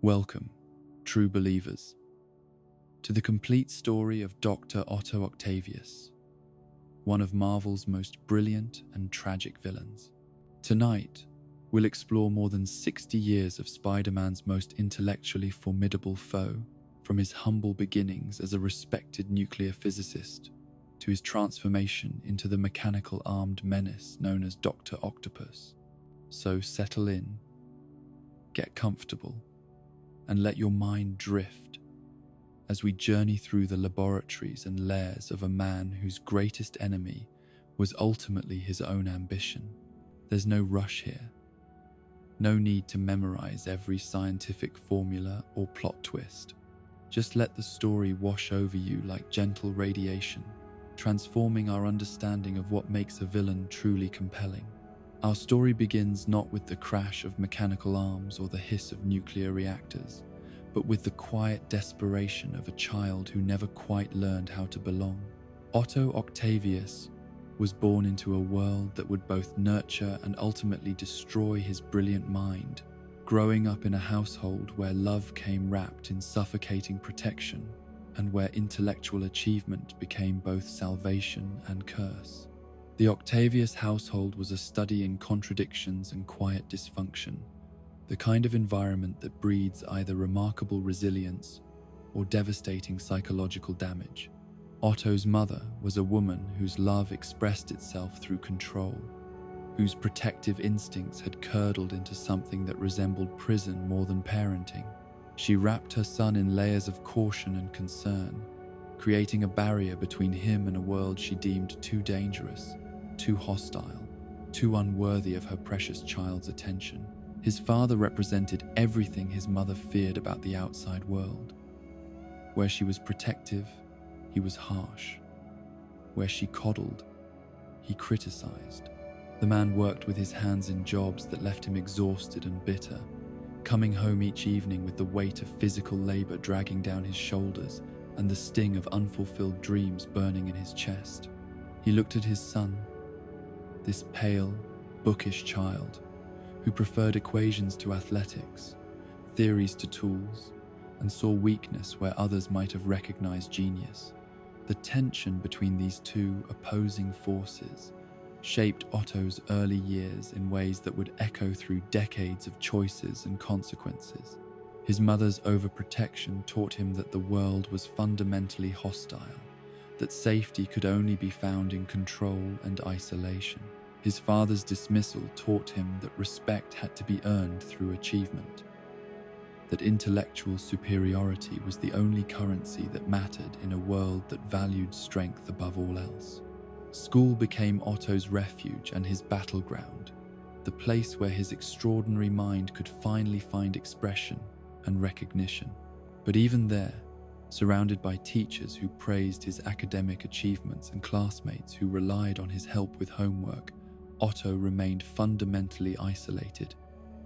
Welcome, true believers, to the complete story of Dr. Otto Octavius, one of Marvel's most brilliant and tragic villains. Tonight, we'll explore more than 60 years of Spider-Man's most intellectually formidable foe, from his humble beginnings as a respected nuclear physicist to his transformation into the mechanical armed menace known as Dr. Octopus. So settle in, get comfortable, and let your mind drift as we journey through the laboratories and lairs of a man whose greatest enemy was ultimately his own ambition. There's no rush here. No need to memorize every scientific formula or plot twist. Just let the story wash over you like gentle radiation, transforming our understanding of what makes a villain truly compelling. Our story begins not with the crash of mechanical arms or the hiss of nuclear reactors, but with the quiet desperation of a child who never quite learned how to belong. Otto Octavius was born into a world that would both nurture and ultimately destroy his brilliant mind, growing up in a household where love came wrapped in suffocating protection and where intellectual achievement became both salvation and curse. The Octavius household was a study in contradictions and quiet dysfunction, the kind of environment that breeds either remarkable resilience or devastating psychological damage. Otto's mother was a woman whose love expressed itself through control, whose protective instincts had curdled into something that resembled prison more than parenting. She wrapped her son in layers of caution and concern, creating a barrier between him and a world she deemed too dangerous, too hostile, too unworthy of her precious child's attention. His father represented everything his mother feared about the outside world. Where she was protective, he was harsh. Where she coddled, he criticized. The man worked with his hands in jobs that left him exhausted and bitter, coming home each evening with the weight of physical labor dragging down his shoulders and the sting of unfulfilled dreams burning in his chest. He looked at his son, this pale, bookish child, who preferred equations to athletics, theories to tools, and saw weakness where others might have recognized genius. The tension between these two opposing forces shaped Otto's early years in ways that would echo through decades of choices and consequences. His mother's overprotection taught him that the world was fundamentally hostile, that safety could only be found in control and isolation. His father's dismissal taught him that respect had to be earned through achievement, that intellectual superiority was the only currency that mattered in a world that valued strength above all else. School became Otto's refuge and his battleground, the place where his extraordinary mind could finally find expression and recognition. But even there, surrounded by teachers who praised his academic achievements and classmates who relied on his help with homework, Otto remained fundamentally isolated.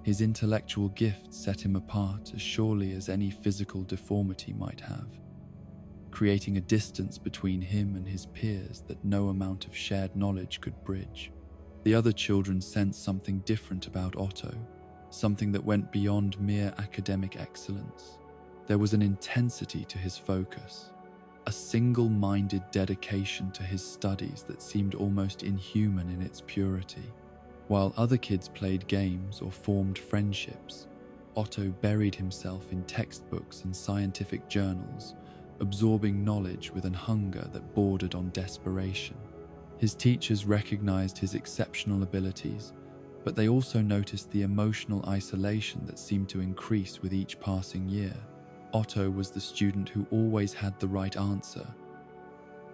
His intellectual gifts set him apart as surely as any physical deformity might have, creating a distance between him and his peers that no amount of shared knowledge could bridge. The other children sensed something different about Otto, something that went beyond mere academic excellence. There was an intensity to his focus, a single-minded dedication to his studies that seemed almost inhuman in its purity. While other kids played games or formed friendships, Otto buried himself in textbooks and scientific journals, absorbing knowledge with an hunger that bordered on desperation. His teachers recognized his exceptional abilities, but they also noticed the emotional isolation that seemed to increase with each passing year. Otto was the student who always had the right answer,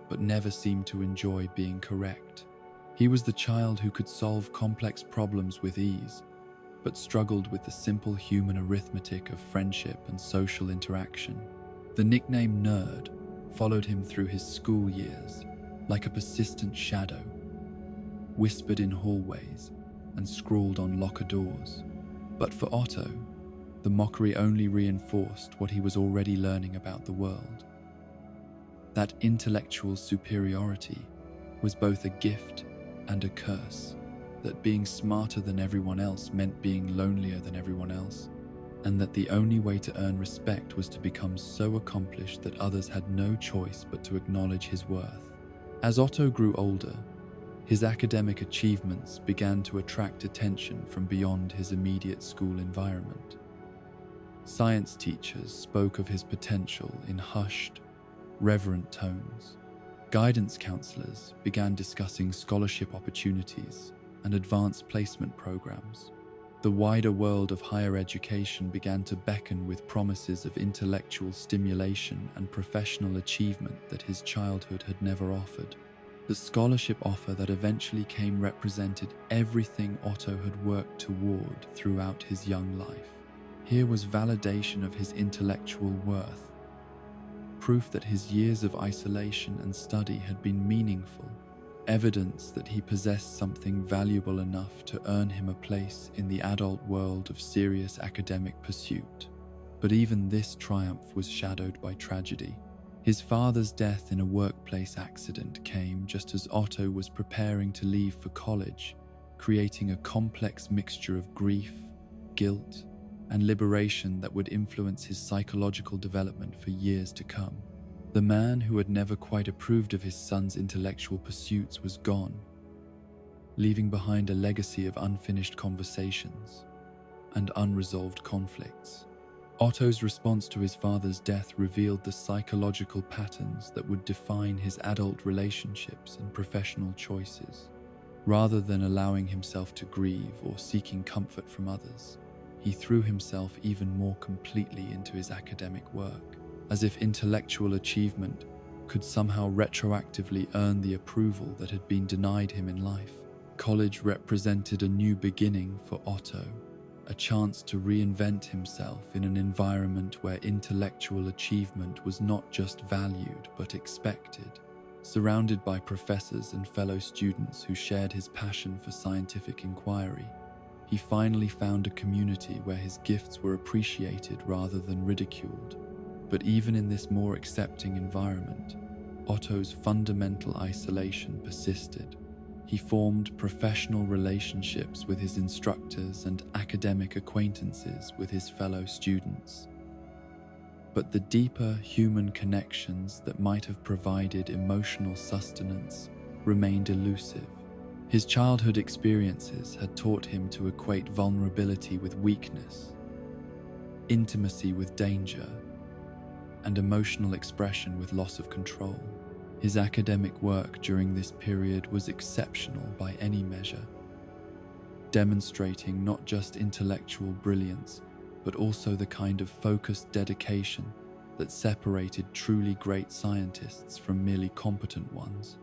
but never seemed to enjoy being correct. He was the child who could solve complex problems with ease, but struggled with the simple human arithmetic of friendship and social interaction. The nickname Nerd followed him through his school years, like a persistent shadow, whispered in hallways and scrawled on locker doors. But for Otto, the mockery only reinforced what he was already learning about the world. That intellectual superiority was both a gift and a curse, that being smarter than everyone else meant being lonelier than everyone else, and that the only way to earn respect was to become so accomplished that others had no choice but to acknowledge his worth. As Otto grew older, his academic achievements began to attract attention from beyond his immediate school environment. Science teachers spoke of his potential in hushed, reverent tones. Guidance counselors began discussing scholarship opportunities and advanced placement programs. The wider world of higher education began to beckon with promises of intellectual stimulation and professional achievement that his childhood had never offered. The scholarship offer that eventually came represented everything Otto had worked toward throughout his young life. Here was validation of his intellectual worth, proof that his years of isolation and study had been meaningful, evidence that he possessed something valuable enough to earn him a place in the adult world of serious academic pursuit. But even this triumph was shadowed by tragedy. His father's death in a workplace accident came just as Otto was preparing to leave for college, creating a complex mixture of grief, guilt, and liberation that would influence his psychological development for years to come. The man who had never quite approved of his son's intellectual pursuits was gone, leaving behind a legacy of unfinished conversations and unresolved conflicts. Otto's response to his father's death revealed the psychological patterns that would define his adult relationships and professional choices. Rather than allowing himself to grieve or seeking comfort from others, he threw himself even more completely into his academic work, as if intellectual achievement could somehow retroactively earn the approval that had been denied him in life. College represented a new beginning for Otto, a chance to reinvent himself in an environment where intellectual achievement was not just valued but expected. Surrounded by professors and fellow students who shared his passion for scientific inquiry, he finally found a community where his gifts were appreciated rather than ridiculed. But even in this more accepting environment, Otto's fundamental isolation persisted. He formed professional relationships with his instructors and academic acquaintances with his fellow students. But the deeper human connections that might have provided emotional sustenance remained elusive. His childhood experiences had taught him to equate vulnerability with weakness, intimacy with danger, and emotional expression with loss of control. His academic work during this period was exceptional by any measure, demonstrating not just intellectual brilliance, but also the kind of focused dedication that separated truly great scientists from merely competent ones.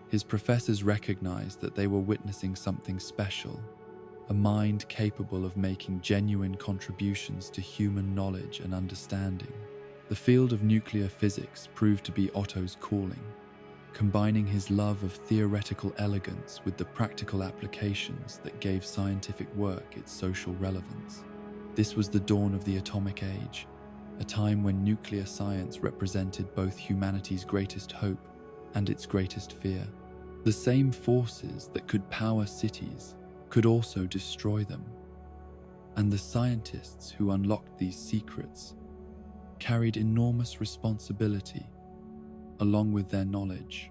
His professors recognized that they were witnessing something special, a mind capable of making genuine contributions to human knowledge and understanding. The field of nuclear physics proved to be Otto's calling, combining his love of theoretical elegance with the practical applications that gave scientific work its social relevance. This was the dawn of the atomic age, a time when nuclear science represented both humanity's greatest hope and its greatest fear. The same forces that could power cities could also destroy them, and the scientists who unlocked these secrets carried enormous responsibility along with their knowledge.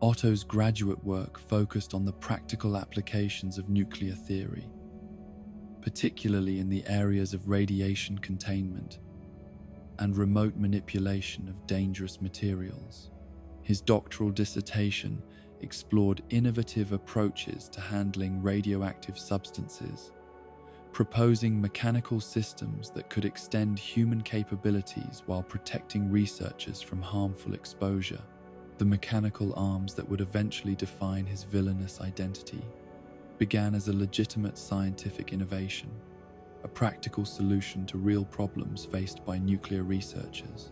Otto's graduate work focused on the practical applications of nuclear theory, particularly in the areas of radiation containment and remote manipulation of dangerous materials. His doctoral dissertation explored innovative approaches to handling radioactive substances, proposing mechanical systems that could extend human capabilities while protecting researchers from harmful exposure. The mechanical arms that would eventually define his villainous identity began as a legitimate scientific innovation, a practical solution to real problems faced by nuclear researchers.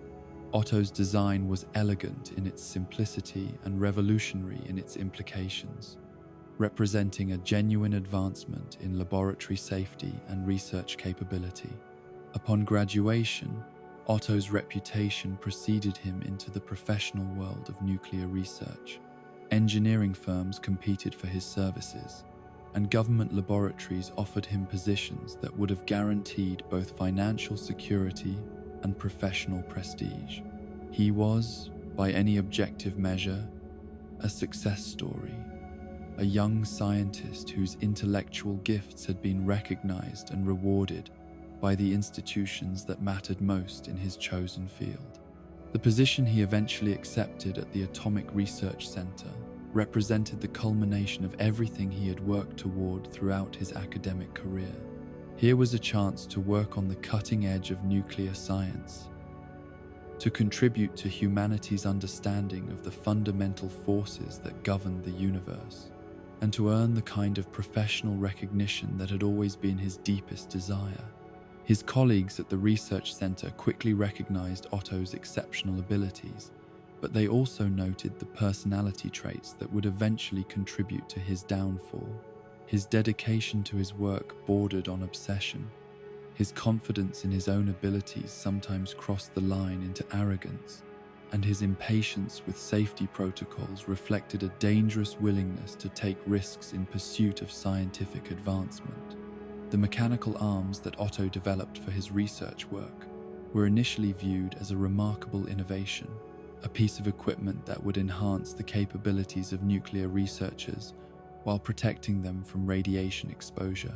Otto's design was elegant in its simplicity and revolutionary in its implications, representing a genuine advancement in laboratory safety and research capability. Upon graduation, Otto's reputation preceded him into the professional world of nuclear research. Engineering firms competed for his services, and government laboratories offered him positions that would have guaranteed both financial security and professional prestige. He was, by any objective measure, a success story, a young scientist whose intellectual gifts had been recognized and rewarded by the institutions that mattered most in his chosen field. The position he eventually accepted at the Atomic Research Center represented the culmination of everything he had worked toward throughout his academic career. Here was a chance to work on the cutting edge of nuclear science, to contribute to humanity's understanding of the fundamental forces that govern the universe, and to earn the kind of professional recognition that had always been his deepest desire. His colleagues at the research center quickly recognized Otto's exceptional abilities, but they also noted the personality traits that would eventually contribute to his downfall. His dedication to his work bordered on obsession. His confidence in his own abilities sometimes crossed the line into arrogance, and his impatience with safety protocols reflected a dangerous willingness to take risks in pursuit of scientific advancement. The mechanical arms that Otto developed for his research work were initially viewed as a remarkable innovation, a piece of equipment that would enhance the capabilities of nuclear researchers while protecting them from radiation exposure.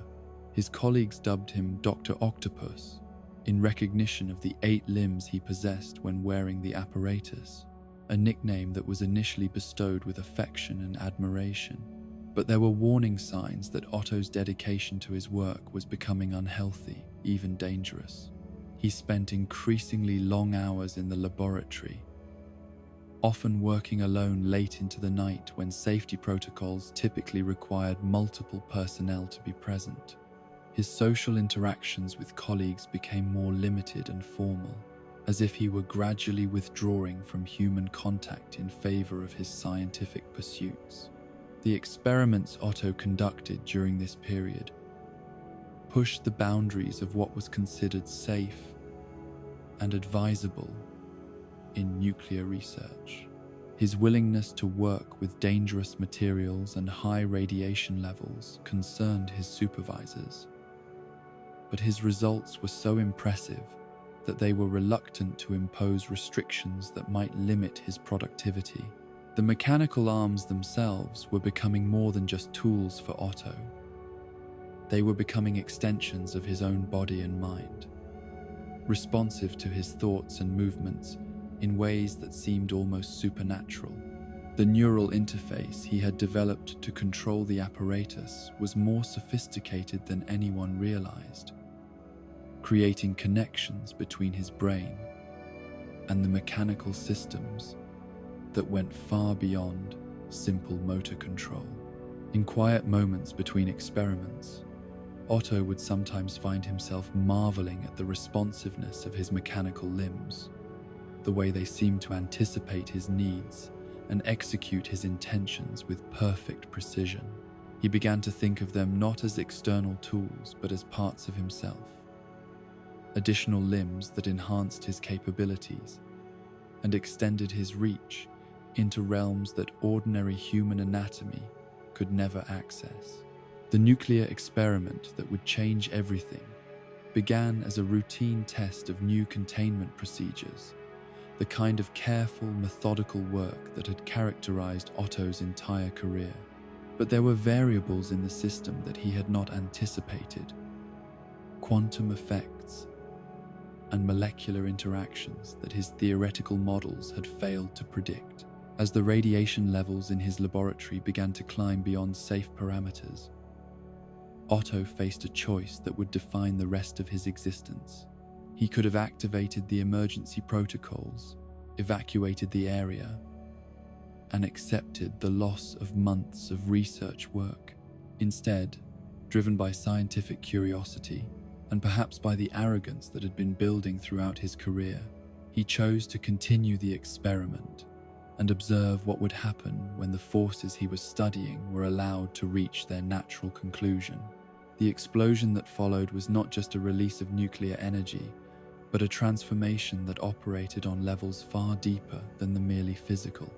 His colleagues dubbed him Dr. Octopus, in recognition of the 8 limbs he possessed when wearing the apparatus, a nickname that was initially bestowed with affection and admiration. But there were warning signs that Otto's dedication to his work was becoming unhealthy, even dangerous. He spent increasingly long hours in the laboratory, often working alone late into the night when safety protocols typically required multiple personnel to be present. His social interactions with colleagues became more limited and formal, as if he were gradually withdrawing from human contact in favor of his scientific pursuits. The experiments Otto conducted during this period pushed the boundaries of what was considered safe and advisable in nuclear research. His willingness to work with dangerous materials and high radiation levels concerned his supervisors, but his results were so impressive that they were reluctant to impose restrictions that might limit his productivity. The mechanical arms themselves were becoming more than just tools for Otto. They were becoming extensions of his own body and mind, responsive to his thoughts and movements in ways that seemed almost supernatural. The neural interface he had developed to control the apparatus was more sophisticated than anyone realized, creating connections between his brain and the mechanical systems that went far beyond simple motor control. In quiet moments between experiments, Otto would sometimes find himself marveling at the responsiveness of his mechanical limbs, the way they seemed to anticipate his needs and execute his intentions with perfect precision. He began to think of them not as external tools, but as parts of himself, additional limbs that enhanced his capabilities and extended his reach into realms that ordinary human anatomy could never access. The nuclear experiment that would change everything began as a routine test of new containment procedures, the kind of careful, methodical work that had characterized Otto's entire career. But there were variables in the system that he had not anticipated: quantum effects and molecular interactions that his theoretical models had failed to predict. As the radiation levels in his laboratory began to climb beyond safe parameters, Otto faced a choice that would define the rest of his existence. He could have activated the emergency protocols, evacuated the area, and accepted the loss of months of research work. Instead, driven by scientific curiosity, and perhaps by the arrogance that had been building throughout his career, he chose to continue the experiment and observe what would happen when the forces he was studying were allowed to reach their natural conclusion. The explosion that followed was not just a release of nuclear energy, but a transformation that operated on levels far deeper than the merely physical.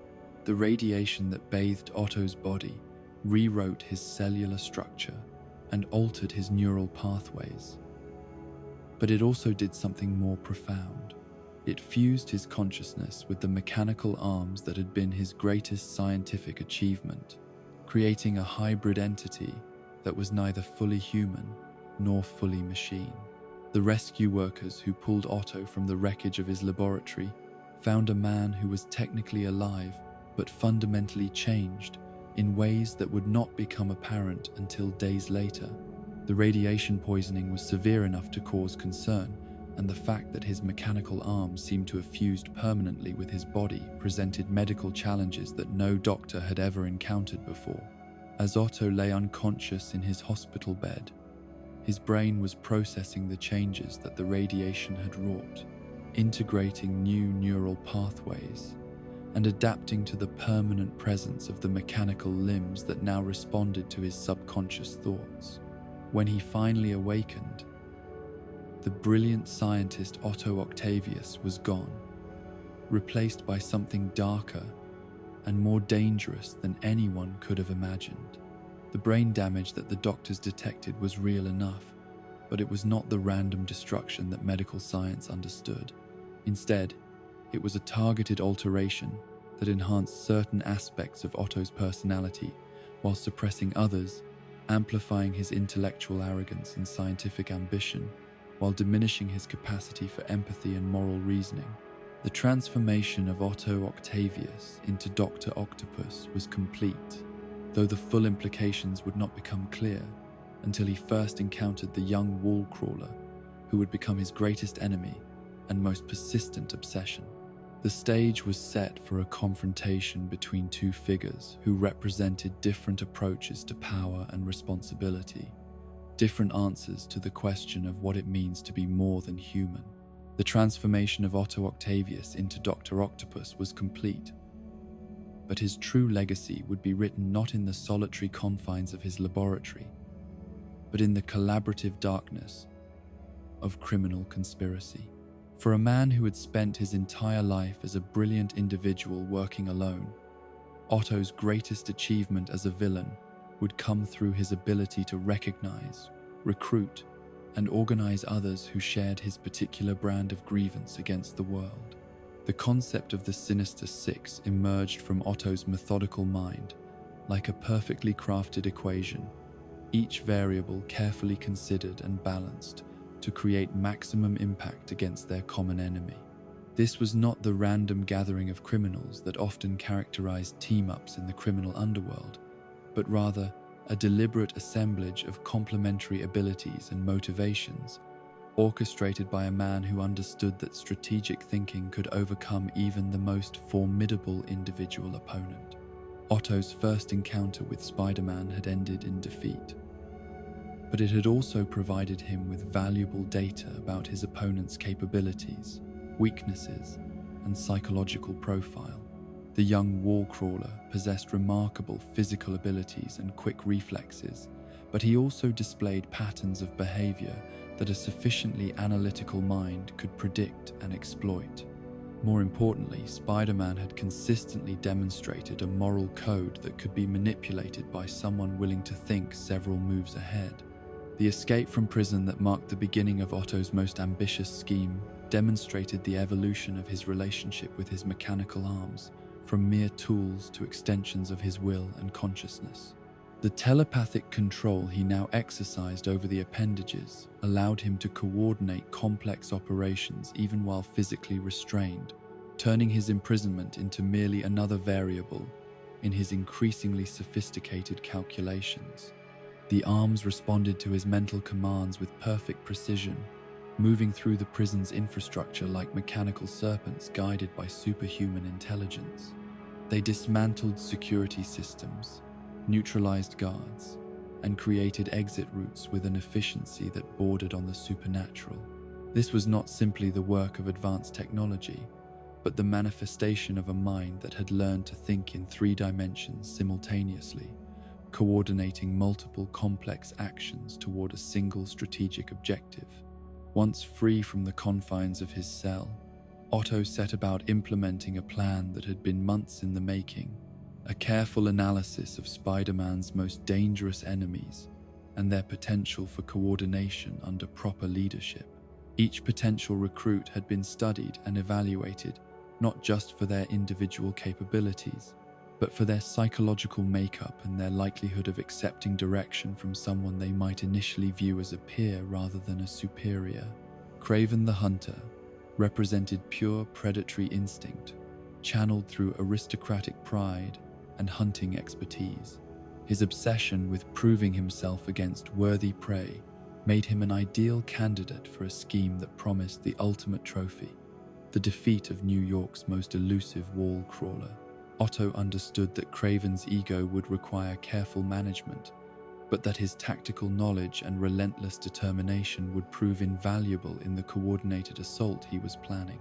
The radiation that bathed Otto's body rewrote his cellular structure, and altered his neural pathways. But it also did something more profound. It fused his consciousness with the mechanical arms that had been his greatest scientific achievement, creating a hybrid entity that was neither fully human nor fully machine. The rescue workers who pulled Otto from the wreckage of his laboratory found a man who was technically alive but fundamentally changed in ways that would not become apparent until days later. The radiation poisoning was severe enough to cause concern, and the fact that his mechanical arms seemed to have fused permanently with his body presented medical challenges that no doctor had ever encountered before. As Otto lay unconscious in his hospital bed, his brain was processing the changes that the radiation had wrought, integrating new neural pathways, and adapting to the permanent presence of the mechanical limbs that now responded to his subconscious thoughts. When he finally awakened, the brilliant scientist Otto Octavius was gone, replaced by something darker and more dangerous than anyone could have imagined. The brain damage that the doctors detected was real enough, but it was not the random destruction that medical science understood. Instead, it was a targeted alteration that enhanced certain aspects of Otto's personality while suppressing others, amplifying his intellectual arrogance and scientific ambition, while diminishing his capacity for empathy and moral reasoning. The transformation of Otto Octavius into Dr. Octopus was complete, though the full implications would not become clear until he first encountered the young wall crawler who would become his greatest enemy and most persistent obsession. The stage was set for a confrontation between two figures who represented different approaches to power and responsibility, different answers to the question of what it means to be more than human. The transformation of Otto Octavius into Dr. Octopus was complete, but his true legacy would be written not in the solitary confines of his laboratory, but in the collaborative darkness of criminal conspiracy. For a man who had spent his entire life as a brilliant individual working alone, Otto's greatest achievement as a villain would come through his ability to recognize, recruit, and organize others who shared his particular brand of grievance against the world. The concept of the Sinister Six emerged from Otto's methodical mind like a perfectly crafted equation, each variable carefully considered and balanced to create maximum impact against their common enemy. This was not the random gathering of criminals that often characterized team-ups in the criminal underworld, but rather a deliberate assemblage of complementary abilities and motivations, orchestrated by a man who understood that strategic thinking could overcome even the most formidable individual opponent. Otto's first encounter with Spider-Man had ended in defeat, but it had also provided him with valuable data about his opponent's capabilities, weaknesses, and psychological profile. The young wall crawler possessed remarkable physical abilities and quick reflexes, but he also displayed patterns of behavior that a sufficiently analytical mind could predict and exploit. More importantly, Spider-Man had consistently demonstrated a moral code that could be manipulated by someone willing to think several moves ahead. The escape from prison that marked the beginning of Otto's most ambitious scheme demonstrated the evolution of his relationship with his mechanical arms, from mere tools to extensions of his will and consciousness. The telepathic control he now exercised over the appendages allowed him to coordinate complex operations even while physically restrained, turning his imprisonment into merely another variable in his increasingly sophisticated calculations. The arms responded to his mental commands with perfect precision, moving through the prison's infrastructure like mechanical serpents guided by superhuman intelligence. They dismantled security systems, neutralized guards, and created exit routes with an efficiency that bordered on the supernatural. This was not simply the work of advanced technology, but the manifestation of a mind that had learned to think in 3 dimensions simultaneously, coordinating multiple complex actions toward a single strategic objective. Once free from the confines of his cell, Otto set about implementing a plan that had been months in the making, a careful analysis of Spider-Man's most dangerous enemies and their potential for coordination under proper leadership. Each potential recruit had been studied and evaluated not just for their individual capabilities, but for their psychological makeup and their likelihood of accepting direction from someone they might initially view as a peer rather than a superior. Kraven the Hunter represented pure predatory instinct, channeled through aristocratic pride and hunting expertise. His obsession with proving himself against worthy prey made him an ideal candidate for a scheme that promised the ultimate trophy, the defeat of New York's most elusive wall crawler. Otto understood that Kraven's ego would require careful management, but that his tactical knowledge and relentless determination would prove invaluable in the coordinated assault he was planning.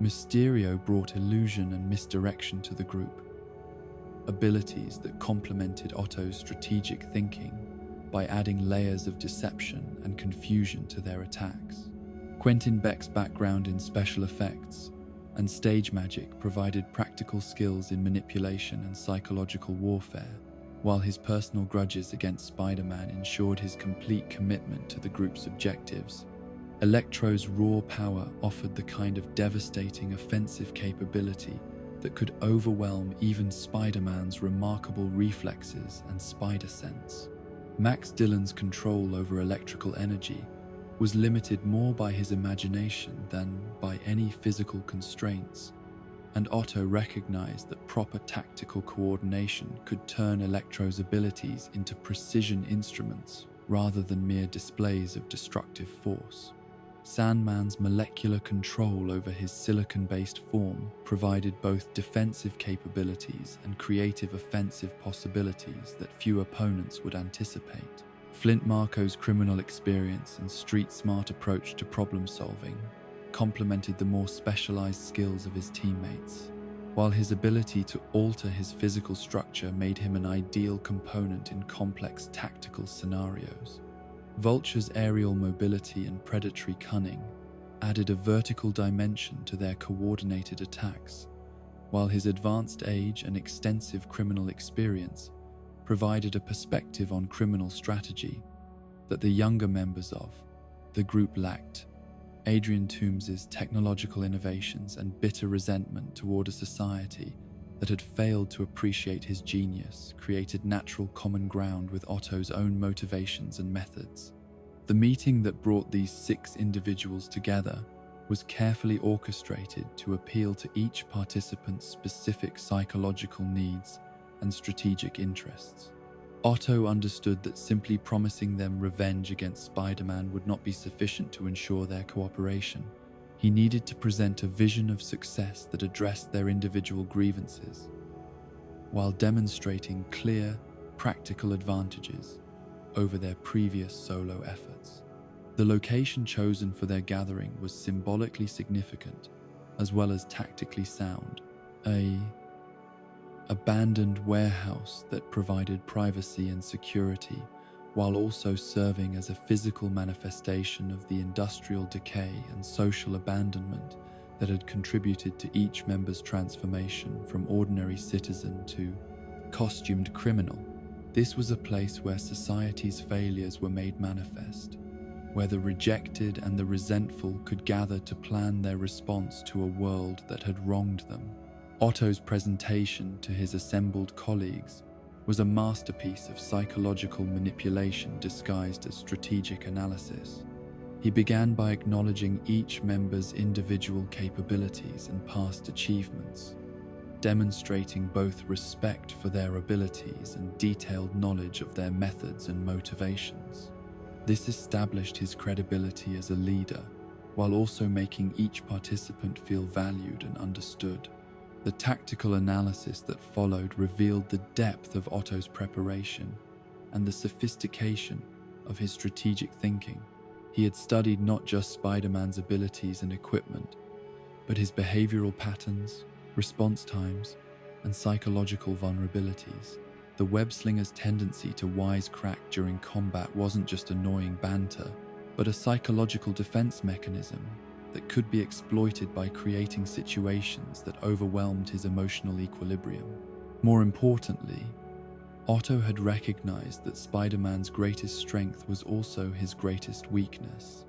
Mysterio brought illusion and misdirection to the group, abilities that complemented Otto's strategic thinking by adding layers of deception and confusion to their attacks. Quentin Beck's background in special effects and stage magic provided practical skills in manipulation and psychological warfare, while his personal grudges against Spider-Man ensured his complete commitment to the group's objectives. Electro's raw power offered the kind of devastating offensive capability that could overwhelm even Spider-Man's remarkable reflexes and spider sense. Max Dillon's control over electrical energy was limited more by his imagination than by any physical constraints, and Otto recognized that proper tactical coordination could turn Electro's abilities into precision instruments rather than mere displays of destructive force. Sandman's molecular control over his silicon-based form provided both defensive capabilities and creative offensive possibilities that few opponents would anticipate. Flint Marko's criminal experience and street-smart approach to problem-solving complemented the more specialized skills of his teammates, while his ability to alter his physical structure made him an ideal component in complex tactical scenarios. Vulture's aerial mobility and predatory cunning added a vertical dimension to their coordinated attacks, while his advanced age and extensive criminal experience provided a perspective on criminal strategy that the younger members of the group lacked. Adrian Toombs's technological innovations and bitter resentment toward a society that had failed to appreciate his genius created natural common ground with Otto's own motivations and methods. The meeting that brought these 6 individuals together was carefully orchestrated to appeal to each participant's specific psychological needs and strategic interests. Otto understood that simply promising them revenge against Spider-Man would not be sufficient to ensure their cooperation. He needed to present a vision of success that addressed their individual grievances, while demonstrating clear, practical advantages over their previous solo efforts. The location chosen for their gathering was symbolically significant, as well as tactically sound. An abandoned warehouse that provided privacy and security, while also serving as a physical manifestation of the industrial decay and social abandonment that had contributed to each member's transformation from ordinary citizen to costumed criminal. This was a place where society's failures were made manifest, where the rejected and the resentful could gather to plan their response to a world that had wronged them. Otto's presentation to his assembled colleagues was a masterpiece of psychological manipulation disguised as strategic analysis. He began by acknowledging each member's individual capabilities and past achievements, demonstrating both respect for their abilities and detailed knowledge of their methods and motivations. This established his credibility as a leader, while also making each participant feel valued and understood. The tactical analysis that followed revealed the depth of Otto's preparation and the sophistication of his strategic thinking. He had studied not just Spider-Man's abilities and equipment, but his behavioral patterns, response times, and psychological vulnerabilities. The web-slinger's tendency to wisecrack during combat wasn't just annoying banter, but a psychological defense mechanism that could be exploited by creating situations that overwhelmed his emotional equilibrium. More importantly, Otto had recognized that Spider-Man's greatest strength was also his greatest weakness: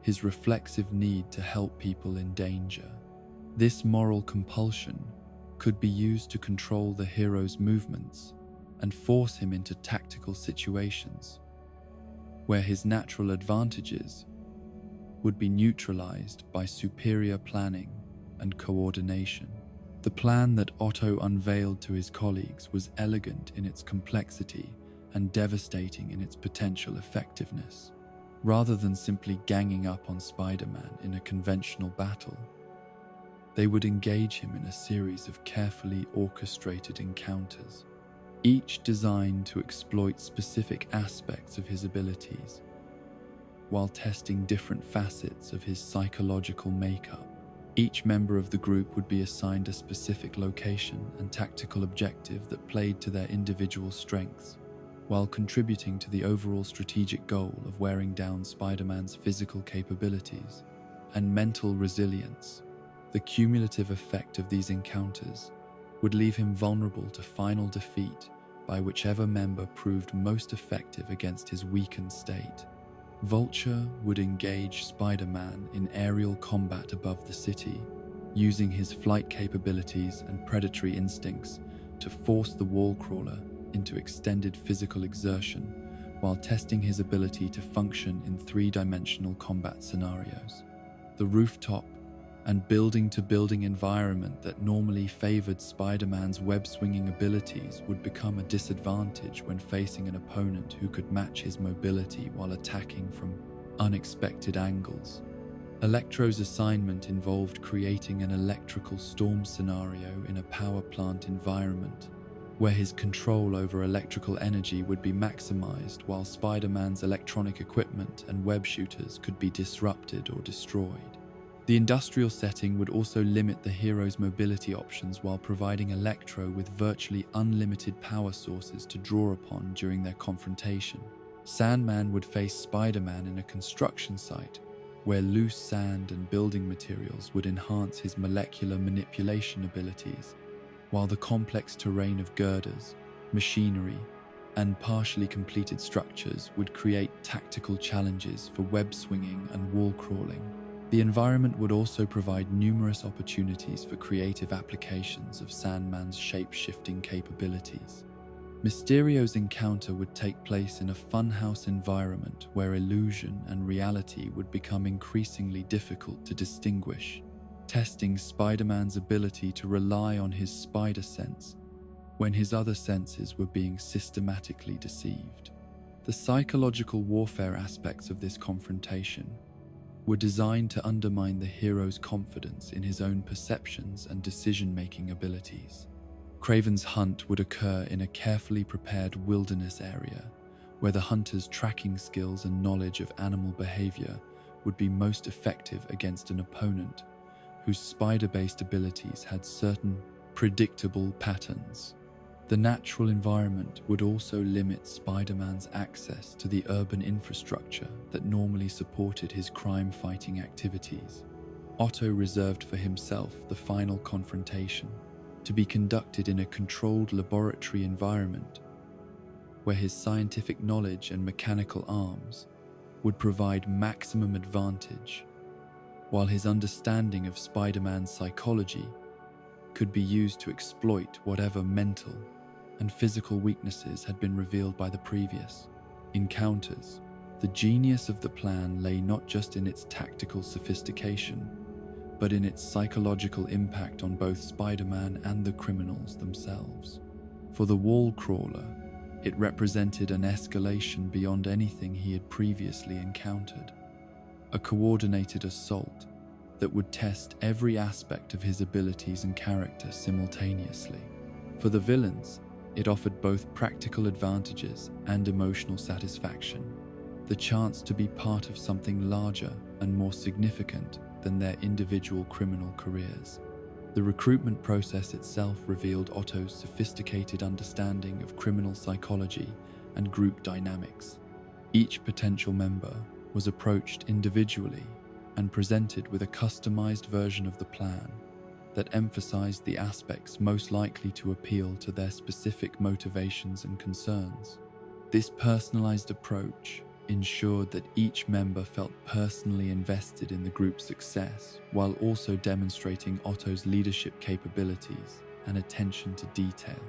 his reflexive need to help people in danger. This moral compulsion could be used to control the hero's movements and force him into tactical situations where his natural advantages would be neutralized by superior planning and coordination. The plan that Otto unveiled to his colleagues was elegant in its complexity and devastating in its potential effectiveness. Rather than simply ganging up on Spider-Man in a conventional battle, they would engage him in a series of carefully orchestrated encounters, each designed to exploit specific aspects of his abilities, while testing different facets of his psychological makeup. Each member of the group would be assigned a specific location and tactical objective that played to their individual strengths, while contributing to the overall strategic goal of wearing down Spider-Man's physical capabilities and mental resilience. The cumulative effect of these encounters would leave him vulnerable to final defeat by whichever member proved most effective against his weakened state. Vulture would engage Spider-Man in aerial combat above the city, using his flight capabilities and predatory instincts to force the wall crawler into extended physical exertion, while testing his ability to function in three-dimensional combat scenarios. The rooftop and building-to-building environment that normally favored Spider-Man's web-swinging abilities would become a disadvantage when facing an opponent who could match his mobility while attacking from unexpected angles. Electro's assignment involved creating an electrical storm scenario in a power plant environment, where his control over electrical energy would be maximized while Spider-Man's electronic equipment and web shooters could be disrupted or destroyed. The industrial setting would also limit the hero's mobility options while providing Electro with virtually unlimited power sources to draw upon during their confrontation. Sandman would face Spider-Man in a construction site, where loose sand and building materials would enhance his molecular manipulation abilities, while the complex terrain of girders, machinery, and partially completed structures would create tactical challenges for web swinging and wall crawling. The environment would also provide numerous opportunities for creative applications of Sandman's shape-shifting capabilities. Mysterio's encounter would take place in a funhouse environment where illusion and reality would become increasingly difficult to distinguish, testing Spider-Man's ability to rely on his spider sense when his other senses were being systematically deceived. The psychological warfare aspects of this confrontation were designed to undermine the hero's confidence in his own perceptions and decision-making abilities. Kraven's hunt would occur in a carefully prepared wilderness area, where the hunter's tracking skills and knowledge of animal behavior would be most effective against an opponent whose spider-based abilities had certain predictable patterns. The natural environment would also limit Spider-Man's access to the urban infrastructure that normally supported his crime-fighting activities. Otto reserved for himself the final confrontation, to be conducted in a controlled laboratory environment, where his scientific knowledge and mechanical arms would provide maximum advantage, while his understanding of Spider-Man's psychology could be used to exploit whatever mental and physical weaknesses had been revealed by the previous encounters. The genius of the plan lay not just in its tactical sophistication, but in its psychological impact on both Spider-Man and the criminals themselves. For the wall crawler, it represented an escalation beyond anything he had previously encountered, a coordinated assault that would test every aspect of his abilities and character simultaneously. For the villains, it offered both practical advantages and emotional satisfaction, the chance to be part of something larger and more significant than their individual criminal careers. The recruitment process itself revealed Otto's sophisticated understanding of criminal psychology and group dynamics. Each potential member was approached individually and presented with a customized version of the plan, that emphasized the aspects most likely to appeal to their specific motivations and concerns. This personalized approach ensured that each member felt personally invested in the group's success, while also demonstrating Otto's leadership capabilities and attention to detail.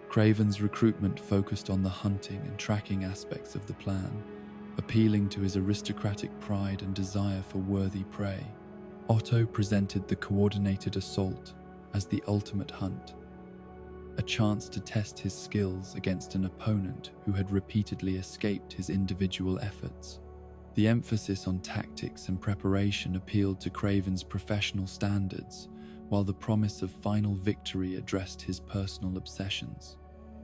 Craven's recruitment focused on the hunting and tracking aspects of the plan, appealing to his aristocratic pride and desire for worthy prey. Otto presented the coordinated assault as the ultimate hunt, a chance to test his skills against an opponent who had repeatedly escaped his individual efforts. The emphasis on tactics and preparation appealed to Craven's professional standards, while the promise of final victory addressed his personal obsessions.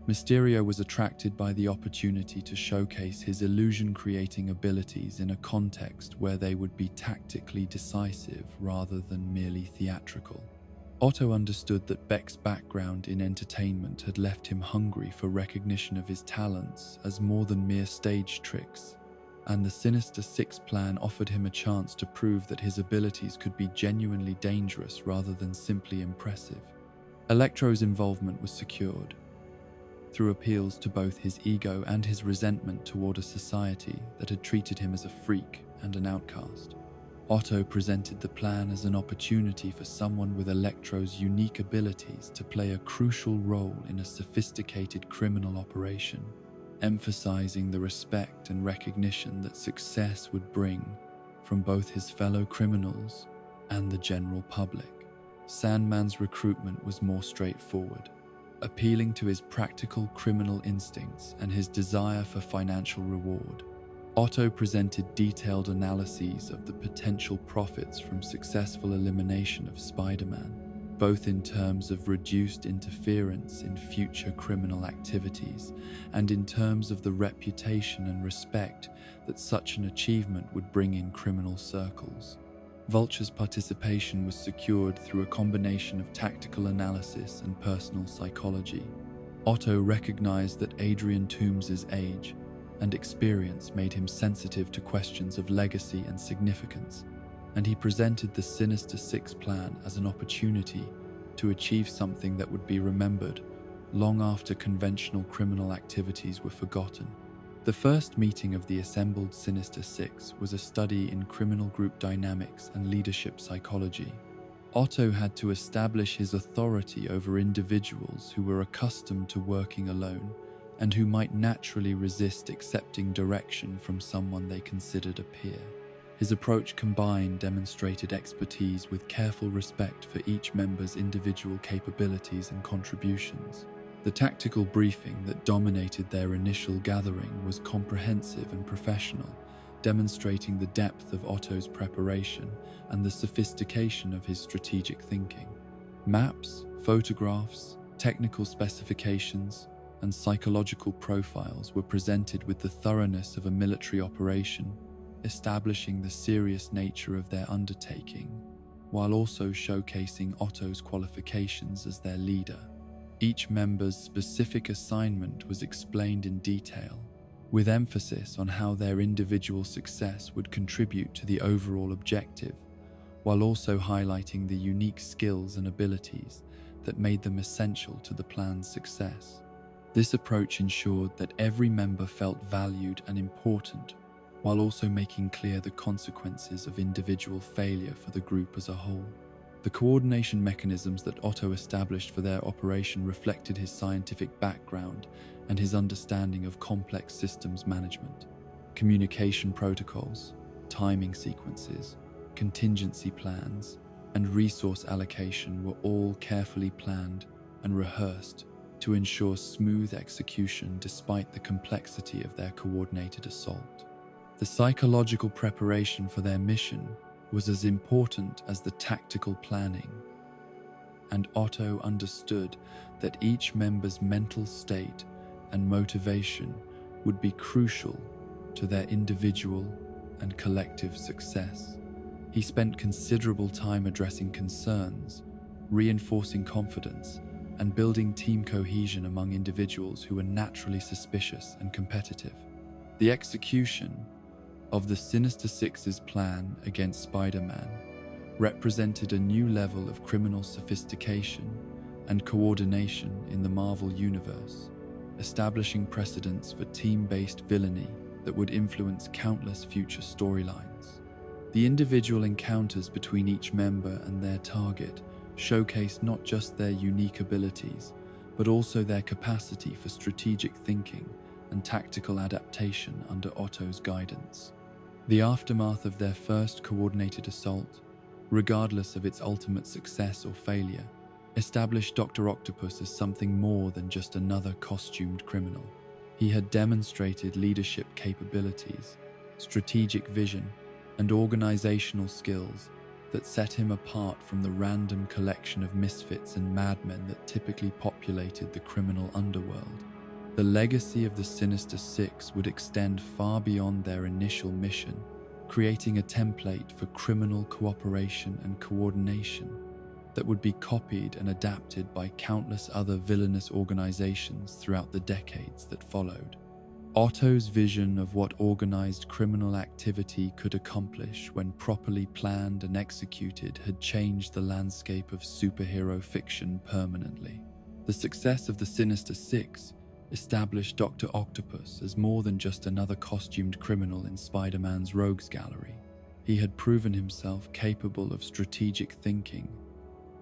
Mysterio was attracted by the opportunity to showcase his illusion-creating abilities in a context where they would be tactically decisive rather than merely theatrical. Otto understood that Beck's background in entertainment had left him hungry for recognition of his talents as more than mere stage tricks, and the Sinister Six plan offered him a chance to prove that his abilities could be genuinely dangerous rather than simply impressive. Electro's involvement was secured, through appeals to both his ego and his resentment toward a society that had treated him as a freak and an outcast. Otto presented the plan as an opportunity for someone with Electro's unique abilities to play a crucial role in a sophisticated criminal operation, emphasizing the respect and recognition that success would bring from both his fellow criminals and the general public. Sandman's recruitment was more straightforward, appealing to his practical criminal instincts and his desire for financial reward. Otto presented detailed analyses of the potential profits from successful elimination of Spider-Man, both in terms of reduced interference in future criminal activities and in terms of the reputation and respect that such an achievement would bring in criminal circles. Vulture's participation was secured through a combination of tactical analysis and personal psychology. Otto recognized that Adrian Toombs's age and experience made him sensitive to questions of legacy and significance, and he presented the Sinister Six plan as an opportunity to achieve something that would be remembered long after conventional criminal activities were forgotten. The first meeting of the assembled Sinister Six was a study in criminal group dynamics and leadership psychology. Otto had to establish his authority over individuals who were accustomed to working alone and who might naturally resist accepting direction from someone they considered a peer. His approach combined demonstrated expertise with careful respect for each member's individual capabilities and contributions. The tactical briefing that dominated their initial gathering was comprehensive and professional, demonstrating the depth of Otto's preparation and the sophistication of his strategic thinking. Maps, photographs, technical specifications, and psychological profiles were presented with the thoroughness of a military operation, establishing the serious nature of their undertaking, while also showcasing Otto's qualifications as their leader. Each member's specific assignment was explained in detail, with emphasis on how their individual success would contribute to the overall objective, while also highlighting the unique skills and abilities that made them essential to the plan's success. This approach ensured that every member felt valued and important, while also making clear the consequences of individual failure for the group as a whole. The coordination mechanisms that Otto established for their operation reflected his scientific background and his understanding of complex systems management. Communication protocols, timing sequences, contingency plans, and resource allocation were all carefully planned and rehearsed to ensure smooth execution despite the complexity of their coordinated assault. The psychological preparation for their mission was as important as the tactical planning, and Otto understood that each member's mental state and motivation would be crucial to their individual and collective success. He spent considerable time addressing concerns, reinforcing confidence, and building team cohesion among individuals who were naturally suspicious and competitive. The execution of the Sinister Six's plan against Spider-Man represented a new level of criminal sophistication and coordination in the Marvel Universe, establishing precedents for team-based villainy that would influence countless future storylines. The individual encounters between each member and their target showcased not just their unique abilities, but also their capacity for strategic thinking and tactical adaptation under Otto's guidance. The aftermath of their first coordinated assault, regardless of its ultimate success or failure, established Dr. Octopus as something more than just another costumed criminal. He had demonstrated leadership capabilities, strategic vision, and organizational skills that set him apart from the random collection of misfits and madmen that typically populated the criminal underworld. The legacy of the Sinister Six would extend far beyond their initial mission, creating a template for criminal cooperation and coordination that would be copied and adapted by countless other villainous organizations throughout the decades that followed. Otto's vision of what organized criminal activity could accomplish when properly planned and executed had changed the landscape of superhero fiction permanently. The success of the Sinister Six established Dr. Octopus as more than just another costumed criminal in Spider-Man's rogues gallery. He had proven himself capable of strategic thinking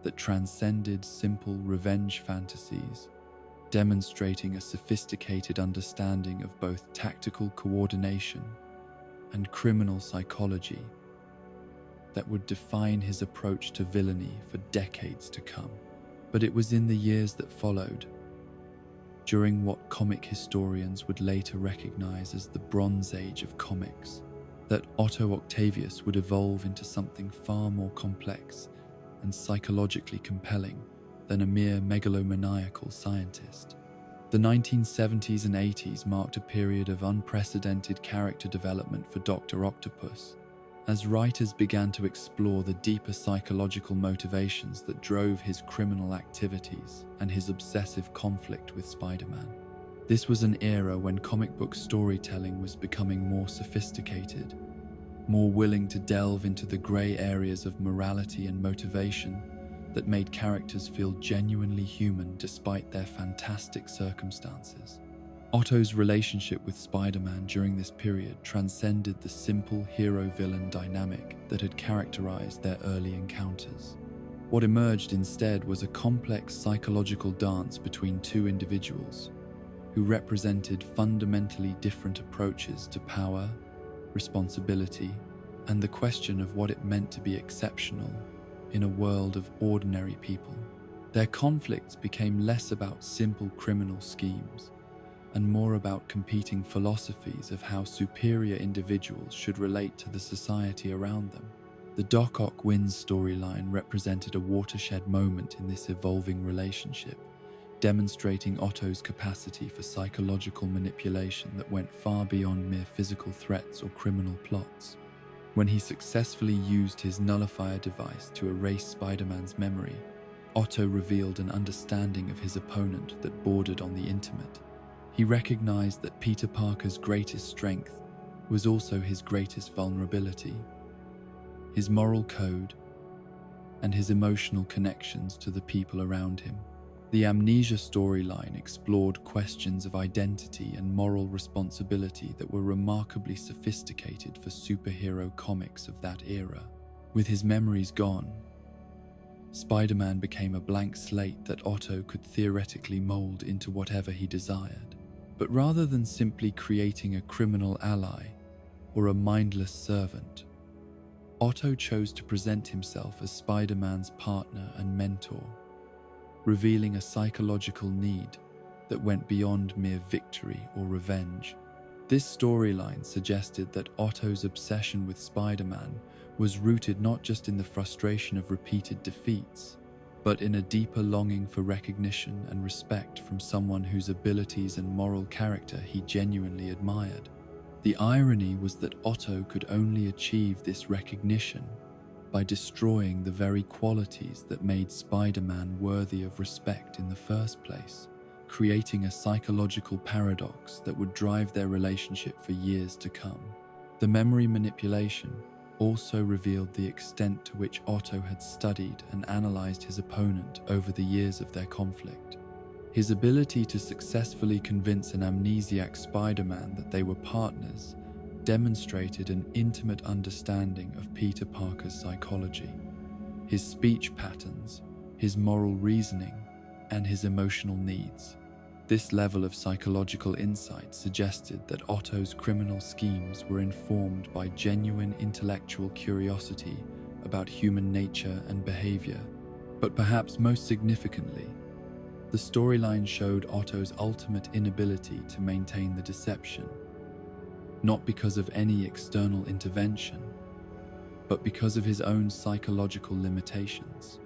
that transcended simple revenge fantasies, demonstrating a sophisticated understanding of both tactical coordination and criminal psychology that would define his approach to villainy for decades to come. But it was in the years that followed, during what comic historians would later recognize as the Bronze Age of comics, that Otto Octavius would evolve into something far more complex and psychologically compelling than a mere megalomaniacal scientist. The 1970s and 80s marked a period of unprecedented character development for Dr. Octopus, as writers began to explore the deeper psychological motivations that drove his criminal activities and his obsessive conflict with Spider-Man. This was an era when comic book storytelling was becoming more sophisticated, more willing to delve into the gray areas of morality and motivation that made characters feel genuinely human despite their fantastic circumstances. Otto's relationship with Spider-Man during this period transcended the simple hero-villain dynamic that had characterized their early encounters. What emerged instead was a complex psychological dance between two individuals who represented fundamentally different approaches to power, responsibility, and the question of what it meant to be exceptional in a world of ordinary people. Their conflicts became less about simple criminal schemes and more about competing philosophies of how superior individuals should relate to the society around them. The Doc Ock wins storyline represented a watershed moment in this evolving relationship, demonstrating Otto's capacity for psychological manipulation that went far beyond mere physical threats or criminal plots. When he successfully used his nullifier device to erase Spider-Man's memory, Otto revealed an understanding of his opponent that bordered on the intimate. He recognized that Peter Parker's greatest strength was also his greatest vulnerability, his moral code, and his emotional connections to the people around him. The Amnesia storyline explored questions of identity and moral responsibility that were remarkably sophisticated for superhero comics of that era. With his memories gone, Spider-Man became a blank slate that Otto could theoretically mold into whatever he desired. But rather than simply creating a criminal ally or a mindless servant, Otto chose to present himself as Spider-Man's partner and mentor, revealing a psychological need that went beyond mere victory or revenge. This storyline suggested that Otto's obsession with Spider-Man was rooted not just in the frustration of repeated defeats, but in a deeper longing for recognition and respect from someone whose abilities and moral character he genuinely admired. The irony was that Otto could only achieve this recognition by destroying the very qualities that made Spider-Man worthy of respect in the first place, creating a psychological paradox that would drive their relationship for years to come. The memory manipulation, also revealed the extent to which Otto had studied and analyzed his opponent over the years of their conflict. His ability to successfully convince an amnesiac Spider-Man that they were partners demonstrated an intimate understanding of Peter Parker's psychology. His speech patterns, his moral reasoning, and his emotional needs. This level of psychological insight suggested that Otto's criminal schemes were informed by genuine intellectual curiosity about human nature and behavior. But perhaps most significantly, the storyline showed Otto's ultimate inability to maintain the deception, not because of any external intervention, but because of his own psychological limitations.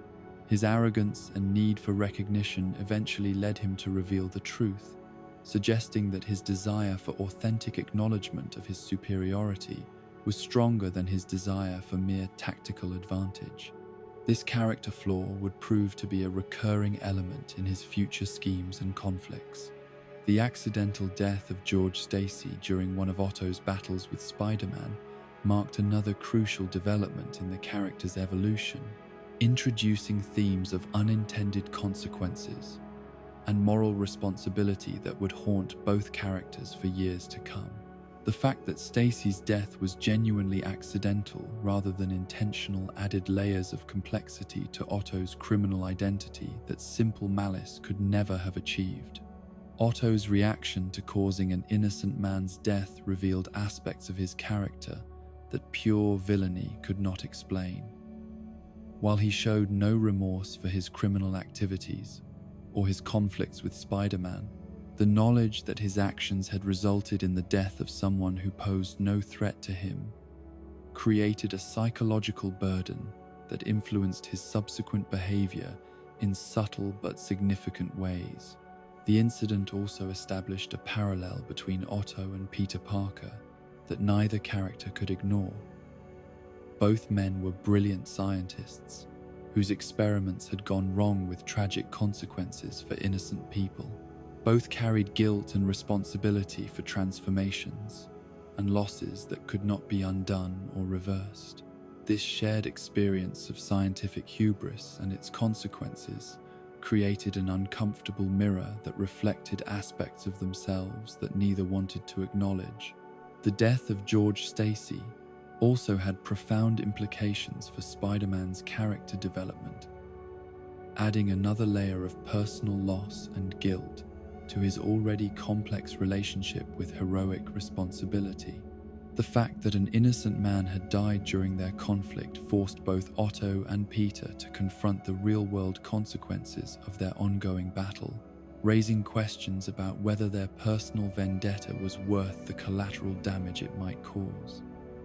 His arrogance and need for recognition eventually led him to reveal the truth, suggesting that his desire for authentic acknowledgement of his superiority was stronger than his desire for mere tactical advantage. This character flaw would prove to be a recurring element in his future schemes and conflicts. The accidental death of George Stacy during one of Otto's battles with Spider-Man marked another crucial development in the character's evolution, introducing themes of unintended consequences and moral responsibility that would haunt both characters for years to come. The fact that Stacy's death was genuinely accidental rather than intentional added layers of complexity to Otto's criminal identity that simple malice could never have achieved. Otto's reaction to causing an innocent man's death revealed aspects of his character that pure villainy could not explain. While he showed no remorse for his criminal activities or his conflicts with Spider-Man, the knowledge that his actions had resulted in the death of someone who posed no threat to him created a psychological burden that influenced his subsequent behavior in subtle but significant ways. The incident also established a parallel between Otto and Peter Parker that neither character could ignore. Both men were brilliant scientists whose experiments had gone wrong with tragic consequences for innocent people. Both carried guilt and responsibility for transformations and losses that could not be undone or reversed. This shared experience of scientific hubris and its consequences created an uncomfortable mirror that reflected aspects of themselves that neither wanted to acknowledge. The death of George Stacy also had profound implications for Spider-Man's character development, adding another layer of personal loss and guilt to his already complex relationship with heroic responsibility. The fact that an innocent man had died during their conflict forced both Otto and Peter to confront the real-world consequences of their ongoing battle, raising questions about whether their personal vendetta was worth the collateral damage it might cause.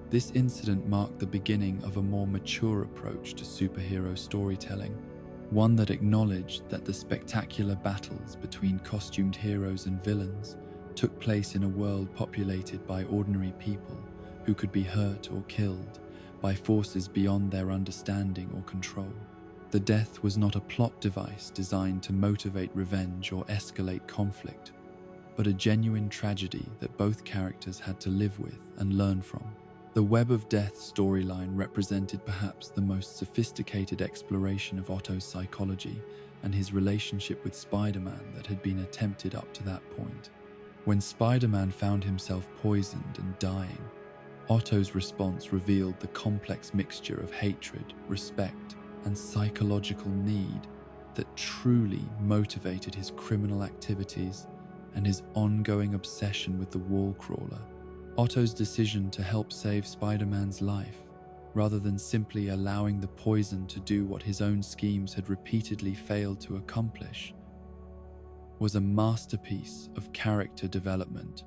This incident marked the beginning of a more mature approach to superhero storytelling, one that acknowledged that the spectacular battles between costumed heroes and villains took place in a world populated by ordinary people who could be hurt or killed by forces beyond their understanding or control. The death was not a plot device designed to motivate revenge or escalate conflict, but a genuine tragedy that both characters had to live with and learn from. The Web of Death storyline represented perhaps the most sophisticated exploration of Otto's psychology and his relationship with Spider-Man that had been attempted up to that point. When Spider-Man found himself poisoned and dying, Otto's response revealed the complex mixture of hatred, respect, and psychological need that truly motivated his criminal activities and his ongoing obsession with the wall crawler. Otto's decision to help save Spider-Man's life, rather than simply allowing the poison to do what his own schemes had repeatedly failed to accomplish, was a masterpiece of character development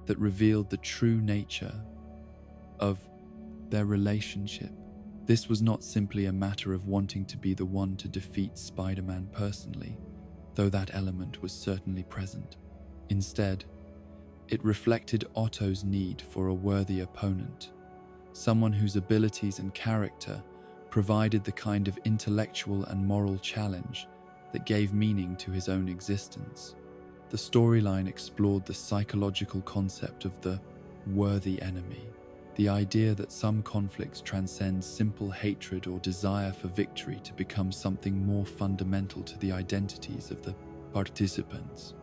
that revealed the true nature of their relationship. This was not simply a matter of wanting to be the one to defeat Spider-Man personally, though that element was certainly present. Instead, it reflected Otto's need for a worthy opponent, someone whose abilities and character provided the kind of intellectual and moral challenge that gave meaning to his own existence. The storyline explored the psychological concept of the worthy enemy, The idea that some conflicts transcend simple hatred or desire for victory to become something more fundamental to the identities of the participants.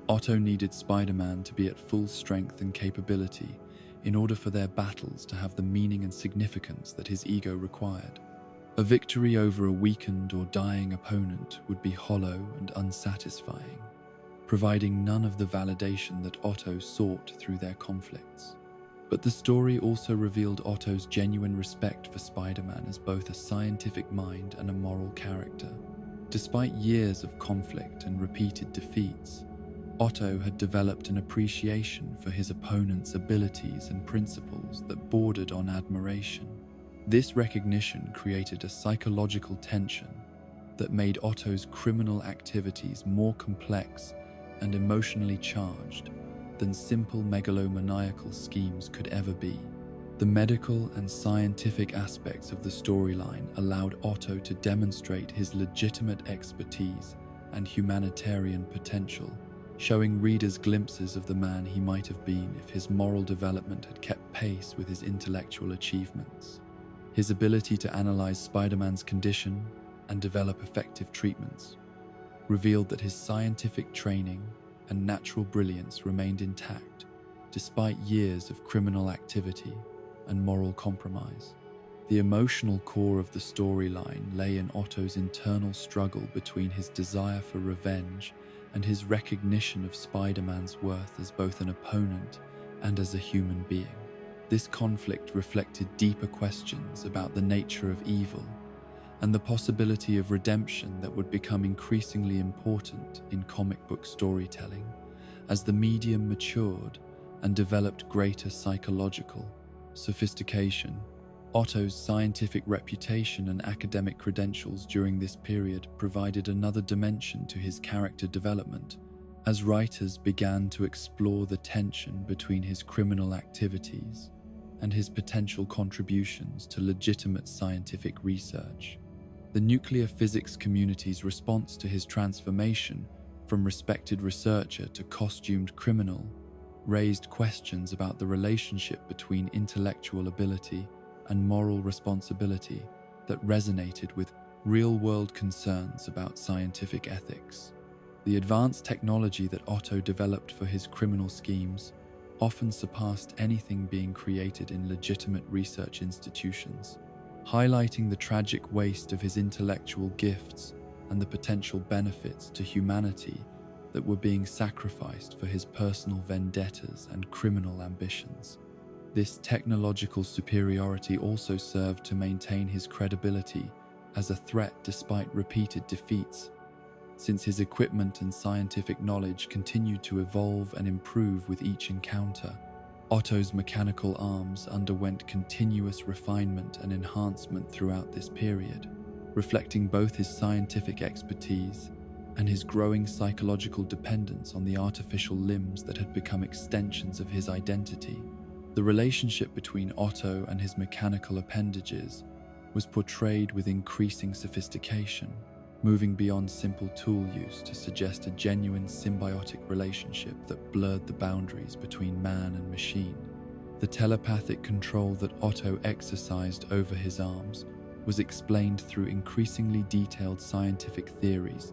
Otto needed Spider-Man to be at full strength and capability in order for their battles to have the meaning and significance that his ego required. A victory over a weakened or dying opponent would be hollow and unsatisfying, providing none of the validation that Otto sought through their conflicts. But the story also revealed Otto's genuine respect for Spider-Man as both a scientific mind and a moral character. Despite years of conflict and repeated defeats, Otto had developed an appreciation for his opponent's abilities and principles that bordered on admiration. This recognition created a psychological tension that made Otto's criminal activities more complex and emotionally charged than simple megalomaniacal schemes could ever be. The medical and scientific aspects of the storyline allowed Otto to demonstrate his legitimate expertise and humanitarian potential, showing readers glimpses of the man he might have been if his moral development had kept pace with his intellectual achievements. His ability to analyze Spider-Man's condition and develop effective treatments revealed that his scientific training and natural brilliance remained intact despite years of criminal activity and moral compromise. The emotional core of the storyline lay in Otto's internal struggle between his desire for revenge and his recognition of Spider-Man's worth as both an opponent and as a human being. This conflict reflected deeper questions about the nature of evil and the possibility of redemption that would become increasingly important in comic book storytelling as the medium matured and developed greater psychological sophistication. Otto's scientific reputation and academic credentials during this period provided another dimension to his character development, as writers began to explore the tension between his criminal activities and his potential contributions to legitimate scientific research. The nuclear physics community's response to his transformation from respected researcher to costumed criminal raised questions about the relationship between intellectual ability and moral responsibility that resonated with real-world concerns about scientific ethics. The advanced technology that Otto developed for his criminal schemes often surpassed anything being created in legitimate research institutions, highlighting the tragic waste of his intellectual gifts and the potential benefits to humanity that were being sacrificed for his personal vendettas and criminal ambitions. This technological superiority also served to maintain his credibility as a threat despite repeated defeats, since his equipment and scientific knowledge continued to evolve and improve with each encounter. Otto's mechanical arms underwent continuous refinement and enhancement throughout this period, reflecting both his scientific expertise and his growing psychological dependence on the artificial limbs that had become extensions of his identity. The relationship between Otto and his mechanical appendages was portrayed with increasing sophistication, moving beyond simple tool use to suggest a genuine symbiotic relationship that blurred the boundaries between man and machine. The telepathic control that Otto exercised over his arms was explained through increasingly detailed scientific theories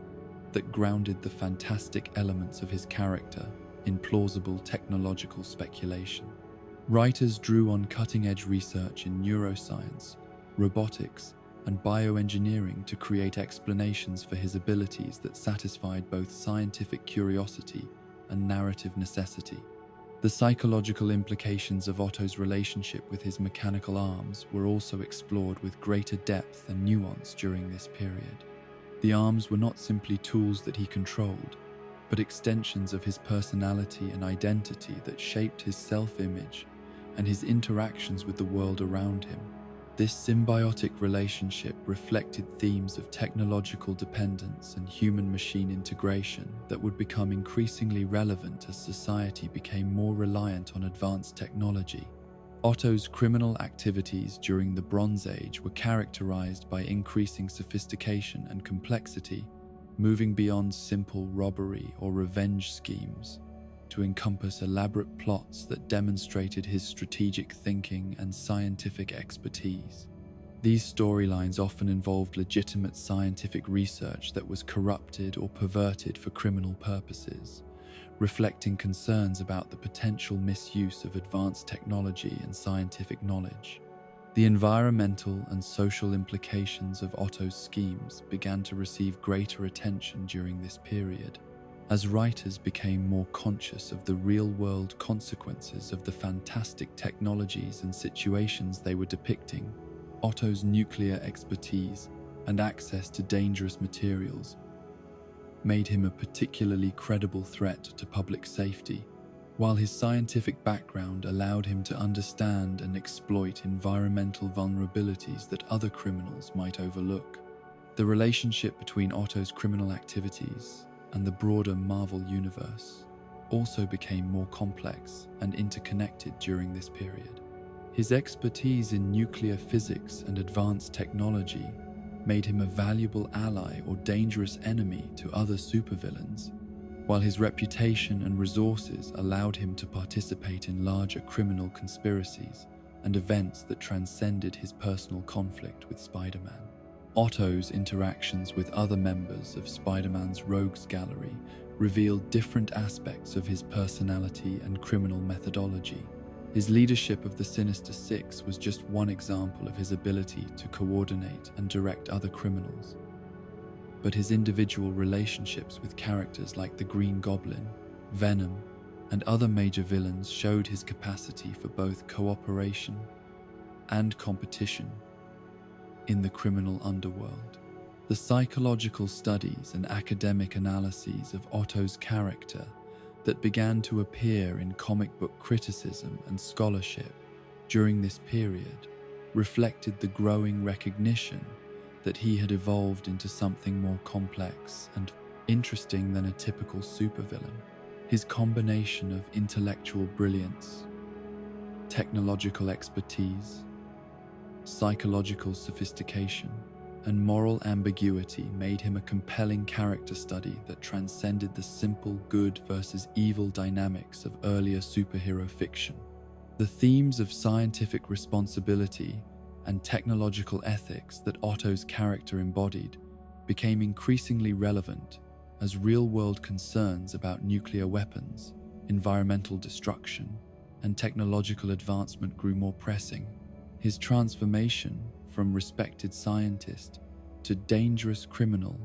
that grounded the fantastic elements of his character in plausible technological speculation. Writers drew on cutting-edge research in neuroscience, robotics, and bioengineering to create explanations for his abilities that satisfied both scientific curiosity and narrative necessity. The psychological implications of Otto's relationship with his mechanical arms were also explored with greater depth and nuance during this period. The arms were not simply tools that he controlled, but extensions of his personality and identity that shaped his self-image and his interactions with the world around him. This symbiotic relationship reflected themes of technological dependence and human-machine integration that would become increasingly relevant as society became more reliant on advanced technology. Otto's criminal activities during the Bronze Age were characterized by increasing sophistication and complexity, moving beyond simple robbery or revenge schemes to encompass elaborate plots that demonstrated his strategic thinking and scientific expertise. These storylines often involved legitimate scientific research that was corrupted or perverted for criminal purposes, reflecting concerns about the potential misuse of advanced technology and scientific knowledge. The environmental and social implications of Otto's schemes began to receive greater attention during this period, as writers became more conscious of the real-world consequences of the fantastic technologies and situations they were depicting. Otto's nuclear expertise and access to dangerous materials made him a particularly credible threat to public safety, while his scientific background allowed him to understand and exploit environmental vulnerabilities that other criminals might overlook. The relationship between Otto's criminal activities and the broader Marvel universe also became more complex and interconnected during this period. His expertise in nuclear physics and advanced technology made him a valuable ally or dangerous enemy to other supervillains, while his reputation and resources allowed him to participate in larger criminal conspiracies and events that transcended his personal conflict with Spider-Man. Otto's interactions with other members of Spider-Man's rogues gallery revealed different aspects of his personality and criminal methodology. His leadership of the Sinister Six was just one example of his ability to coordinate and direct other criminals. But his individual relationships with characters like the Green Goblin, Venom, and other major villains showed his capacity for both cooperation and competition in the criminal underworld. The psychological studies and academic analyses of Otto's character that began to appear in comic book criticism and scholarship during this period reflected the growing recognition that he had evolved into something more complex and interesting than a typical supervillain. His combination of intellectual brilliance, technological expertise, psychological sophistication, and moral ambiguity made him a compelling character study that transcended the simple good versus evil dynamics of earlier superhero fiction. The themes of scientific responsibility and technological ethics that Otto's character embodied became increasingly relevant as real-world concerns about nuclear weapons, environmental destruction, and technological advancement grew more pressing. His transformation from respected scientist to dangerous criminal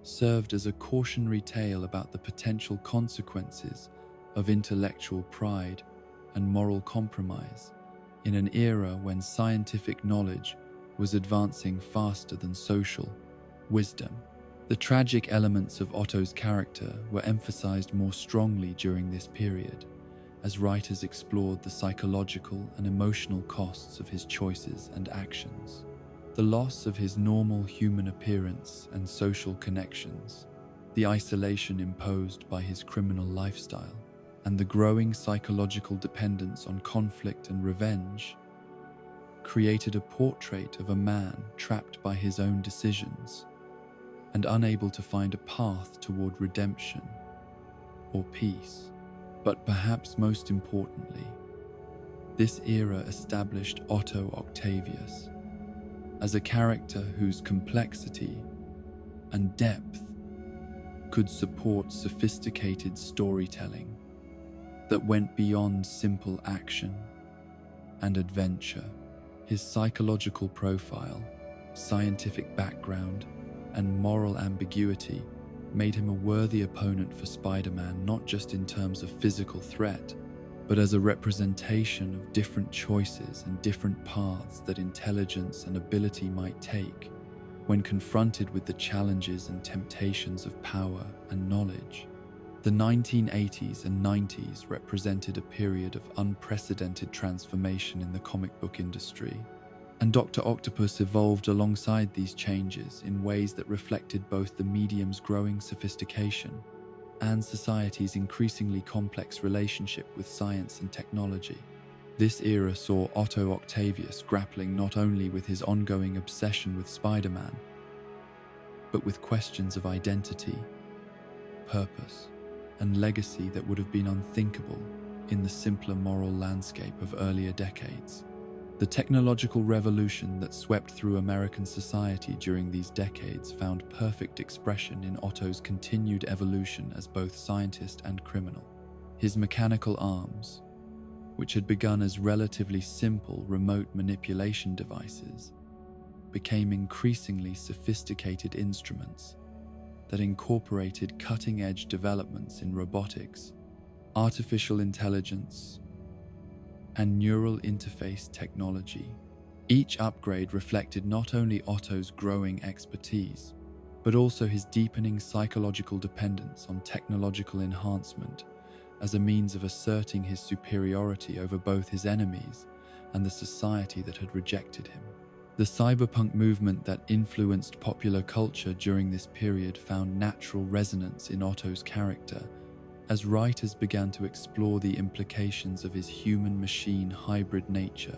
served as a cautionary tale about the potential consequences of intellectual pride and moral compromise in an era when scientific knowledge was advancing faster than social wisdom. The tragic elements of Otto's character were emphasized more strongly during this period, as writers explored the psychological and emotional costs of his choices and actions. The loss of his normal human appearance and social connections, the isolation imposed by his criminal lifestyle, and the growing psychological dependence on conflict and revenge created a portrait of a man trapped by his own decisions and unable to find a path toward redemption or peace. But perhaps most importantly, this era established Otto Octavius as a character whose complexity and depth could support sophisticated storytelling that went beyond simple action and adventure. His psychological profile, scientific background, and moral ambiguity made him a worthy opponent for Spider-Man, not just in terms of physical threat, but as a representation of different choices and different paths that intelligence and ability might take when confronted with the challenges and temptations of power and knowledge. The 1980s and 90s represented a period of unprecedented transformation in the comic book industry, and Dr. Octopus evolved alongside these changes in ways that reflected both the medium's growing sophistication and society's increasingly complex relationship with science and technology. This era saw Otto Octavius grappling not only with his ongoing obsession with Spider-Man, but with questions of identity, purpose, and legacy that would have been unthinkable in the simpler moral landscape of earlier decades. The technological revolution that swept through American society during these decades found perfect expression in Otto's continued evolution as both scientist and criminal. His mechanical arms, which had begun as relatively simple remote manipulation devices, became increasingly sophisticated instruments that incorporated cutting-edge developments in robotics, artificial intelligence, and neural interface technology. Each upgrade reflected not only Otto's growing expertise, but also his deepening psychological dependence on technological enhancement as a means of asserting his superiority over both his enemies and the society that had rejected him. The cyberpunk movement that influenced popular culture during this period found natural resonance in Otto's character as writers began to explore the implications of his human-machine hybrid nature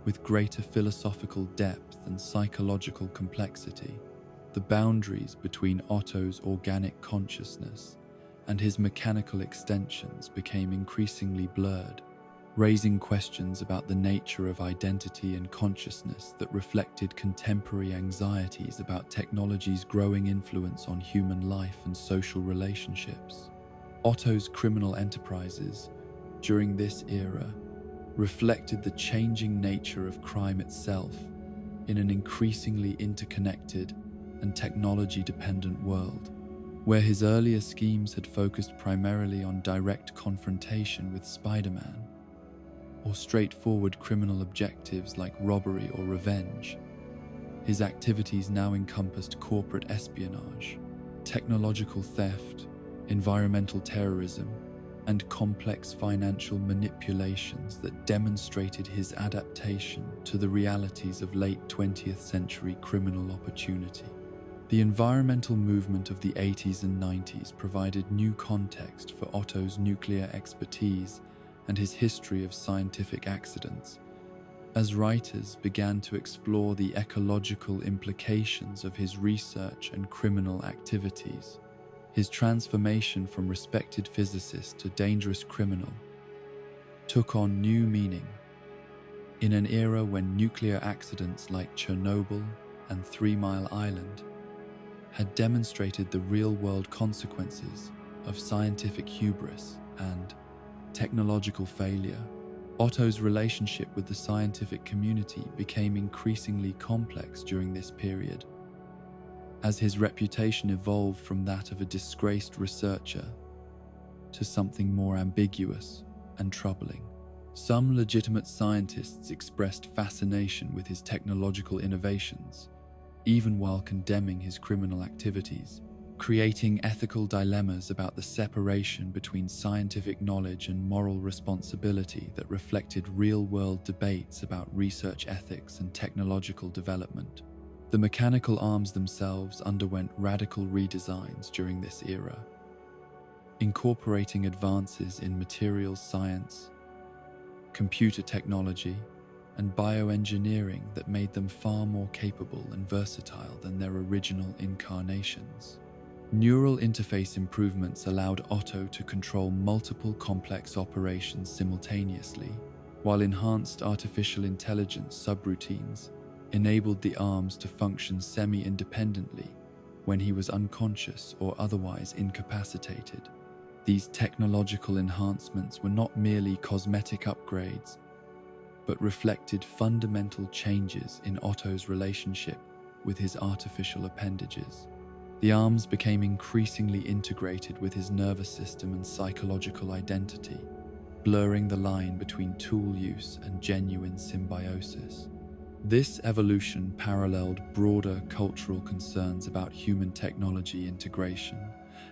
with greater philosophical depth and psychological complexity. The boundaries between Otto's organic consciousness and his mechanical extensions became increasingly blurred, raising questions about the nature of identity and consciousness that reflected contemporary anxieties about technology's growing influence on human life and social relationships. Otto's criminal enterprises during this era reflected the changing nature of crime itself in an increasingly interconnected and technology-dependent world, where his earlier schemes had focused primarily on direct confrontation with Spider-Man, or straightforward criminal objectives like robbery or revenge. His activities now encompassed corporate espionage, technological theft, environmental terrorism, and complex financial manipulations that demonstrated his adaptation to the realities of late 20th century criminal opportunity. The environmental movement of the 80s and 90s provided new context for Otto's nuclear expertise and his history of scientific accidents, as writers began to explore the ecological implications of his research and criminal activities. His transformation from respected physicist to dangerous criminal took on new meaning in an era when nuclear accidents like Chernobyl and 3 Mile Island had demonstrated the real-world consequences of scientific hubris and technological failure. Otto's relationship with the scientific community became increasingly complex during this period, as his reputation evolved from that of a disgraced researcher to something more ambiguous and troubling. Some legitimate scientists expressed fascination with his technological innovations, even while condemning his criminal activities, creating ethical dilemmas about the separation between scientific knowledge and moral responsibility that reflected real-world debates about research ethics and technological development. The mechanical arms themselves underwent radical redesigns during this era, incorporating advances in materials science, computer technology, and bioengineering that made them far more capable and versatile than their original incarnations. Neural interface improvements allowed Otto to control multiple complex operations simultaneously, while enhanced artificial intelligence subroutines enabled the arms to function semi-independently when he was unconscious or otherwise incapacitated. These technological enhancements were not merely cosmetic upgrades, but reflected fundamental changes in Otto's relationship with his artificial appendages. The arms became increasingly integrated with his nervous system and psychological identity, blurring the line between tool use and genuine symbiosis. This evolution paralleled broader cultural concerns about human technology integration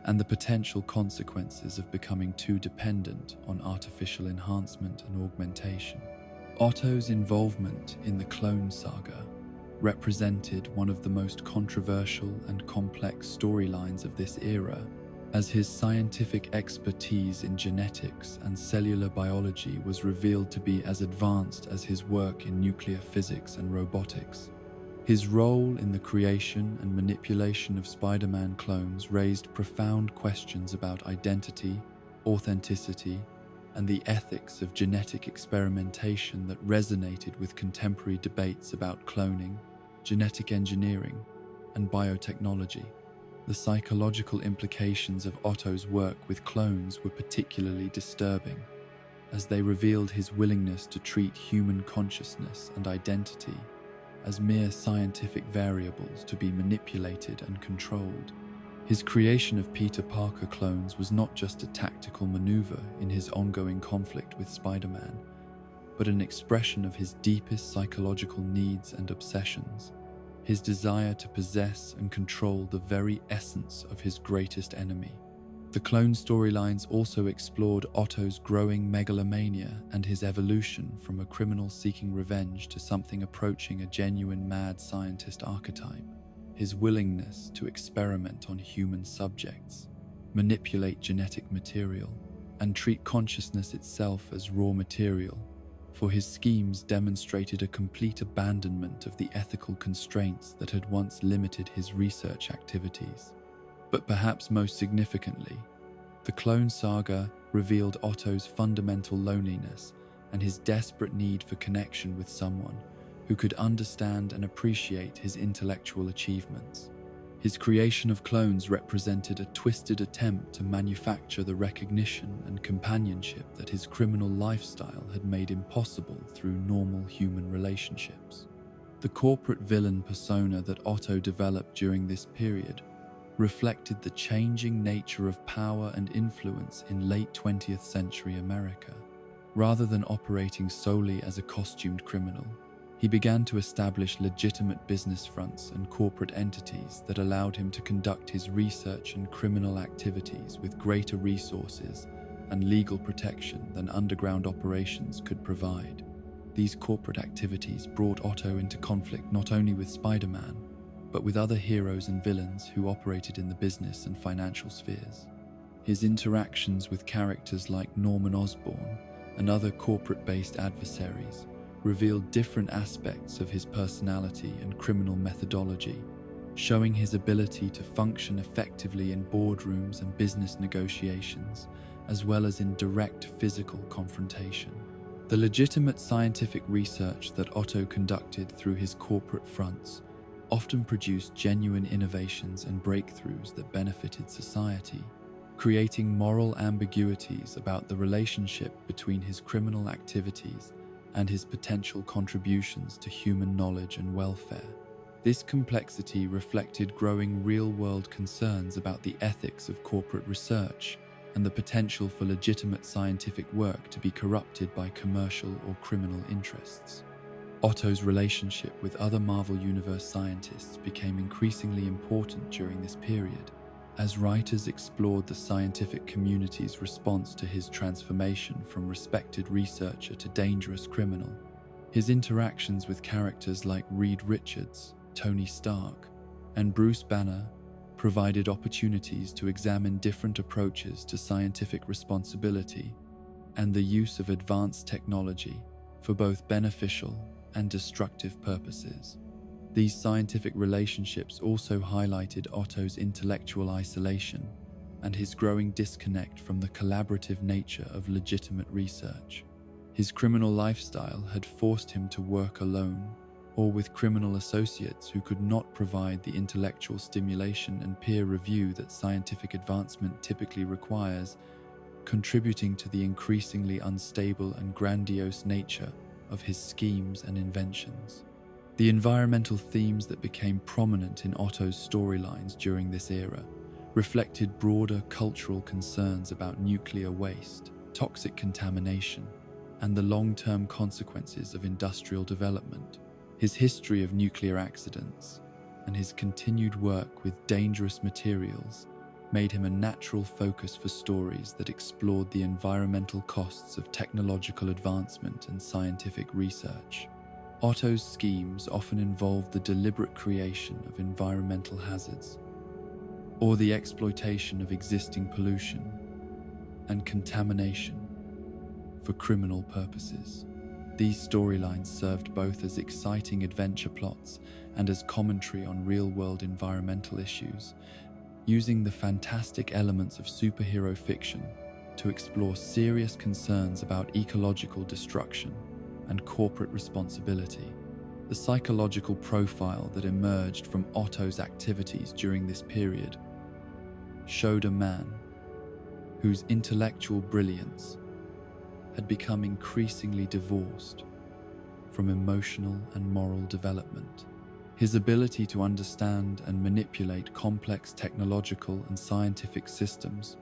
and the potential consequences of becoming too dependent on artificial enhancement and augmentation. Otto's involvement in the Clone Saga represented one of the most controversial and complex storylines of this era, as his scientific expertise in genetics and cellular biology was revealed to be as advanced as his work in nuclear physics and robotics. His role in the creation and manipulation of Spider-Man clones raised profound questions about identity, authenticity, and the ethics of genetic experimentation that resonated with contemporary debates about cloning, genetic engineering, and biotechnology. The psychological implications of Otto's work with clones were particularly disturbing, as they revealed his willingness to treat human consciousness and identity as mere scientific variables to be manipulated and controlled. His creation of Peter Parker clones was not just a tactical maneuver in his ongoing conflict with Spider-Man, but an expression of his deepest psychological needs and obsessions, his desire to possess and control the very essence of his greatest enemy. The clone storylines also explored Otto's growing megalomania and his evolution from a criminal seeking revenge to something approaching a genuine mad scientist archetype. His willingness to experiment on human subjects, manipulate genetic material, and treat consciousness itself as raw material, for his schemes demonstrated a complete abandonment of the ethical constraints that had once limited his research activities. But perhaps most significantly, the Clone Saga revealed Otto's fundamental loneliness and his desperate need for connection with someone who could understand and appreciate his intellectual achievements. His creation of clones represented a twisted attempt to manufacture the recognition and companionship that his criminal lifestyle had made impossible through normal human relationships. The corporate villain persona that Otto developed during this period reflected the changing nature of power and influence in late 20th century America. Rather than operating solely as a costumed criminal, he began to establish legitimate business fronts and corporate entities that allowed him to conduct his research and criminal activities with greater resources and legal protection than underground operations could provide. These corporate activities brought Otto into conflict not only with Spider-Man, but with other heroes and villains who operated in the business and financial spheres. His interactions with characters like Norman Osborn and other corporate-based adversaries revealed different aspects of his personality and criminal methodology, showing his ability to function effectively in boardrooms and business negotiations, as well as in direct physical confrontation. The legitimate scientific research that Otto conducted through his corporate fronts often produced genuine innovations and breakthroughs that benefited society, creating moral ambiguities about the relationship between his criminal activities and his potential contributions to human knowledge and welfare. This complexity reflected growing real-world concerns about the ethics of corporate research and the potential for legitimate scientific work to be corrupted by commercial or criminal interests. Otto's relationship with other Marvel Universe scientists became increasingly important during this period, as writers explored the scientific community's response to his transformation from respected researcher to dangerous criminal. His interactions with characters like Reed Richards, Tony Stark, and Bruce Banner provided opportunities to examine different approaches to scientific responsibility and the use of advanced technology for both beneficial and destructive purposes. These scientific relationships also highlighted Otto's intellectual isolation and his growing disconnect from the collaborative nature of legitimate research. His criminal lifestyle had forced him to work alone or with criminal associates who could not provide the intellectual stimulation and peer review that scientific advancement typically requires, contributing to the increasingly unstable and grandiose nature of his schemes and inventions. The environmental themes that became prominent in Otto's storylines during this era reflected broader cultural concerns about nuclear waste, toxic contamination, and the long-term consequences of industrial development. His history of nuclear accidents and his continued work with dangerous materials made him a natural focus for stories that explored the environmental costs of technological advancement and scientific research. Otto's schemes often involved the deliberate creation of environmental hazards or the exploitation of existing pollution and contamination for criminal purposes. These storylines served both as exciting adventure plots and as commentary on real-world environmental issues, using the fantastic elements of superhero fiction to explore serious concerns about ecological destruction and corporate responsibility. The psychological profile that emerged from Otto's activities during this period showed a man whose intellectual brilliance had become increasingly divorced from emotional and moral development. His ability to understand and manipulate complex technological and scientific systems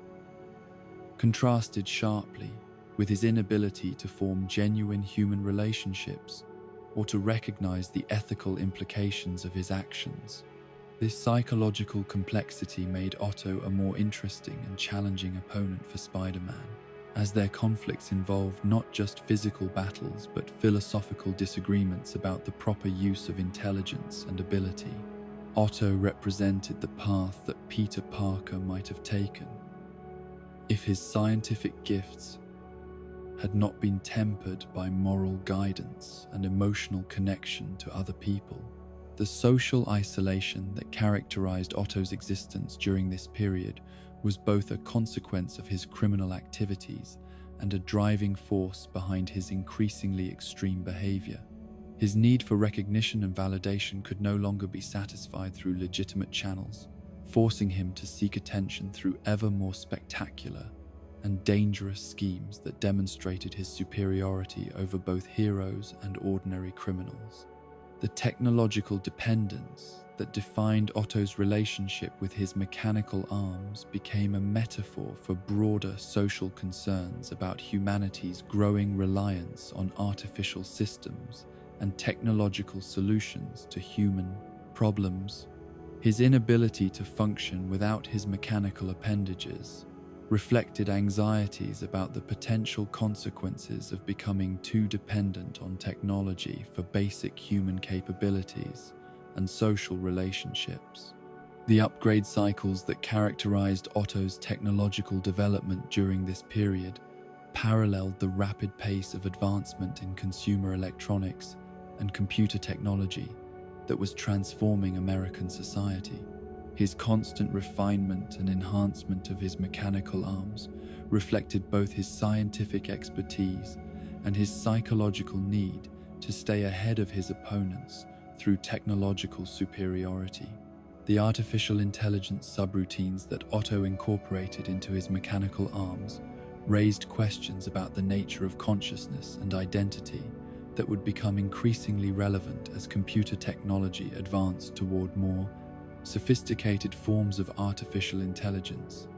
contrasted sharply with his inability to form genuine human relationships or to recognize the ethical implications of his actions. This psychological complexity made Otto a more interesting and challenging opponent for Spider-Man, as their conflicts involved not just physical battles but philosophical disagreements about the proper use of intelligence and ability. Otto represented the path that Peter Parker might have taken if his scientific gifts had not been tempered by moral guidance and emotional connection to other people. The social isolation that characterized Otto's existence during this period was both a consequence of his criminal activities and a driving force behind his increasingly extreme behavior. His need for recognition and validation could no longer be satisfied through legitimate channels, forcing him to seek attention through ever more spectacular and dangerous schemes that demonstrated his superiority over both heroes and ordinary criminals. The technological dependence that defined Otto's relationship with his mechanical arms became a metaphor for broader social concerns about humanity's growing reliance on artificial systems and technological solutions to human problems. His inability to function without his mechanical appendages reflected anxieties about the potential consequences of becoming too dependent on technology for basic human capabilities and social relationships. The upgrade cycles that characterized Otto's technological development during this period paralleled the rapid pace of advancement in consumer electronics and computer technology that was transforming American society. His constant refinement and enhancement of his mechanical arms reflected both his scientific expertise and his psychological need to stay ahead of his opponents through technological superiority. The artificial intelligence subroutines that Otto incorporated into his mechanical arms raised questions about the nature of consciousness and identity that would become increasingly relevant as computer technology advanced toward more sophisticated forms of artificial intelligence.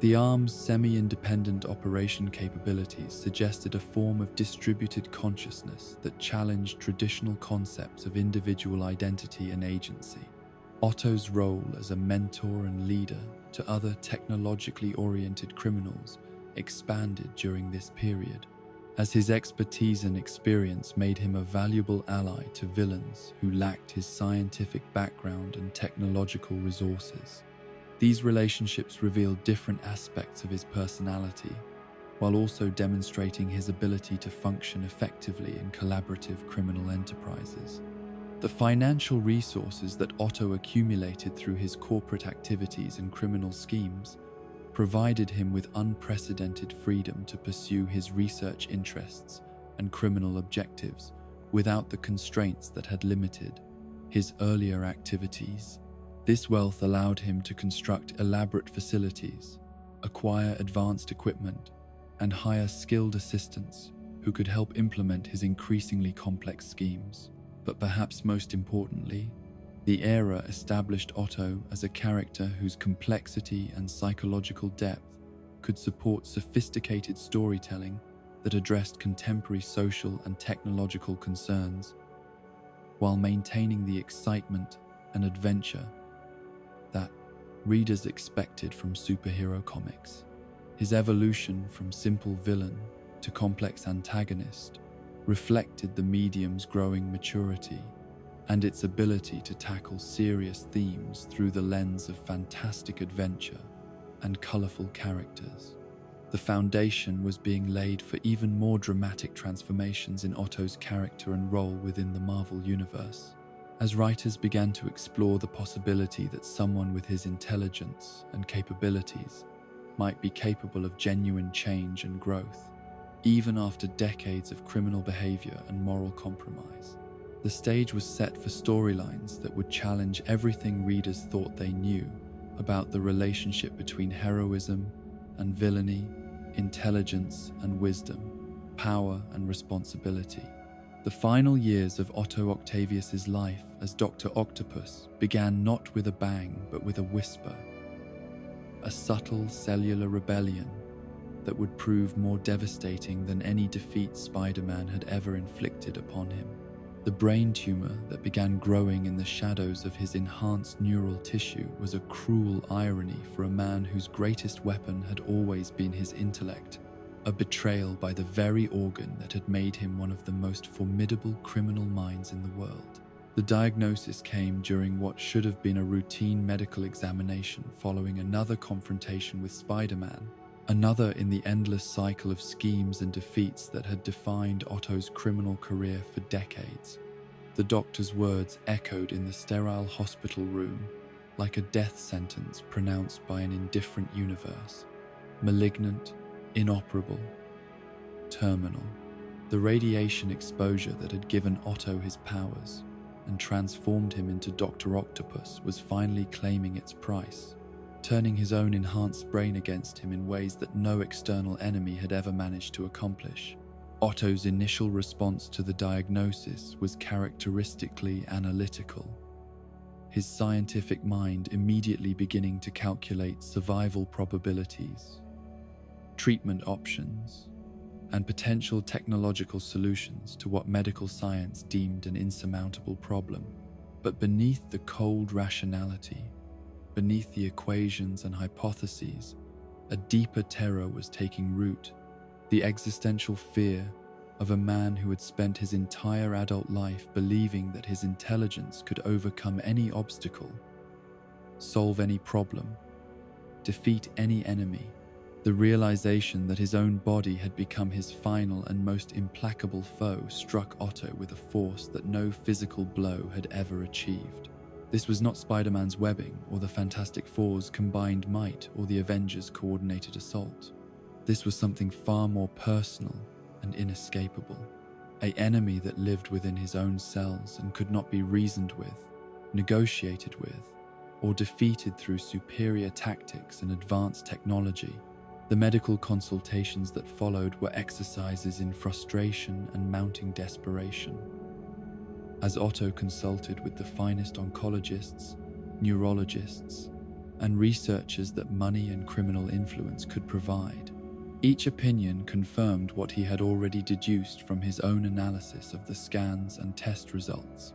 The arm's semi-independent operation capabilities suggested a form of distributed consciousness that challenged traditional concepts of individual identity and agency. Otto's role as a mentor and leader to other technologically oriented criminals expanded during this period, as his expertise and experience made him a valuable ally to villains who lacked his scientific background and technological resources. These relationships revealed different aspects of his personality, while also demonstrating his ability to function effectively in collaborative criminal enterprises. The financial resources that Otto accumulated through his corporate activities and criminal schemes provided him with unprecedented freedom to pursue his research interests and criminal objectives without the constraints that had limited his earlier activities. This wealth allowed him to construct elaborate facilities, acquire advanced equipment, and hire skilled assistants who could help implement his increasingly complex schemes. But perhaps most importantly, the era established Otto as a character whose complexity and psychological depth could support sophisticated storytelling that addressed contemporary social and technological concerns, while maintaining the excitement and adventure that readers expected from superhero comics. His evolution from simple villain to complex antagonist reflected the medium's growing maturity and its ability to tackle serious themes through the lens of fantastic adventure and colorful characters. The The foundation was being laid for even more dramatic transformations in Otto's character and role within the Marvel Universe, as writers began to explore the possibility that someone with his intelligence and capabilities might be capable of genuine change and growth, even after decades of criminal behavior and moral compromise. The stage was set for storylines that would challenge everything readers thought they knew about the relationship between heroism and villainy, intelligence and wisdom, power and responsibility. The final years of Otto Octavius's life as Dr. Octopus began not with a bang but with a whisper, a subtle cellular rebellion that would prove more devastating than any defeat Spider-Man had ever inflicted upon him. The brain tumor that began growing in the shadows of his enhanced neural tissue was a cruel irony for a man whose greatest weapon had always been his intellect, a betrayal by the very organ that had made him one of the most formidable criminal minds in the world. The diagnosis came during what should have been a routine medical examination following another confrontation with Spider-Man, another in the endless cycle of schemes and defeats that had defined Otto's criminal career for decades. The doctor's words echoed in the sterile hospital room like a death sentence pronounced by an indifferent universe. Malignant, inoperable, terminal. The radiation exposure that had given Otto his powers and transformed him into Dr. Octopus was finally claiming its price, turning his own enhanced brain against him in ways that no external enemy had ever managed to accomplish. Otto's initial response to the diagnosis was characteristically analytical, his scientific mind immediately beginning to calculate survival probabilities, treatment options, and potential technological solutions to what medical science deemed an insurmountable problem. But beneath the cold rationality, beneath the equations and hypotheses, a deeper terror was taking root, the existential fear of a man who had spent his entire adult life believing that his intelligence could overcome any obstacle, solve any problem, defeat any enemy. The realization that his own body had become his final and most implacable foe struck Otto with a force that no physical blow had ever achieved. This was not Spider-Man's webbing or the Fantastic Four's combined might or the Avengers' coordinated assault. This was something far more personal and inescapable, an enemy that lived within his own cells and could not be reasoned with, negotiated with, or defeated through superior tactics and advanced technology. The medical consultations that followed were exercises in frustration and mounting desperation. As Otto consulted with the finest oncologists, neurologists, and researchers that money and criminal influence could provide, each opinion confirmed what he had already deduced from his own analysis of the scans and test results.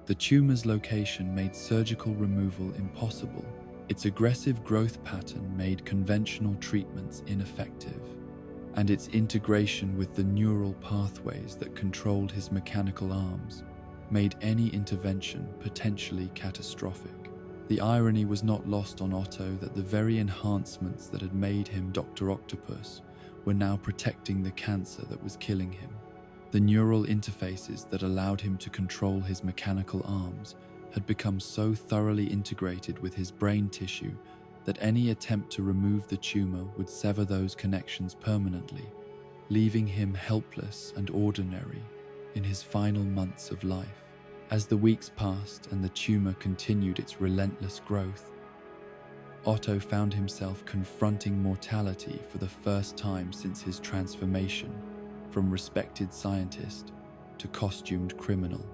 The tumor's location made surgical removal impossible. Its aggressive growth pattern made conventional treatments ineffective, and its integration with the neural pathways that controlled his mechanical arms made any intervention potentially catastrophic. The irony was not lost on Otto that the very enhancements that had made him Dr. Octopus were now protecting the cancer that was killing him. The neural interfaces that allowed him to control his mechanical arms had become so thoroughly integrated with his brain tissue that any attempt to remove the tumor would sever those connections permanently, leaving him helpless and ordinary in his final months of life. As the weeks passed and the tumor continued its relentless growth, Otto found himself confronting mortality for the first time since his transformation from respected scientist to costumed criminal.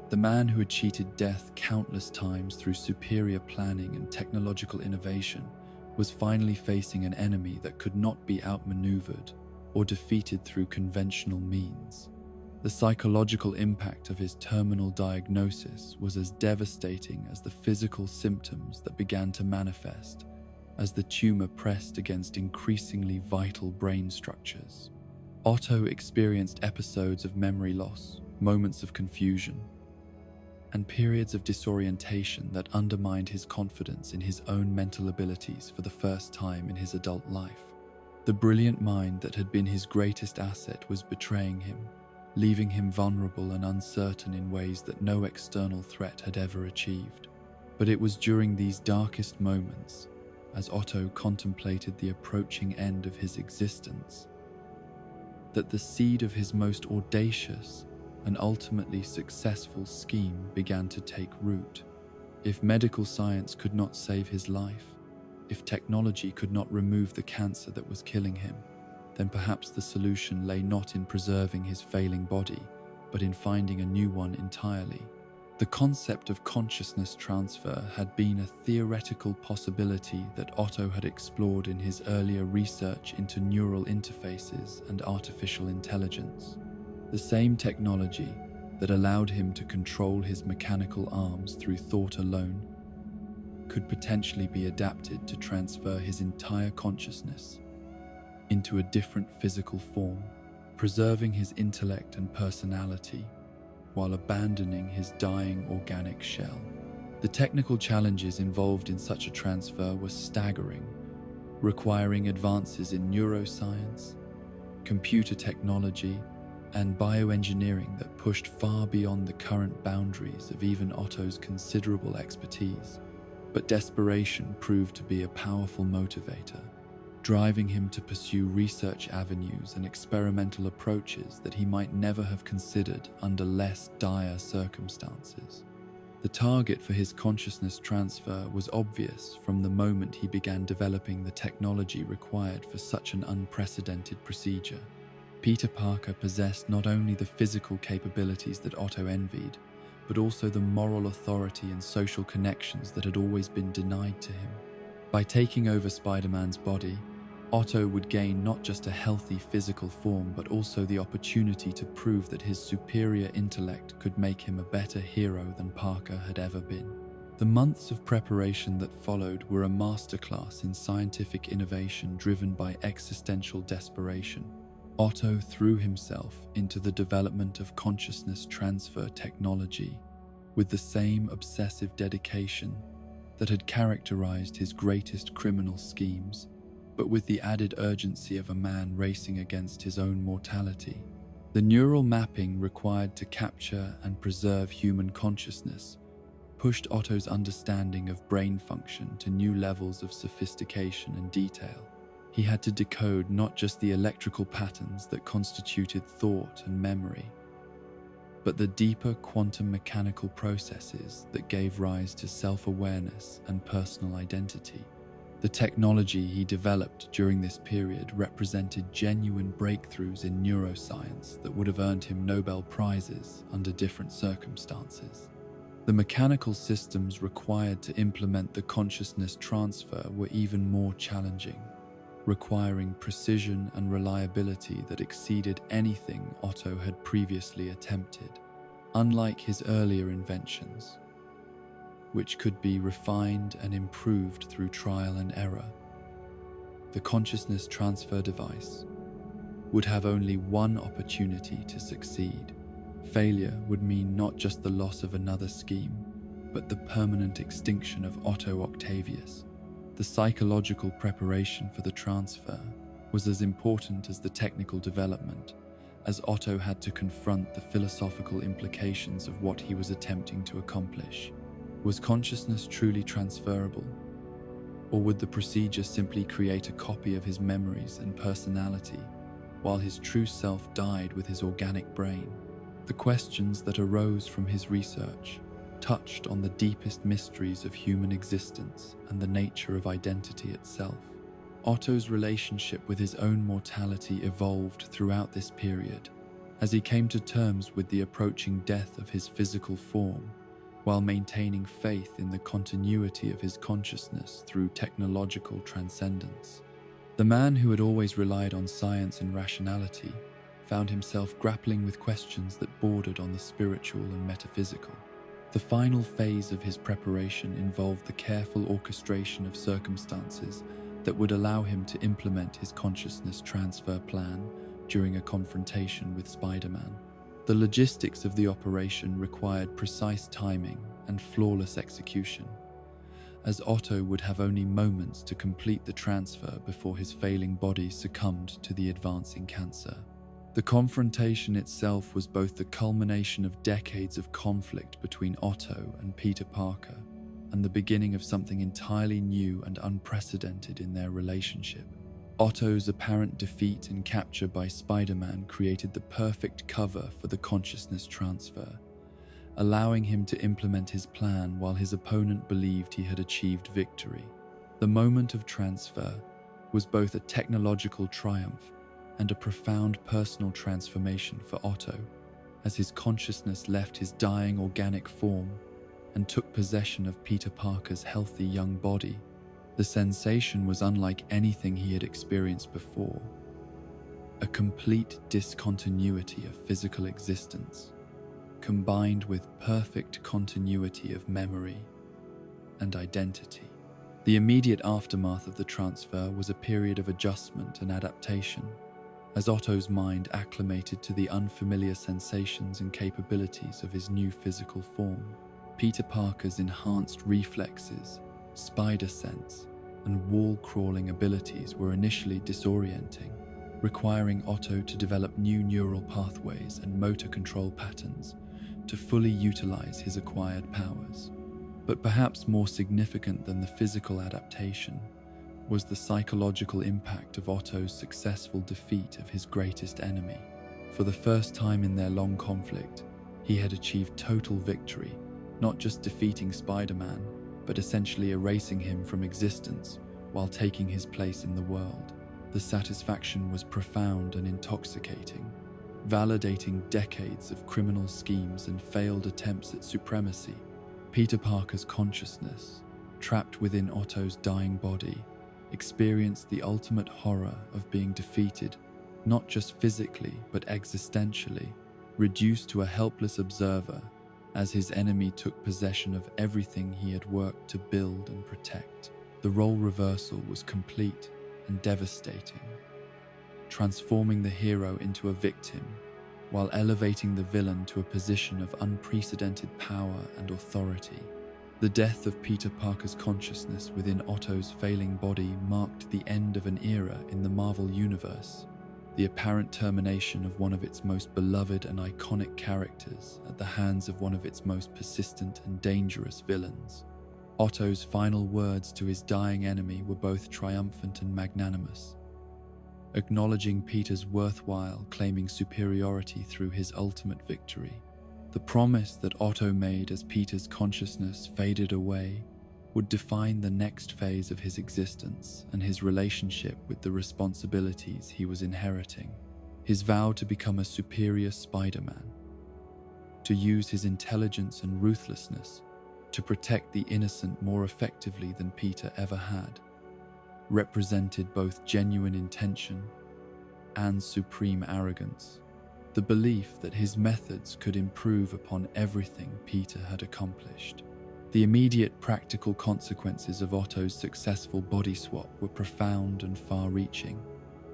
The man who had cheated death countless times through superior planning and technological innovation was finally facing an enemy that could not be outmaneuvered or defeated through conventional means. The psychological impact of his terminal diagnosis was as devastating as the physical symptoms that began to manifest as the tumor pressed against increasingly vital brain structures. Otto experienced episodes of memory loss, moments of confusion, and periods of disorientation that undermined his confidence in his own mental abilities for the first time in his adult life. The brilliant mind that had been his greatest asset was betraying him, leaving him vulnerable and uncertain in ways that no external threat had ever achieved. But it was during these darkest moments, as Otto contemplated the approaching end of his existence, that the seed of his most audacious and ultimately successful scheme began to take root. If medical science could not save his life, if technology could not remove the cancer that was killing him, then perhaps the solution lay not in preserving his failing body, but in finding a new one entirely. The concept of consciousness transfer had been a theoretical possibility that Otto had explored in his earlier research into neural interfaces and artificial intelligence. The same technology that allowed him to control his mechanical arms through thought alone could potentially be adapted to transfer his entire consciousness into a different physical form, preserving his intellect and personality while abandoning his dying organic shell. The technical challenges involved in such a transfer were staggering, requiring advances in neuroscience, computer technology, and bioengineering that pushed far beyond the current boundaries of even Otto's considerable expertise. But desperation proved to be a powerful motivator, driving him to pursue research avenues and experimental approaches that he might never have considered under less dire circumstances. The target for his consciousness transfer was obvious from the moment he began developing the technology required for such an unprecedented procedure. Peter Parker possessed not only the physical capabilities that Otto envied, but also the moral authority and social connections that had always been denied to him. By taking over Spider-Man's body, Otto would gain not just a healthy physical form, but also the opportunity to prove that his superior intellect could make him a better hero than Parker had ever been. The months of preparation that followed were a masterclass in scientific innovation driven by existential desperation. Otto threw himself into the development of consciousness transfer technology with the same obsessive dedication that had characterized his greatest criminal schemes, but with the added urgency of a man racing against his own mortality. The neural mapping required to capture and preserve human consciousness pushed Otto's understanding of brain function to new levels of sophistication and detail. He had to decode not just the electrical patterns that constituted thought and memory, but the deeper quantum mechanical processes that gave rise to self-awareness and personal identity. The technology he developed during this period represented genuine breakthroughs in neuroscience that would have earned him Nobel Prizes under different circumstances. The mechanical systems required to implement the consciousness transfer were even more challenging, requiring precision and reliability that exceeded anything Otto had previously attempted. Unlike his earlier inventions, which could be refined and improved through trial and error, the consciousness transfer device would have only one opportunity to succeed. Failure would mean not just the loss of another scheme, but the permanent extinction of Otto Octavius. The psychological preparation for the transfer was as important as the technical development, as Otto had to confront the philosophical implications of what he was attempting to accomplish. Was consciousness truly transferable? Or would the procedure simply create a copy of his memories and personality, while his true self died with his organic brain? The questions that arose from his research touched on the deepest mysteries of human existence and the nature of identity itself. Otto's relationship with his own mortality evolved throughout this period, as he came to terms with the approaching death of his physical form, while maintaining faith in the continuity of his consciousness through technological transcendence. The man who had always relied on science and rationality found himself grappling with questions that bordered on the spiritual and metaphysical. The final phase of his preparation involved the careful orchestration of circumstances that would allow him to implement his consciousness transfer plan during a confrontation with Spider-Man. The logistics of the operation required precise timing and flawless execution, as Otto would have only moments to complete the transfer before his failing body succumbed to the advancing cancer. The confrontation itself was both the culmination of decades of conflict between Otto and Peter Parker, and the beginning of something entirely new and unprecedented in their relationship. Otto's apparent defeat and capture by Spider-Man created the perfect cover for the consciousness transfer, allowing him to implement his plan while his opponent believed he had achieved victory. The moment of transfer was both a technological triumph and a profound personal transformation for Otto, as his consciousness left his dying organic form and took possession of Peter Parker's healthy young body. The sensation was unlike anything he had experienced before, a complete discontinuity of physical existence, combined with perfect continuity of memory and identity. The immediate aftermath of the transfer was a period of adjustment and adaptation, as Otto's mind acclimated to the unfamiliar sensations and capabilities of his new physical form. Peter Parker's enhanced reflexes, spider sense, and wall-crawling abilities were initially disorienting, requiring Otto to develop new neural pathways and motor control patterns to fully utilize his acquired powers. But perhaps more significant than the physical adaptation was the psychological impact of Otto's successful defeat of his greatest enemy. For the first time in their long conflict, he had achieved total victory, not just defeating Spider-Man, but essentially erasing him from existence while taking his place in the world. The satisfaction was profound and intoxicating, validating decades of criminal schemes and failed attempts at supremacy. Peter Parker's consciousness, trapped within Otto's dying body, experienced the ultimate horror of being defeated, not just physically but existentially, reduced to a helpless observer as his enemy took possession of everything he had worked to build and protect. The role reversal was complete and devastating, transforming the hero into a victim while elevating the villain to a position of unprecedented power and authority. The death of Peter Parker's consciousness within Otto's failing body marked the end of an era in the Marvel Universe, the apparent termination of one of its most beloved and iconic characters at the hands of one of its most persistent and dangerous villains. Otto's final words to his dying enemy were both triumphant and magnanimous, acknowledging Peter's worthwhile, claiming superiority through his ultimate victory. The promise that Otto made as Peter's consciousness faded away would define the next phase of his existence and his relationship with the responsibilities he was inheriting. His vow to become a superior Spider-Man, to use his intelligence and ruthlessness to protect the innocent more effectively than Peter ever had, represented both genuine intention and supreme arrogance. The belief that his methods could improve upon everything Peter had accomplished. The immediate practical consequences of Otto's successful body swap were profound and far-reaching,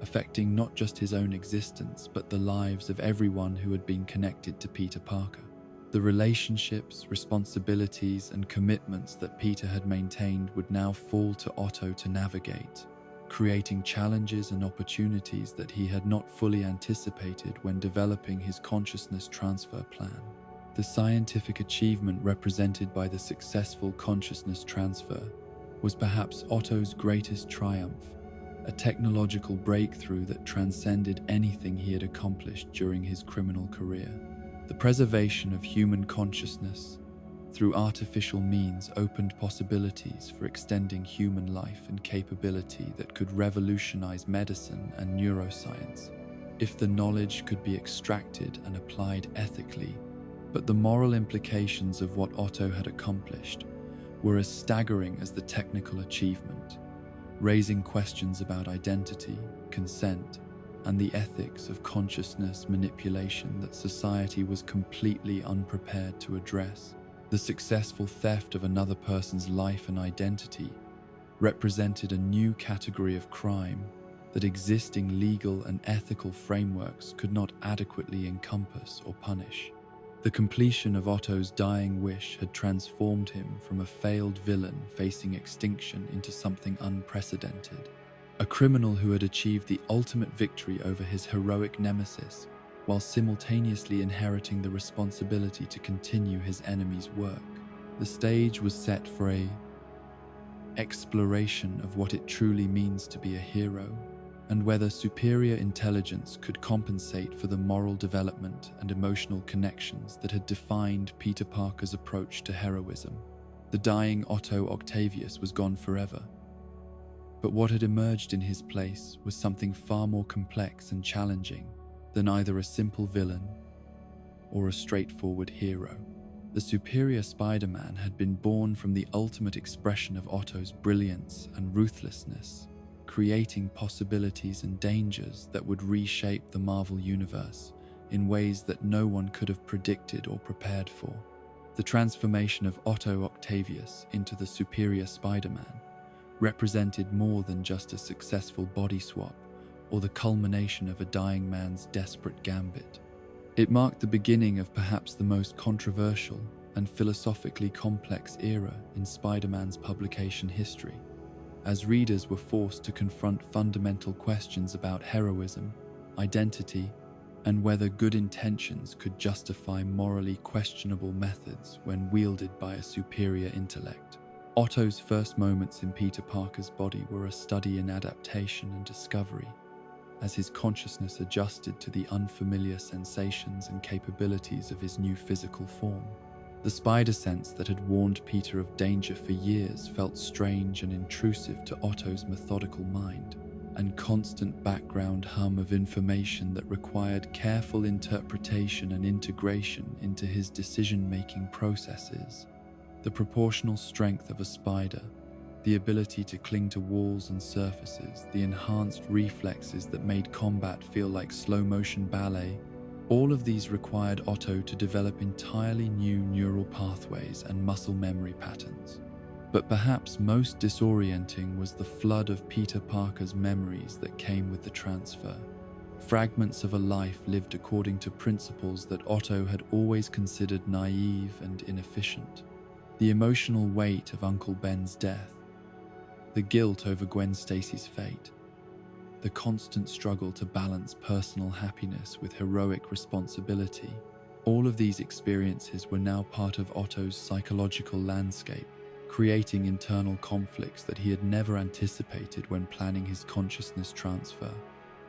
affecting not just his own existence but the lives of everyone who had been connected to Peter Parker. The relationships, responsibilities, and commitments that Peter had maintained would now fall to Otto to navigate, creating challenges and opportunities that he had not fully anticipated when developing his consciousness transfer plan. The scientific achievement represented by the successful consciousness transfer was perhaps Otto's greatest triumph, a technological breakthrough that transcended anything he had accomplished during his criminal career. The preservation of human consciousness through artificial means opened possibilities for extending human life and capability that could revolutionize medicine and neuroscience, if the knowledge could be extracted and applied ethically. But the moral implications of what Otto had accomplished were as staggering as the technical achievement, raising questions about identity, consent, and the ethics of consciousness manipulation that society was completely unprepared to address. The successful theft of another person's life and identity represented a new category of crime that existing legal and ethical frameworks could not adequately encompass or punish. The completion of Otto's dying wish had transformed him from a failed villain facing extinction into something unprecedented. A criminal who had achieved the ultimate victory over his heroic nemesis, while simultaneously inheriting the responsibility to continue his enemy's work. The stage was set for an exploration of what it truly means to be a hero, and whether superior intelligence could compensate for the moral development and emotional connections that had defined Peter Parker's approach to heroism. The dying Otto Octavius was gone forever, but what had emerged in his place was something far more complex and challenging than either a simple villain or a straightforward hero. The superior Spider-Man had been born from the ultimate expression of Otto's brilliance and ruthlessness, creating possibilities and dangers that would reshape the Marvel Universe in ways that no one could have predicted or prepared for. The transformation of Otto Octavius into the superior Spider-Man represented more than just a successful body swap or the culmination of a dying man's desperate gambit. It marked the beginning of perhaps the most controversial and philosophically complex era in Spider-Man's publication history, as readers were forced to confront fundamental questions about heroism, identity, and whether good intentions could justify morally questionable methods when wielded by a superior intellect. Otto's first moments in Peter Parker's body were a study in adaptation and discovery, as his consciousness adjusted to the unfamiliar sensations and capabilities of his new physical form. The spider sense that had warned Peter of danger for years felt strange and intrusive to Otto's methodical mind, and constant background hum of information that required careful interpretation and integration into his decision-making processes. The proportional strength of a spider, the ability to cling to walls and surfaces, the enhanced reflexes that made combat feel like slow-motion ballet, all of these required Otto to develop entirely new neural pathways and muscle memory patterns. But perhaps most disorienting was the flood of Peter Parker's memories that came with the transfer. Fragments of a life lived according to principles that Otto had always considered naive and inefficient. The emotional weight of Uncle Ben's death, the guilt over Gwen Stacy's fate, the constant struggle to balance personal happiness with heroic responsibility, all of these experiences were now part of Otto's psychological landscape, creating internal conflicts that he had never anticipated when planning his consciousness transfer.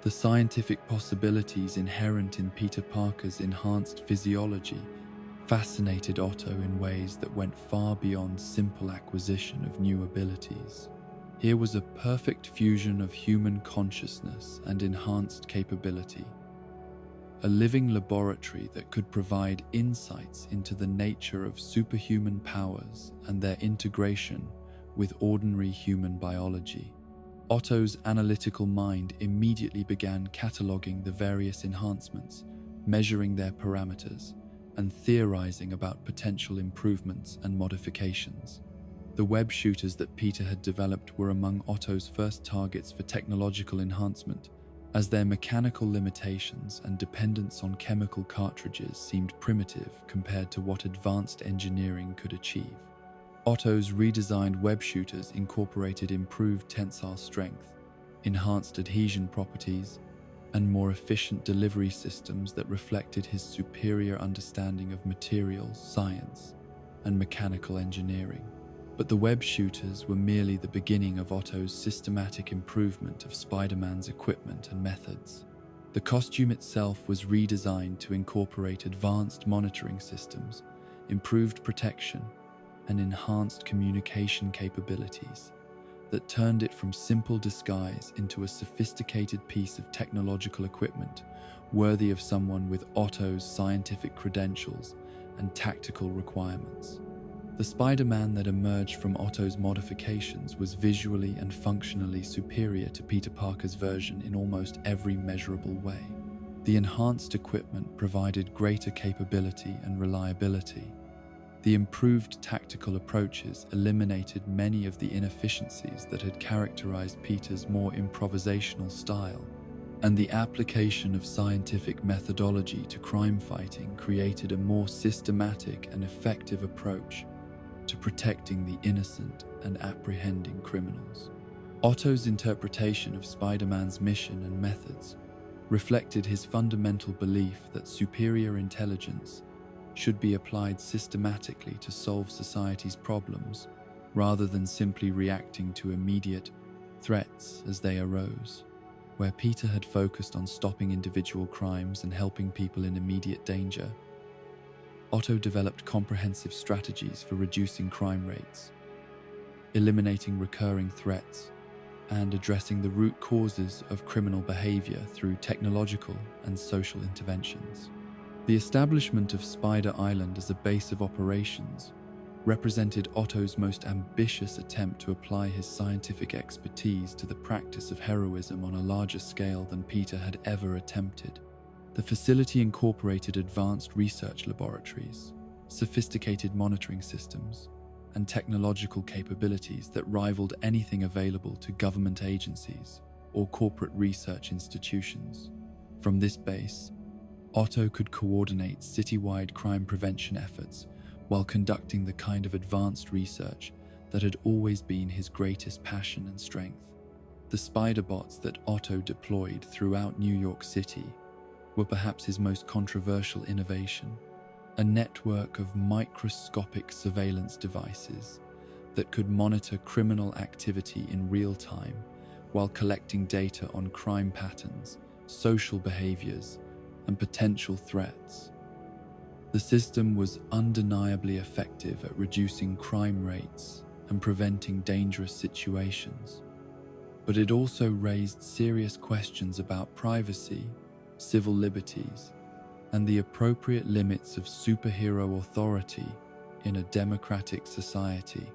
The scientific possibilities inherent in Peter Parker's enhanced physiology fascinated Otto in ways that went far beyond simple acquisition of new abilities. Here was a perfect fusion of human consciousness and enhanced capability, a living laboratory that could provide insights into the nature of superhuman powers and their integration with ordinary human biology. Otto's analytical mind immediately began cataloging the various enhancements, measuring their parameters, and theorizing about potential improvements and modifications. The web shooters that Peter had developed were among Otto's first targets for technological enhancement, as their mechanical limitations and dependence on chemical cartridges seemed primitive compared to what advanced engineering could achieve. Otto's redesigned web shooters incorporated improved tensile strength, enhanced adhesion properties, and more efficient delivery systems that reflected his superior understanding of materials science and mechanical engineering. But the web shooters were merely the beginning of Otto's systematic improvement of Spider-Man's equipment and methods. The costume itself was redesigned to incorporate advanced monitoring systems, improved protection, and enhanced communication capabilities that turned it from simple disguise into a sophisticated piece of technological equipment worthy of someone with Otto's scientific credentials and tactical requirements. The Spider-Man that emerged from Otto's modifications was visually and functionally superior to Peter Parker's version in almost every measurable way. The enhanced equipment provided greater capability and reliability. The improved tactical approaches eliminated many of the inefficiencies that had characterized Peter's more improvisational style, and the application of scientific methodology to crime fighting created a more systematic and effective approach to protecting the innocent and apprehending criminals. Otto's interpretation of Spider-Man's mission and methods reflected his fundamental belief that superior intelligence should be applied systematically to solve society's problems rather than simply reacting to immediate threats as they arose. Where Peter had focused on stopping individual crimes and helping people in immediate danger, Otto developed comprehensive strategies for reducing crime rates, eliminating recurring threats, and addressing the root causes of criminal behavior through technological and social interventions. The establishment of Spider Island as a base of operations represented Otto's most ambitious attempt to apply his scientific expertise to the practice of heroism on a larger scale than Peter had ever attempted. The facility incorporated advanced research laboratories, sophisticated monitoring systems, and technological capabilities that rivaled anything available to government agencies or corporate research institutions. From this base, Otto could coordinate citywide crime prevention efforts while conducting the kind of advanced research that had always been his greatest passion and strength. The spider bots that Otto deployed throughout New York City were perhaps his most controversial innovation, a network of microscopic surveillance devices that could monitor criminal activity in real time while collecting data on crime patterns, social behaviors, and potential threats. The system was undeniably effective at reducing crime rates and preventing dangerous situations, but it also raised serious questions about privacy, civil liberties, and the appropriate limits of superhero authority in a democratic society.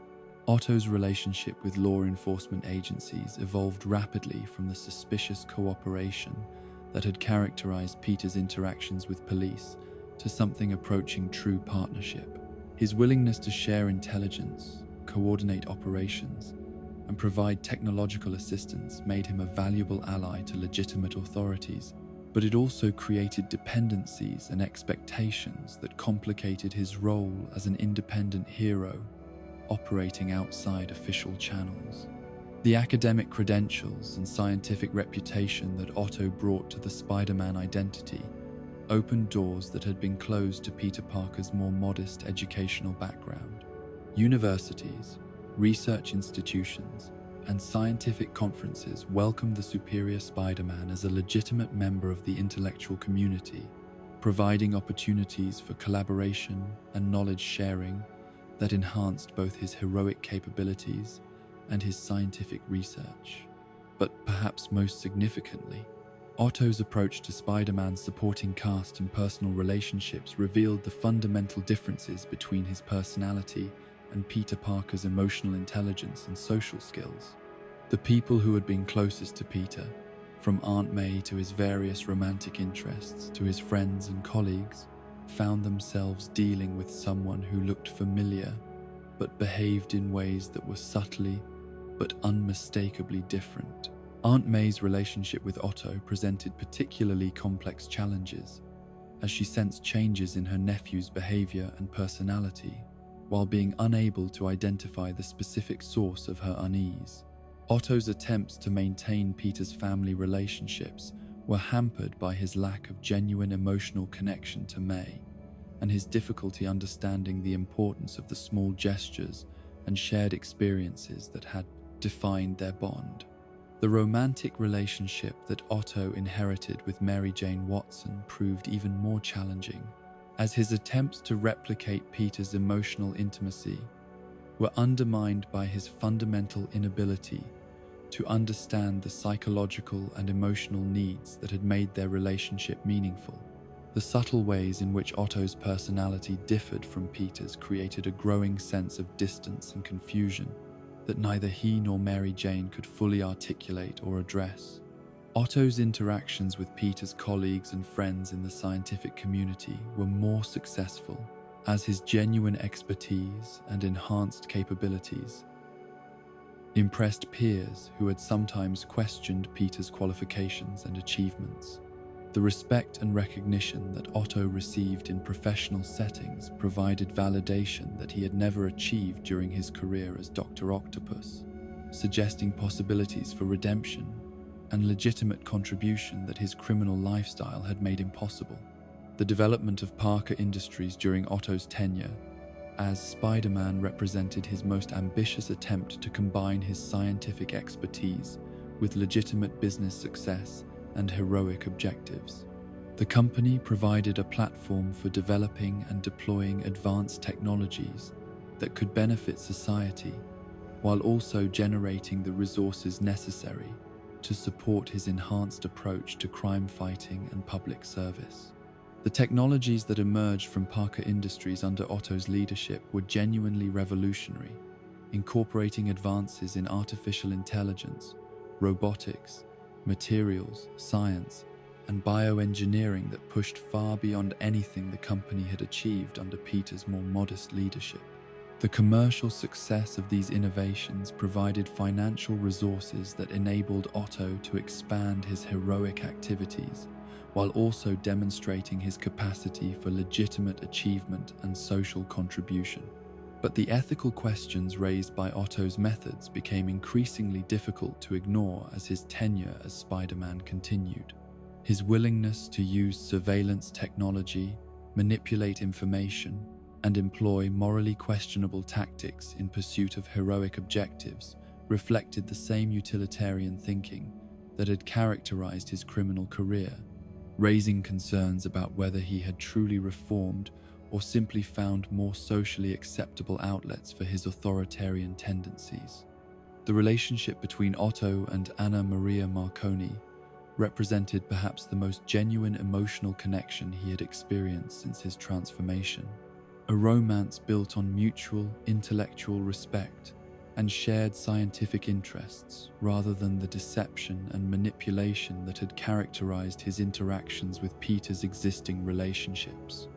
Otto's relationship with law enforcement agencies evolved rapidly from the suspicious cooperation that had characterized Peter's interactions with police to something approaching true partnership. His willingness to share intelligence, coordinate operations, and provide technological assistance made him a valuable ally to legitimate authorities, but it also created dependencies and expectations that complicated his role as an independent hero operating outside official channels. The academic credentials and scientific reputation that Otto brought to the Spider-Man identity opened doors that had been closed to Peter Parker's more modest educational background. Universities, research institutions, and scientific conferences welcomed the superior Spider-Man as a legitimate member of the intellectual community, providing opportunities for collaboration and knowledge sharing that enhanced both his heroic capabilities and his scientific research. But perhaps most significantly, Otto's approach to Spider-Man's supporting cast and personal relationships revealed the fundamental differences between his personality and Peter Parker's emotional intelligence and social skills. The people who had been closest to Peter, from Aunt May to his various romantic interests to his friends and colleagues, found themselves dealing with someone who looked familiar but behaved in ways that were subtly but unmistakably different. Aunt May's relationship with Otto presented particularly complex challenges, as she sensed changes in her nephew's behavior and personality, while being unable to identify the specific source of her unease. Otto's attempts to maintain Peter's family relationships were hampered by his lack of genuine emotional connection to May, and his difficulty understanding the importance of the small gestures and shared experiences that had defined their bond. The romantic relationship that Otto inherited with Mary Jane Watson proved even more challenging, as his attempts to replicate Peter's emotional intimacy were undermined by his fundamental inability to understand the psychological and emotional needs that had made their relationship meaningful. The subtle ways in which Otto's personality differed from Peter's created a growing sense of distance and confusion that neither he nor Mary Jane could fully articulate or address. Otto's interactions with Peter's colleagues and friends in the scientific community were more successful, as his genuine expertise and enhanced capabilities impressed peers who had sometimes questioned Peter's qualifications and achievements. The respect and recognition that Otto received in professional settings provided validation that he had never achieved during his career as Dr. Octopus, suggesting possibilities for redemption and legitimate contribution that his criminal lifestyle had made impossible. The development of Parker Industries during Otto's tenure as Spider-Man represented his most ambitious attempt to combine his scientific expertise with legitimate business success and heroic objectives. The company provided a platform for developing and deploying advanced technologies that could benefit society, while also generating the resources necessary to support his enhanced approach to crime fighting and public service. The technologies that emerged from Parker Industries under Otto's leadership were genuinely revolutionary, incorporating advances in artificial intelligence, robotics, materials, science, and bioengineering that pushed far beyond anything the company had achieved under Peter's more modest leadership. The commercial success of these innovations provided financial resources that enabled Otto to expand his heroic activities, while also demonstrating his capacity for legitimate achievement and social contribution. But the ethical questions raised by Otto's methods became increasingly difficult to ignore as his tenure as Spider-Man continued. His willingness to use surveillance technology, manipulate information, and employ morally questionable tactics in pursuit of heroic objectives reflected the same utilitarian thinking that had characterized his criminal career, raising concerns about whether he had truly reformed or simply found more socially acceptable outlets for his authoritarian tendencies. The relationship between Otto and Anna Maria Marconi represented perhaps the most genuine emotional connection he had experienced since his transformation, a romance built on mutual intellectual respect and shared scientific interests rather than the deception and manipulation that had characterized his interactions with Peter's existing relationships.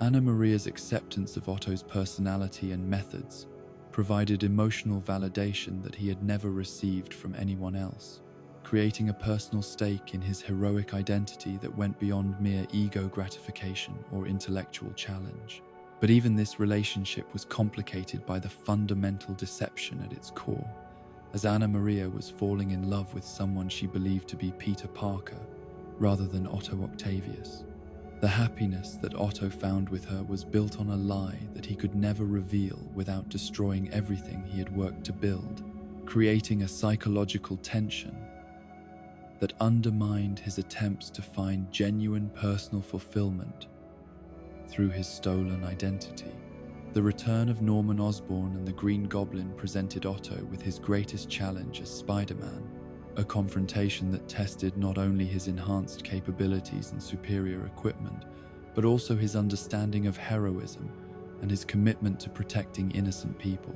Anna Maria's acceptance of Otto's personality and methods provided emotional validation that he had never received from anyone else, creating a personal stake in his heroic identity that went beyond mere ego gratification or intellectual challenge. But even this relationship was complicated by the fundamental deception at its core, as Anna Maria was falling in love with someone she believed to be Peter Parker rather than Otto Octavius. The happiness that Otto found with her was built on a lie that he could never reveal without destroying everything he had worked to build, creating a psychological tension that undermined his attempts to find genuine personal fulfillment through his stolen identity. The return of Norman Osborn and the Green Goblin presented Otto with his greatest challenge as Spider-Man, a confrontation that tested not only his enhanced capabilities and superior equipment, but also his understanding of heroism and his commitment to protecting innocent people.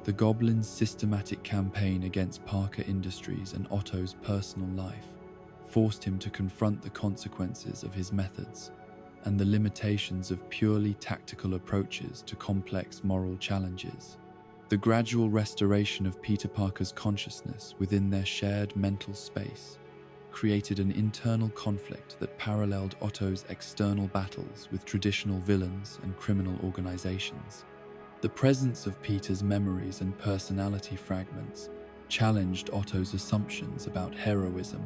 The Goblin's systematic campaign against Parker Industries and Otto's personal life forced him to confront the consequences of his methods and the limitations of purely tactical approaches to complex moral challenges. The gradual restoration of Peter Parker's consciousness within their shared mental space created an internal conflict that paralleled Otto's external battles with traditional villains and criminal organizations. The presence of Peter's memories and personality fragments challenged Otto's assumptions about heroism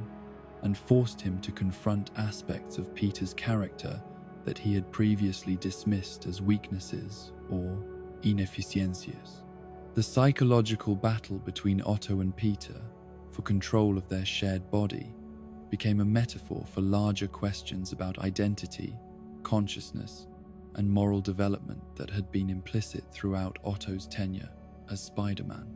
and forced him to confront aspects of Peter's character that he had previously dismissed as weaknesses or ineficiencias. The psychological battle between Otto and Peter for control of their shared body became a metaphor for larger questions about identity, consciousness, and moral development that had been implicit throughout Otto's tenure as Spider-Man.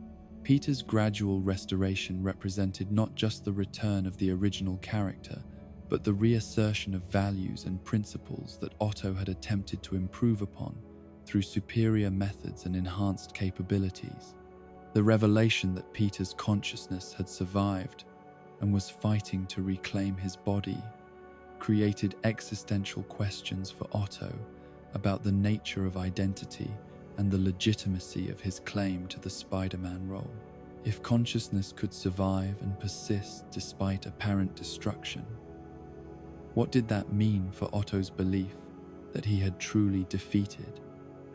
Peter's gradual restoration represented not just the return of the original character, but the reassertion of values and principles that Otto had attempted to improve upon through superior methods and enhanced capabilities. The revelation that Peter's consciousness had survived and was fighting to reclaim his body created existential questions for Otto about the nature of identity and the legitimacy of his claim to the Spider-Man role. If consciousness could survive and persist despite apparent destruction, what did that mean for Otto's belief that he had truly defeated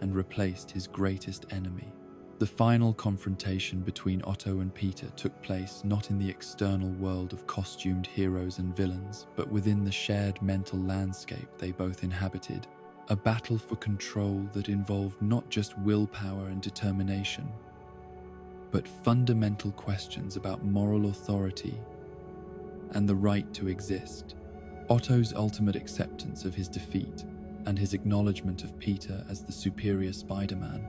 and replaced his greatest enemy? The final confrontation between Otto and Peter took place not in the external world of costumed heroes and villains, but within the shared mental landscape they both inhabited, a battle for control that involved not just willpower and determination, but fundamental questions about moral authority and the right to exist. Otto's ultimate acceptance of his defeat and his acknowledgement of Peter as the superior Spider-Man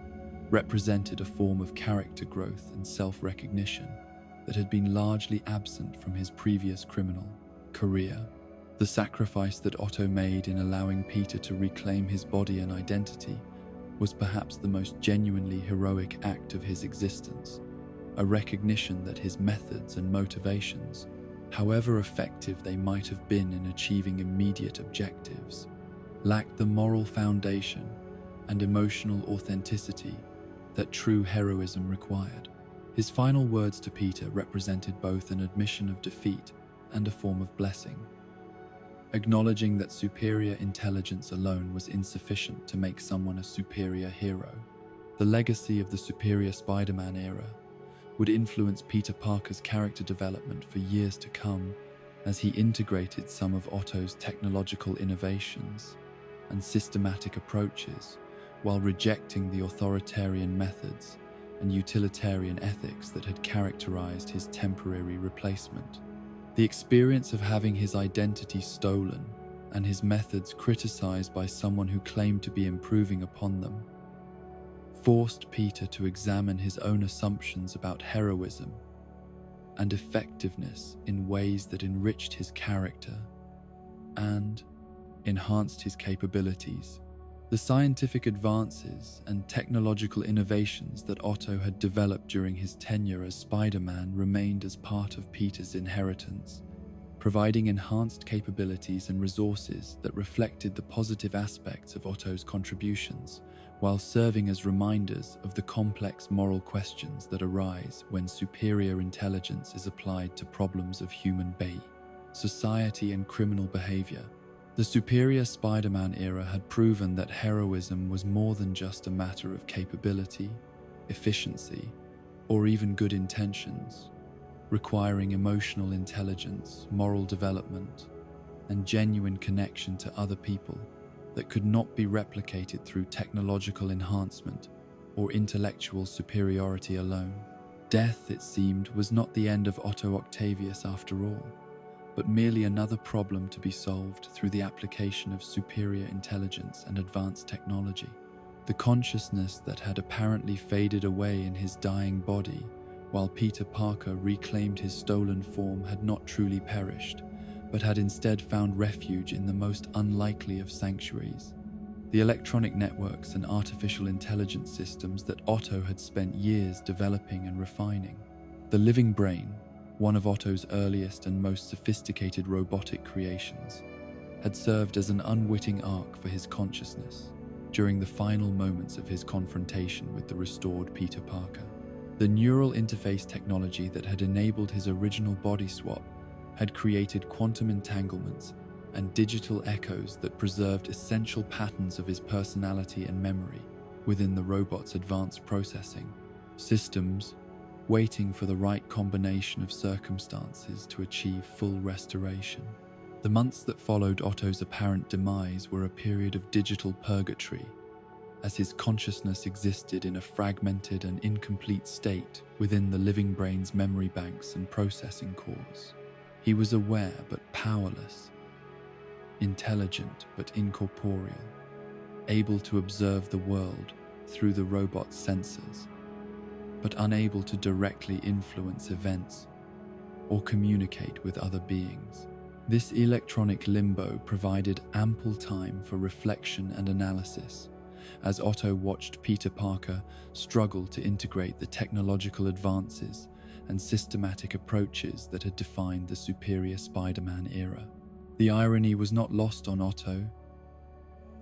represented a form of character growth and self-recognition that had been largely absent from his previous criminal career. The sacrifice that Otto made in allowing Peter to reclaim his body and identity was perhaps the most genuinely heroic act of his existence, a recognition that his methods and motivations, however effective they might have been in achieving immediate objectives, lacked the moral foundation and emotional authenticity that true heroism required. His final words to Peter represented both an admission of defeat and a form of blessing, acknowledging that superior intelligence alone was insufficient to make someone a superior hero. The legacy of the superior Spider-Man era would influence Peter Parker's character development for years to come as he integrated some of Otto's technological innovations and systematic approaches while rejecting the authoritarian methods and utilitarian ethics that had characterized his temporary replacement. The experience of having his identity stolen and his methods criticized by someone who claimed to be improving upon them forced Peter to examine his own assumptions about heroism and effectiveness in ways that enriched his character and enhanced his capabilities. The scientific advances and technological innovations that Otto had developed during his tenure as Spider-Man remained as part of Peter's inheritance, providing enhanced capabilities and resources that reflected the positive aspects of Otto's contributions, while serving as reminders of the complex moral questions that arise when superior intelligence is applied to problems of human society and criminal behavior. The superior Spider-Man era had proven that heroism was more than just a matter of capability, efficiency, or even good intentions, requiring emotional intelligence, moral development, and genuine connection to other people that could not be replicated through technological enhancement or intellectual superiority alone. Death, it seemed, was not the end of Otto Octavius after all, but merely another problem to be solved through the application of superior intelligence and advanced technology. The consciousness that had apparently faded away in his dying body while Peter Parker reclaimed his stolen form had not truly perished, but had instead found refuge in the most unlikely of sanctuaries: the electronic networks and artificial intelligence systems that Otto had spent years developing and refining. The living brain, one of Otto's earliest and most sophisticated robotic creations, had served as an unwitting arc for his consciousness during the final moments of his confrontation with the restored Peter Parker. The neural interface technology that had enabled his original body swap had created quantum entanglements and digital echoes that preserved essential patterns of his personality and memory within the robot's advanced processing systems, waiting for the right combination of circumstances to achieve full restoration. The months that followed Otto's apparent demise were a period of digital purgatory, as his consciousness existed in a fragmented and incomplete state within the living brain's memory banks and processing cores. He was aware but powerless, intelligent but incorporeal, able to observe the world through the robot's sensors, but unable to directly influence events or communicate with other beings. This electronic limbo provided ample time for reflection and analysis, as Otto watched Peter Parker struggle to integrate the technological advances and systematic approaches that had defined the superior Spider-Man era. The irony was not lost on Otto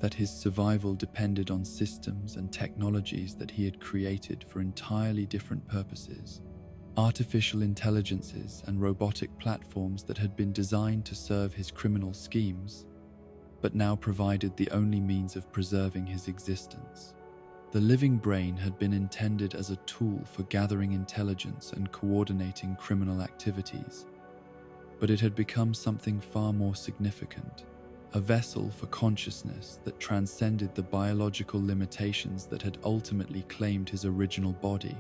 that his survival depended on systems and technologies that he had created for entirely different purposes. Artificial intelligences and robotic platforms that had been designed to serve his criminal schemes, but now provided the only means of preserving his existence. The living brain had been intended as a tool for gathering intelligence and coordinating criminal activities, but it had become something far more significant, a vessel for consciousness that transcended the biological limitations that had ultimately claimed his original body.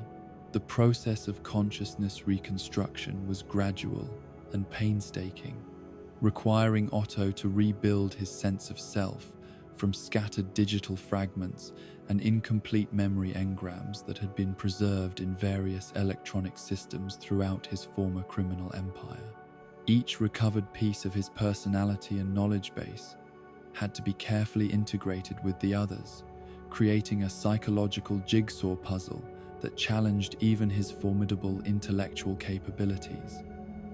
The process of consciousness reconstruction was gradual and painstaking, requiring Otto to rebuild his sense of self from scattered digital fragments and incomplete memory engrams that had been preserved in various electronic systems throughout his former criminal empire. Each recovered piece of his personality and knowledge base had to be carefully integrated with the others, creating a psychological jigsaw puzzle that challenged even his formidable intellectual capabilities.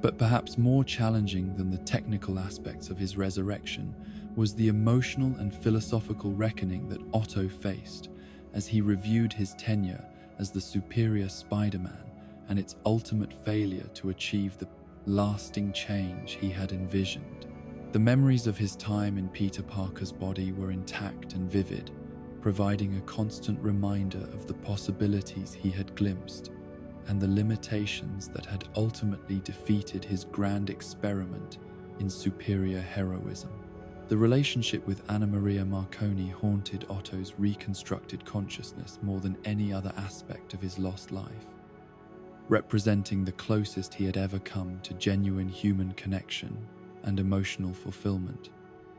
But perhaps more challenging than the technical aspects of his resurrection was the emotional and philosophical reckoning that Otto faced as he reviewed his tenure as the superior Spider-Man and its ultimate failure to achieve the lasting change he had envisioned. The memories of his time in Peter Parker's body were intact and vivid, providing a constant reminder of the possibilities he had glimpsed and the limitations that had ultimately defeated his grand experiment in superior heroism. The relationship with Anna Maria Marconi haunted Otto's reconstructed consciousness more than any other aspect of his lost life, representing the closest he had ever come to genuine human connection and emotional fulfillment.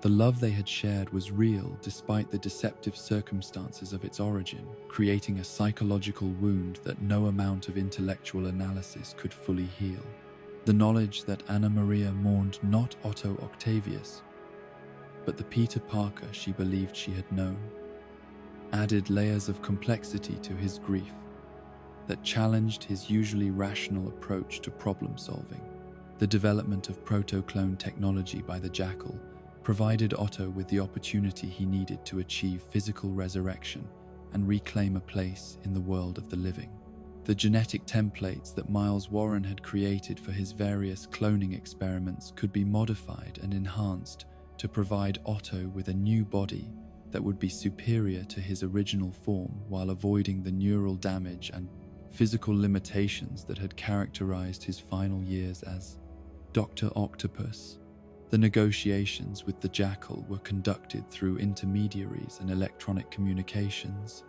The love they had shared was real despite the deceptive circumstances of its origin, creating a psychological wound that no amount of intellectual analysis could fully heal. The knowledge that Anna Maria mourned not Otto Octavius, but the Peter Parker she believed she had known, added layers of complexity to his grief that challenged his usually rational approach to problem solving. The development of proto-clone technology by the Jackal provided Otto with the opportunity he needed to achieve physical resurrection and reclaim a place in the world of the living. The genetic templates that Miles Warren had created for his various cloning experiments could be modified and enhanced to provide Otto with a new body that would be superior to his original form while avoiding the neural damage and physical limitations that had characterized his final years as Dr. Octopus. The negotiations with the Jackal were conducted through intermediaries and electronic communications,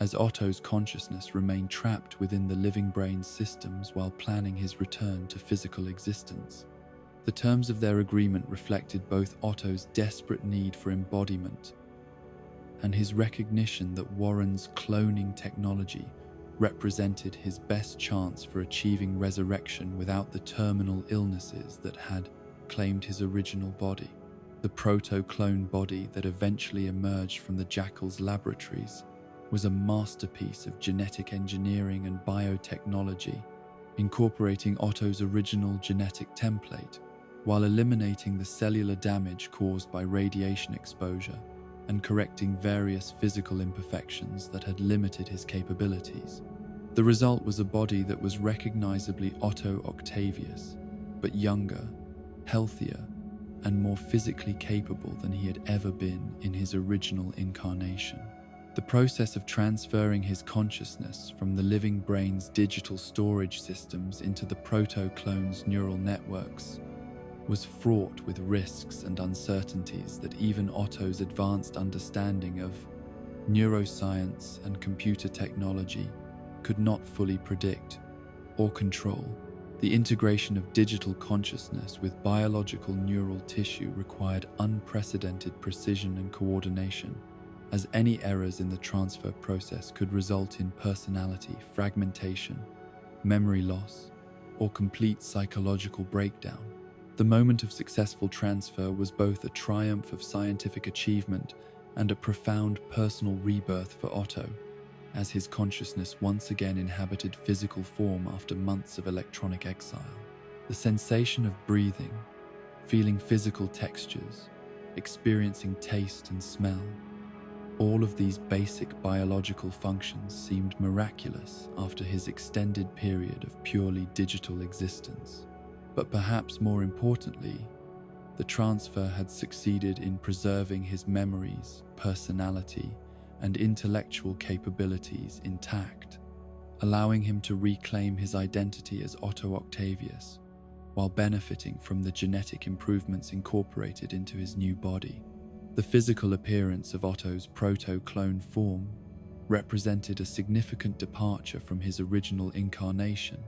as Otto's consciousness remained trapped within the living brain's systems while planning his return to physical existence. The terms of their agreement reflected both Otto's desperate need for embodiment and his recognition that Warren's cloning technology represented his best chance for achieving resurrection without the terminal illnesses that had claimed his original body. The proto-clone body that eventually emerged from the Jackal's laboratories was a masterpiece of genetic engineering and biotechnology, incorporating Otto's original genetic template while eliminating the cellular damage caused by radiation exposure and correcting various physical imperfections that had limited his capabilities. The result was a body that was recognizably Otto Octavius, but younger, healthier, and more physically capable than he had ever been in his original incarnation. The process of transferring his consciousness from the living brain's digital storage systems into the proto-clone's neural networks was fraught with risks and uncertainties that even Otto's advanced understanding of neuroscience and computer technology could not fully predict or control. The integration of digital consciousness with biological neural tissue required unprecedented precision and coordination, as any errors in the transfer process could result in personality fragmentation, memory loss, or complete psychological breakdown. The moment of successful transfer was both a triumph of scientific achievement and a profound personal rebirth for Otto, as his consciousness once again inhabited physical form after months of electronic exile. The sensation of breathing, feeling physical textures, experiencing taste and smell, All of these basic biological functions seemed miraculous after his extended period of purely digital existence. But perhaps more importantly, the transfer had succeeded in preserving his memories, personality, and intellectual capabilities intact, allowing him to reclaim his identity as Otto Octavius, while benefiting from the genetic improvements incorporated into his new body. The physical appearance of Otto's proto-clone form represented a significant departure from his original incarnation,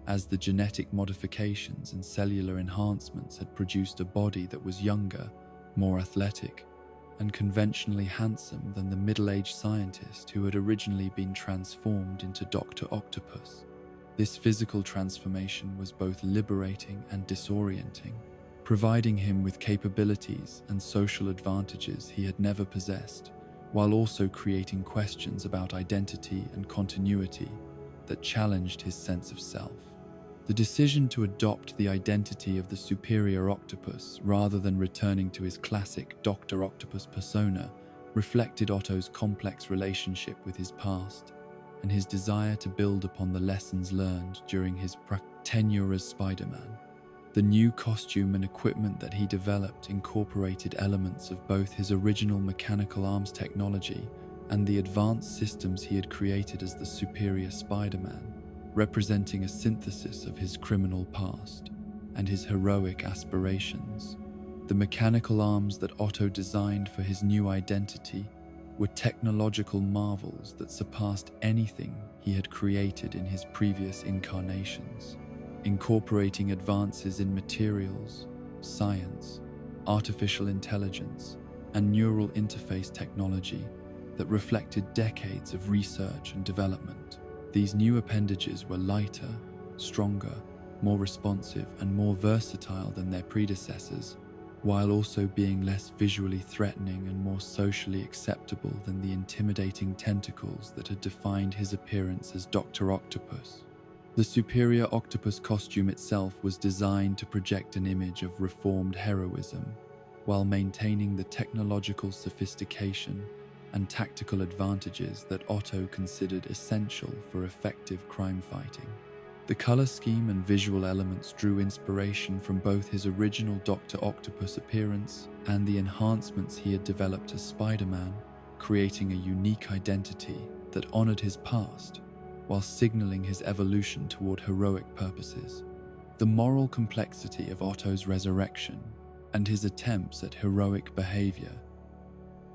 as the genetic modifications and cellular enhancements had produced a body that was younger, more athletic, and conventionally handsome than the middle-aged scientist who had originally been transformed into Dr. Octopus. This physical transformation was both liberating and disorienting, providing him with capabilities and social advantages he had never possessed, while also creating questions about identity and continuity that challenged his sense of self. The decision to adopt the identity of the superior octopus rather than returning to his classic Dr. Octopus persona reflected Otto's complex relationship with his past and his desire to build upon the lessons learned during his tenure as Spider-Man. The new costume and equipment that he developed incorporated elements of both his original mechanical arms technology and the advanced systems he had created as the superior Spider-Man, representing a synthesis of his criminal past and his heroic aspirations. The mechanical arms that Otto designed for his new identity were technological marvels that surpassed anything he had created in his previous incarnations, incorporating advances in materials, science, artificial intelligence, and neural interface technology that reflected decades of research and development. These new appendages were lighter, stronger, more responsive, and more versatile than their predecessors, while also being less visually threatening and more socially acceptable than the intimidating tentacles that had defined his appearance as Dr. Octopus. The superior octopus costume itself was designed to project an image of reformed heroism, while maintaining the technological sophistication and tactical advantages that Otto considered essential for effective crime fighting. The color scheme and visual elements drew inspiration from both his original Dr. Octopus appearance and the enhancements he had developed as Spider-Man, creating a unique identity that honored his past while signaling his evolution toward heroic purposes. The moral complexity of Otto's resurrection and his attempts at heroic behavior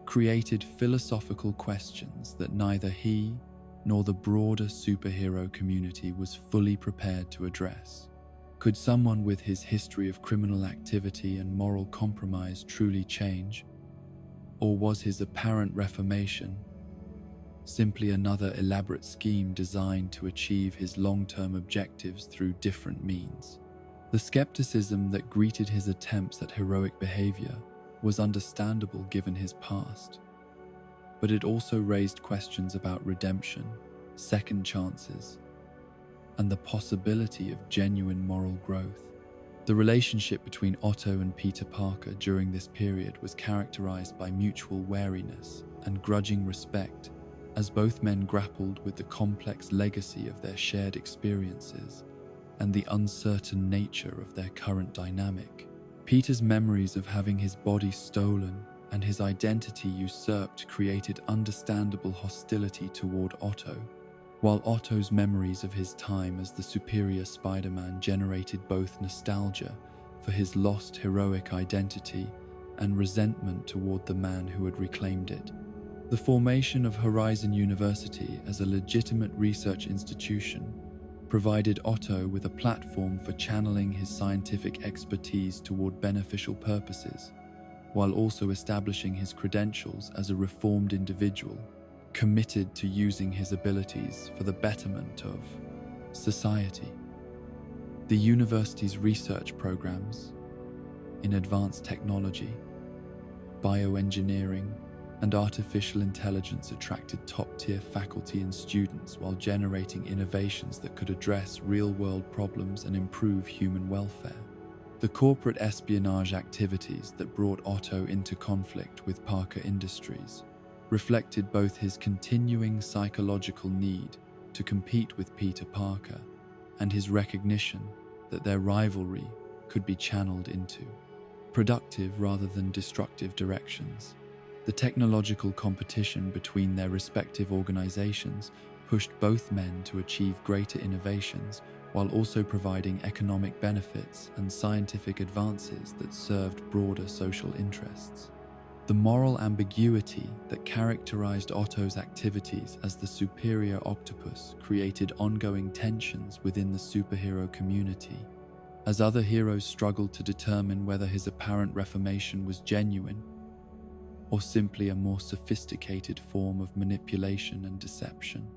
created philosophical questions that neither he nor the broader superhero community was fully prepared to address. Could someone with his history of criminal activity and moral compromise truly change? Or was his apparent reformation simply another elaborate scheme designed to achieve his long-term objectives through different means? The skepticism that greeted his attempts at heroic behavior was understandable given his past, but it also raised questions about redemption, second chances, and the possibility of genuine moral growth. The relationship between Otto and Peter Parker during this period was characterized by mutual wariness and grudging respect, as both men grappled with the complex legacy of their shared experiences and the uncertain nature of their current dynamic. Peter's memories of having his body stolen and his identity usurped created understandable hostility toward Otto, while Otto's memories of his time as the superior Spider-Man generated both nostalgia for his lost heroic identity and resentment toward the man who had reclaimed it. The formation of Horizon University as a legitimate research institution provided Otto with a platform for channeling his scientific expertise toward beneficial purposes, while also establishing his credentials as a reformed individual, committed to using his abilities for the betterment of society. The university's research programs in advanced technology, bioengineering, and artificial intelligence attracted top-tier faculty and students while generating innovations that could address real-world problems and improve human welfare. The corporate espionage activities that brought Otto into conflict with Parker Industries reflected both his continuing psychological need to compete with Peter Parker and his recognition that their rivalry could be channeled into productive rather than destructive directions. The technological competition between their respective organizations pushed both men to achieve greater innovations while also providing economic benefits and scientific advances that served broader social interests. The moral ambiguity that characterized Otto's activities as the superior octopus created ongoing tensions within the superhero community, as other heroes struggled to determine whether his apparent reformation was genuine or simply a more sophisticated form of manipulation and deception.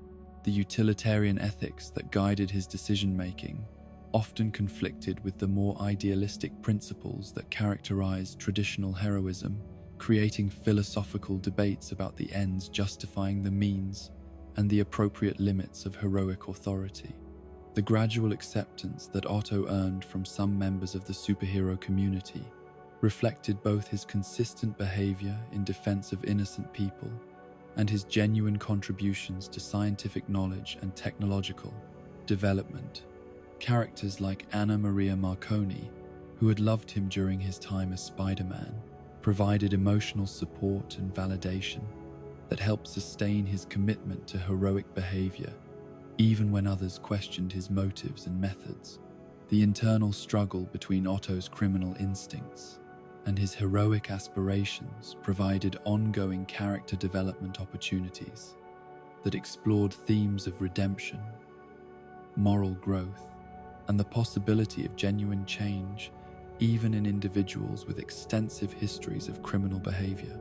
The utilitarian ethics that guided his decision-making often conflicted with the more idealistic principles that characterized traditional heroism, creating philosophical debates about the ends justifying the means and the appropriate limits of heroic authority. The gradual acceptance that Otto earned from some members of the superhero community reflected both his consistent behavior in defense of innocent people and his genuine contributions to scientific knowledge and technological development. Characters like Anna Maria Marconi, who had loved him during his time as Spider-Man, provided emotional support and validation that helped sustain his commitment to heroic behavior, even when others questioned his motives and methods. The internal struggle between Otto's criminal instincts and his heroic aspirations provided ongoing character development opportunities that explored themes of redemption, moral growth, and the possibility of genuine change, even in individuals with extensive histories of criminal behavior.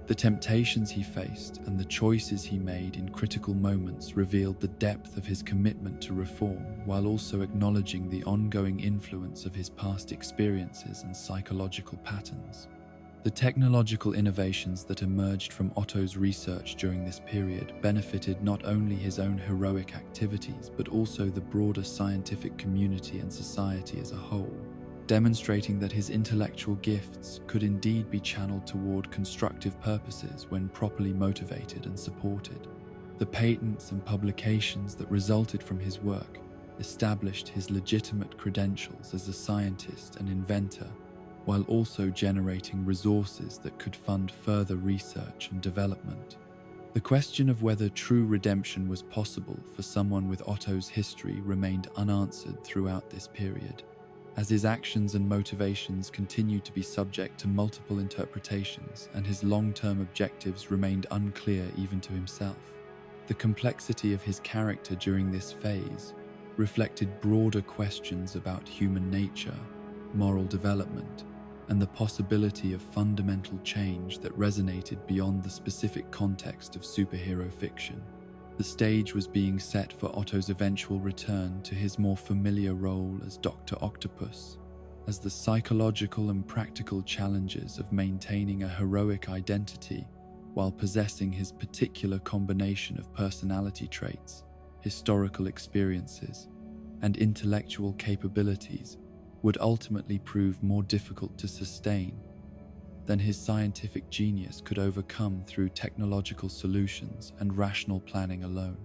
The temptations he faced and the choices he made in critical moments revealed the depth of his commitment to reform, while also acknowledging the ongoing influence of his past experiences and psychological patterns. The technological innovations that emerged from Otto's research during this period benefited not only his own heroic activities, but also the broader scientific community and society as a whole, demonstrating that his intellectual gifts could indeed be channeled toward constructive purposes when properly motivated and supported. The patents and publications that resulted from his work established his legitimate credentials as a scientist and inventor, while also generating resources that could fund further research and development. The question of whether true redemption was possible for someone with Otto's history remained unanswered throughout this period, as his actions and motivations continued to be subject to multiple interpretations and his long-term objectives remained unclear even to himself. The complexity of his character during this phase reflected broader questions about human nature, moral development, and the possibility of fundamental change that resonated beyond the specific context of superhero fiction. The stage was being set for Otto's eventual return to his more familiar role as Dr. Octopus, as the psychological and practical challenges of maintaining a heroic identity while possessing his particular combination of personality traits, historical experiences, and intellectual capabilities would ultimately prove more difficult to sustain than his scientific genius could overcome through technological solutions and rational planning alone.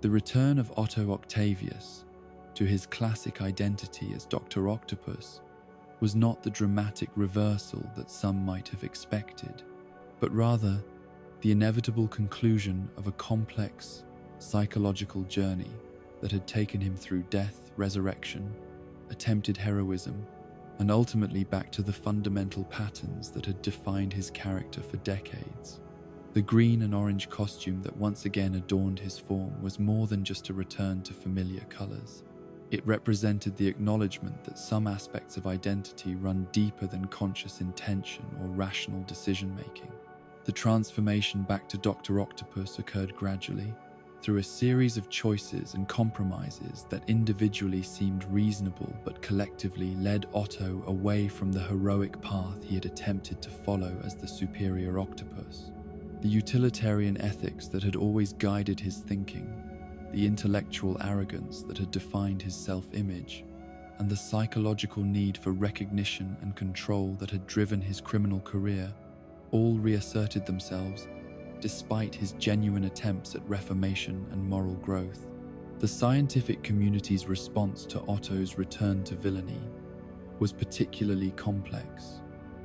The return of Otto Octavius to his classic identity as Dr. Octopus was not the dramatic reversal that some might have expected, but rather the inevitable conclusion of a complex psychological journey that had taken him through death, resurrection, attempted heroism, and ultimately back to the fundamental patterns that had defined his character for decades. The green and orange costume that once again adorned his form was more than just a return to familiar colors. It represented the acknowledgement that some aspects of identity run deeper than conscious intention or rational decision-making. The transformation back to Dr. Octopus occurred gradually, through a series of choices and compromises that individually seemed reasonable but collectively led Otto away from the heroic path he had attempted to follow as the superior octopus. The utilitarian ethics that had always guided his thinking, the intellectual arrogance that had defined his self-image, and the psychological need for recognition and control that had driven his criminal career all reasserted themselves despite his genuine attempts at reformation and moral growth. The scientific community's response to Otto's return to villainy was particularly complex,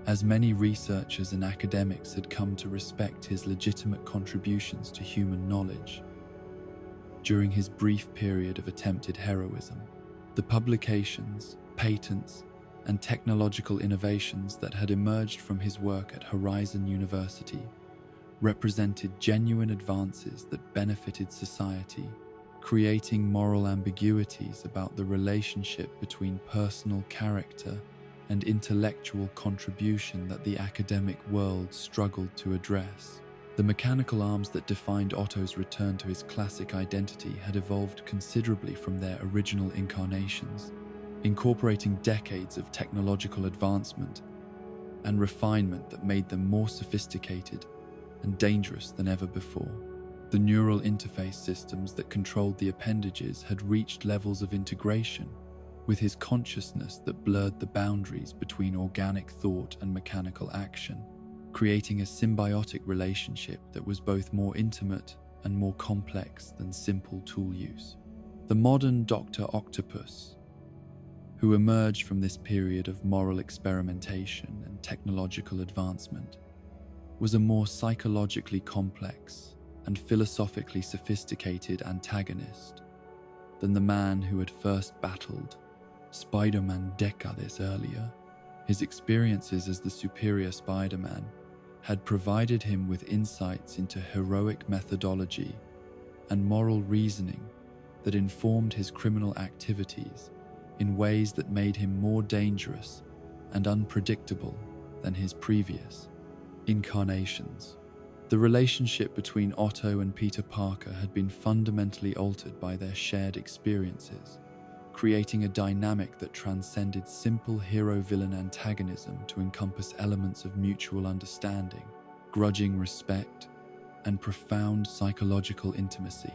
as many researchers and academics had come to respect his legitimate contributions to human knowledge. During his brief period of attempted heroism, the publications, patents, and technological innovations that had emerged from his work at Horizon University represented genuine advances that benefited society, creating moral ambiguities about the relationship between personal character and intellectual contribution that the academic world struggled to address. The mechanical arms that defined Otto's return to his classic identity had evolved considerably from their original incarnations, incorporating decades of technological advancement and refinement that made them more sophisticated and dangerous than ever before. The neural interface systems that controlled the appendages had reached levels of integration with his consciousness that blurred the boundaries between organic thought and mechanical action, creating a symbiotic relationship that was both more intimate and more complex than simple tool use. The modern Dr. Octopus, who emerged from this period of moral experimentation and technological advancement, was a more psychologically complex and philosophically sophisticated antagonist than the man who had first battled Spider-Man decades earlier. His experiences as the superior Spider-Man had provided him with insights into heroic methodology and moral reasoning that informed his criminal activities in ways that made him more dangerous and unpredictable than his previous incarnations. The relationship between Otto and Peter Parker had been fundamentally altered by their shared experiences, creating a dynamic that transcended simple hero-villain antagonism to encompass elements of mutual understanding, grudging respect, and profound psychological intimacy.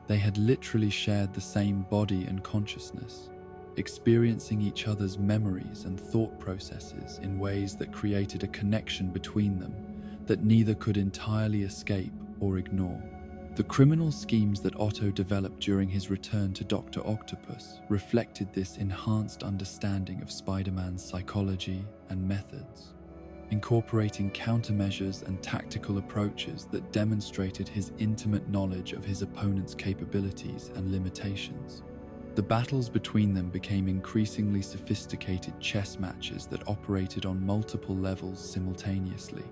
They had literally shared the same body and consciousness, experiencing each other's memories and thought processes in ways that created a connection between them that neither could entirely escape or ignore. The criminal schemes that Otto developed during his return to Dr. Octopus reflected this enhanced understanding of Spider-Man's psychology and methods, incorporating countermeasures and tactical approaches that demonstrated his intimate knowledge of his opponent's capabilities and limitations. The battles between them became increasingly sophisticated chess matches that operated on multiple levels simultaneously,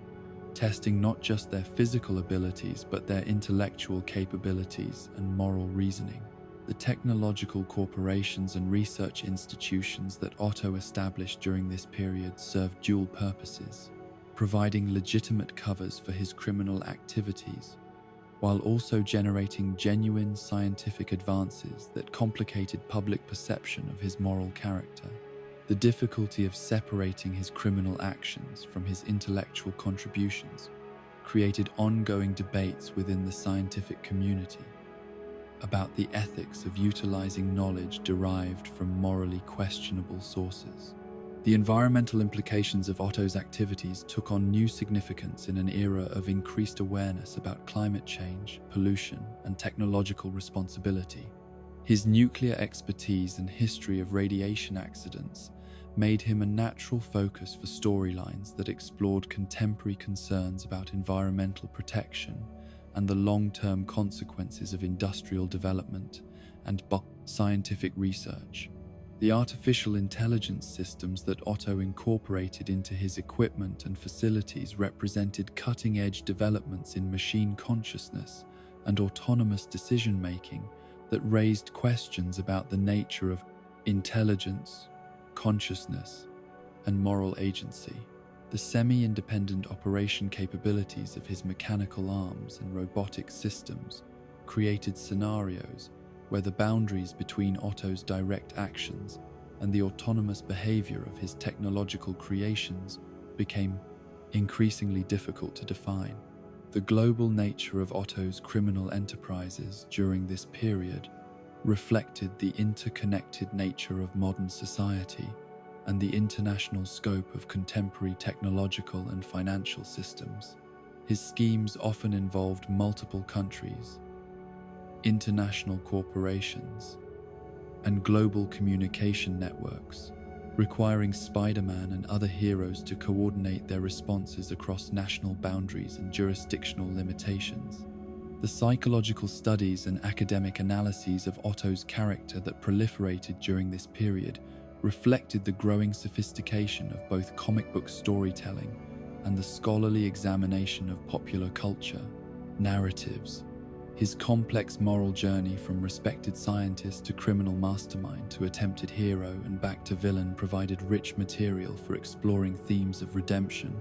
testing not just their physical abilities but their intellectual capabilities and moral reasoning. The technological corporations and research institutions that Otto established during this period served dual purposes, providing legitimate covers for his criminal activities, while also generating genuine scientific advances that complicated public perception of his moral character. The difficulty of separating his criminal actions from his intellectual contributions created ongoing debates within the scientific community about the ethics of utilizing knowledge derived from morally questionable sources. The environmental implications of Otto's activities took on new significance in an era of increased awareness about climate change, pollution, and technological responsibility. His nuclear expertise and history of radiation accidents made him a natural focus for storylines that explored contemporary concerns about environmental protection and the long-term consequences of industrial development and scientific research. The artificial intelligence systems that Otto incorporated into his equipment and facilities represented cutting-edge developments in machine consciousness and autonomous decision-making that raised questions about the nature of intelligence, consciousness, and moral agency. The semi-independent operation capabilities of his mechanical arms and robotic systems created scenarios where the boundaries between Otto's direct actions and the autonomous behavior of his technological creations became increasingly difficult to define. The global nature of Otto's criminal enterprises during this period reflected the interconnected nature of modern society and the international scope of contemporary technological and financial systems. His schemes often involved multiple countries, international corporations, and global communication networks, requiring Spider-Man and other heroes to coordinate their responses across national boundaries and jurisdictional limitations. The psychological studies and academic analyses of Otto's character that proliferated during this period reflected the growing sophistication of both comic book storytelling and the scholarly examination of popular culture narratives. His complex moral journey from respected scientist to criminal mastermind to attempted hero and back to villain provided rich material for exploring themes of redemption,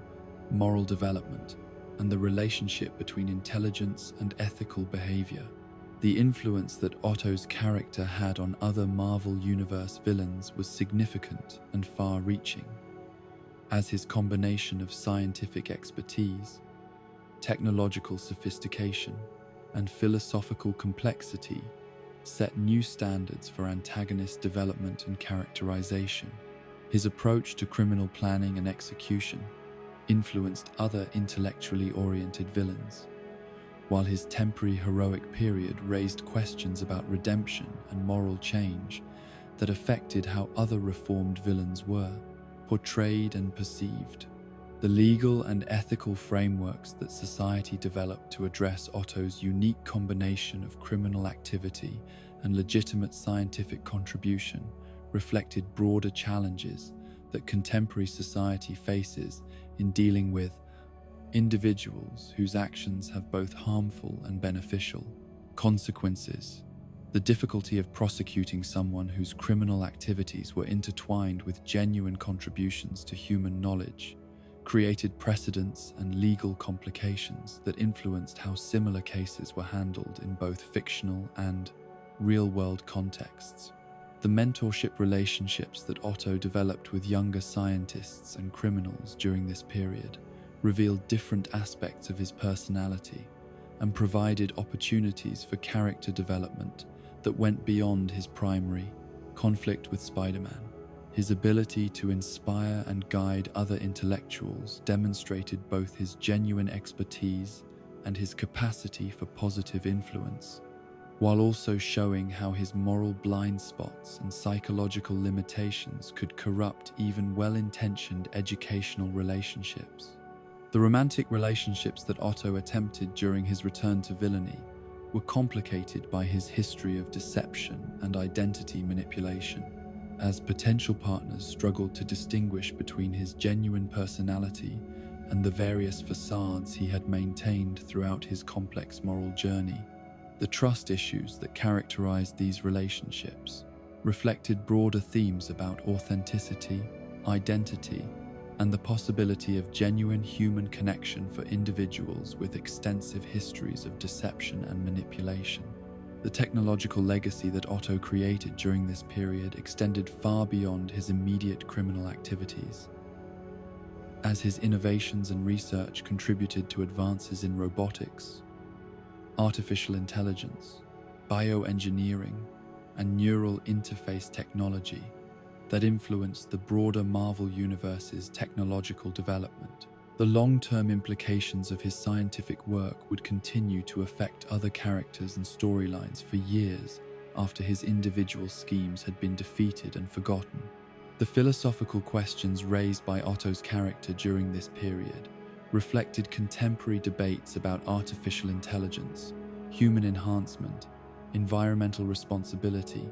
moral development, and the relationship between intelligence and ethical behavior. The influence that Otto's character had on other Marvel Universe villains was significant and far-reaching, as his combination of scientific expertise, technological sophistication, and philosophical complexity set new standards for antagonist development and characterization. His approach to criminal planning and execution influenced other intellectually oriented villains, while his temporary heroic period raised questions about redemption and moral change that affected how other reformed villains were portrayed and perceived. The legal and ethical frameworks that society developed to address Otto's unique combination of criminal activity and legitimate scientific contribution reflected broader challenges that contemporary society faces in dealing with individuals whose actions have both harmful and beneficial consequences. The difficulty of prosecuting someone whose criminal activities were intertwined with genuine contributions to human knowledge created precedents and legal complications that influenced how similar cases were handled in both fictional and real-world contexts. The mentorship relationships that Otto developed with younger scientists and criminals during this period revealed different aspects of his personality and provided opportunities for character development that went beyond his primary conflict with Spider-Man. His ability to inspire and guide other intellectuals demonstrated both his genuine expertise and his capacity for positive influence, while also showing how his moral blind spots and psychological limitations could corrupt even well-intentioned educational relationships. The romantic relationships that Otto attempted during his return to villainy were complicated by his history of deception and identity manipulation, as potential partners struggled to distinguish between his genuine personality and the various facades he had maintained throughout his complex moral journey. The trust issues that characterized these relationships reflected broader themes about authenticity, identity, and the possibility of genuine human connection for individuals with extensive histories of deception and manipulation. The technological legacy that Otto created during this period extended far beyond his immediate criminal activities, as his innovations and research contributed to advances in robotics, artificial intelligence, bioengineering, and neural interface technology that influenced the broader Marvel Universe's technological development. The long-term implications of his scientific work would continue to affect other characters and storylines for years after his individual schemes had been defeated and forgotten. The philosophical questions raised by Otto's character during this period reflected contemporary debates about artificial intelligence, human enhancement, environmental responsibility,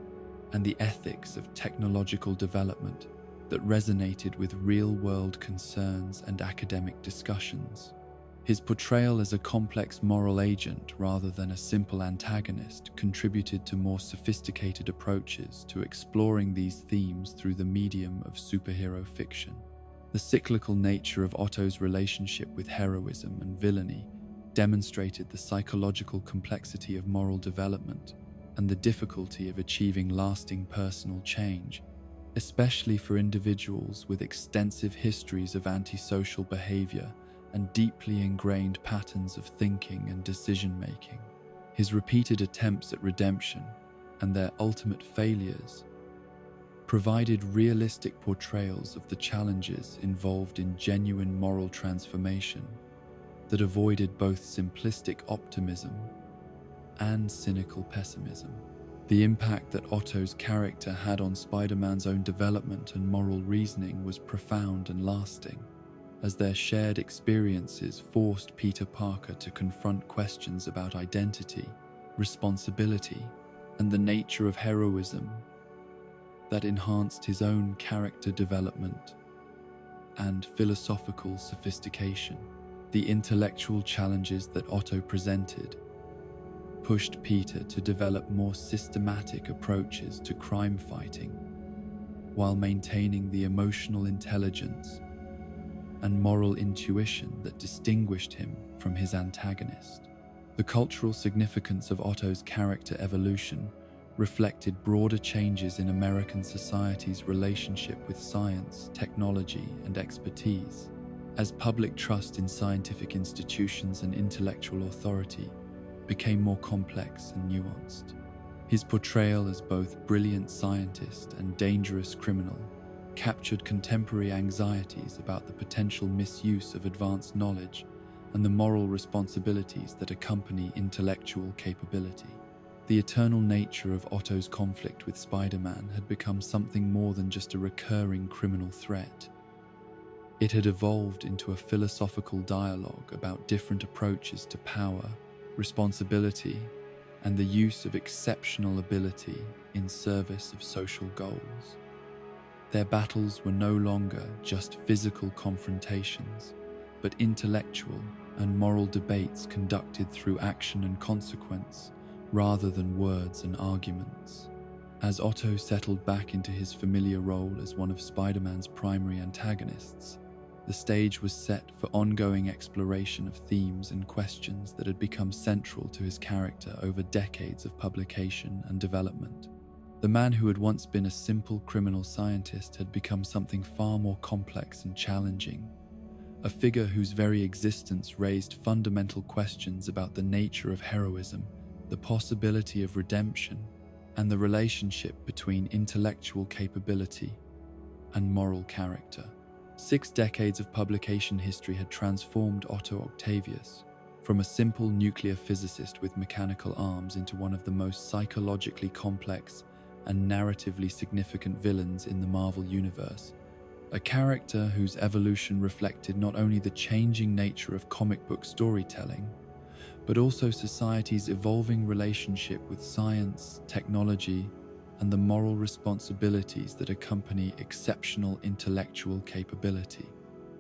and the ethics of technological development that resonated with real-world concerns and academic discussions. His portrayal as a complex moral agent rather than a simple antagonist contributed to more sophisticated approaches to exploring these themes through the medium of superhero fiction. The cyclical nature of Otto's relationship with heroism and villainy demonstrated the psychological complexity of moral development and the difficulty of achieving lasting personal change, especially for individuals with extensive histories of antisocial behavior and deeply ingrained patterns of thinking and decision-making. His repeated attempts at redemption and their ultimate failures provided realistic portrayals of the challenges involved in genuine moral transformation, that avoided both simplistic optimism and cynical pessimism. The impact that Otto's character had on Spider-Man's own development and moral reasoning was profound and lasting, as their shared experiences forced Peter Parker to confront questions about identity, responsibility, and the nature of heroism that enhanced his own character development and philosophical sophistication. The intellectual challenges that Otto presented pushed Peter to develop more systematic approaches to crime fighting, while maintaining the emotional intelligence and moral intuition that distinguished him from his antagonist. The cultural significance of Otto's character evolution reflected broader changes in American society's relationship with science, technology, and expertise, as public trust in scientific institutions and intellectual authority became more complex and nuanced. His portrayal as both brilliant scientist and dangerous criminal captured contemporary anxieties about the potential misuse of advanced knowledge and the moral responsibilities that accompany intellectual capability. The eternal nature of Otto's conflict with Spider-Man had become something more than just a recurring criminal threat. It had evolved into a philosophical dialogue about different approaches to power, responsibility, and the use of exceptional ability in service of social goals. Their battles were no longer just physical confrontations, but intellectual and moral debates conducted through action and consequence, rather than words and arguments. As Otto settled back into his familiar role as one of Spider-Man's primary antagonists, the stage was set for ongoing exploration of themes and questions that had become central to his character over decades of publication and development. The man who had once been a simple criminal scientist had become something far more complex and challenging, a figure whose very existence raised fundamental questions about the nature of heroism, the possibility of redemption, and the relationship between intellectual capability and moral character. 6 decades of publication history had transformed Otto Octavius from a simple nuclear physicist with mechanical arms into one of the most psychologically complex and narratively significant villains in the Marvel Universe, a character whose evolution reflected not only the changing nature of comic book storytelling, but also society's evolving relationship with science, technology, and the moral responsibilities that accompany exceptional intellectual capability.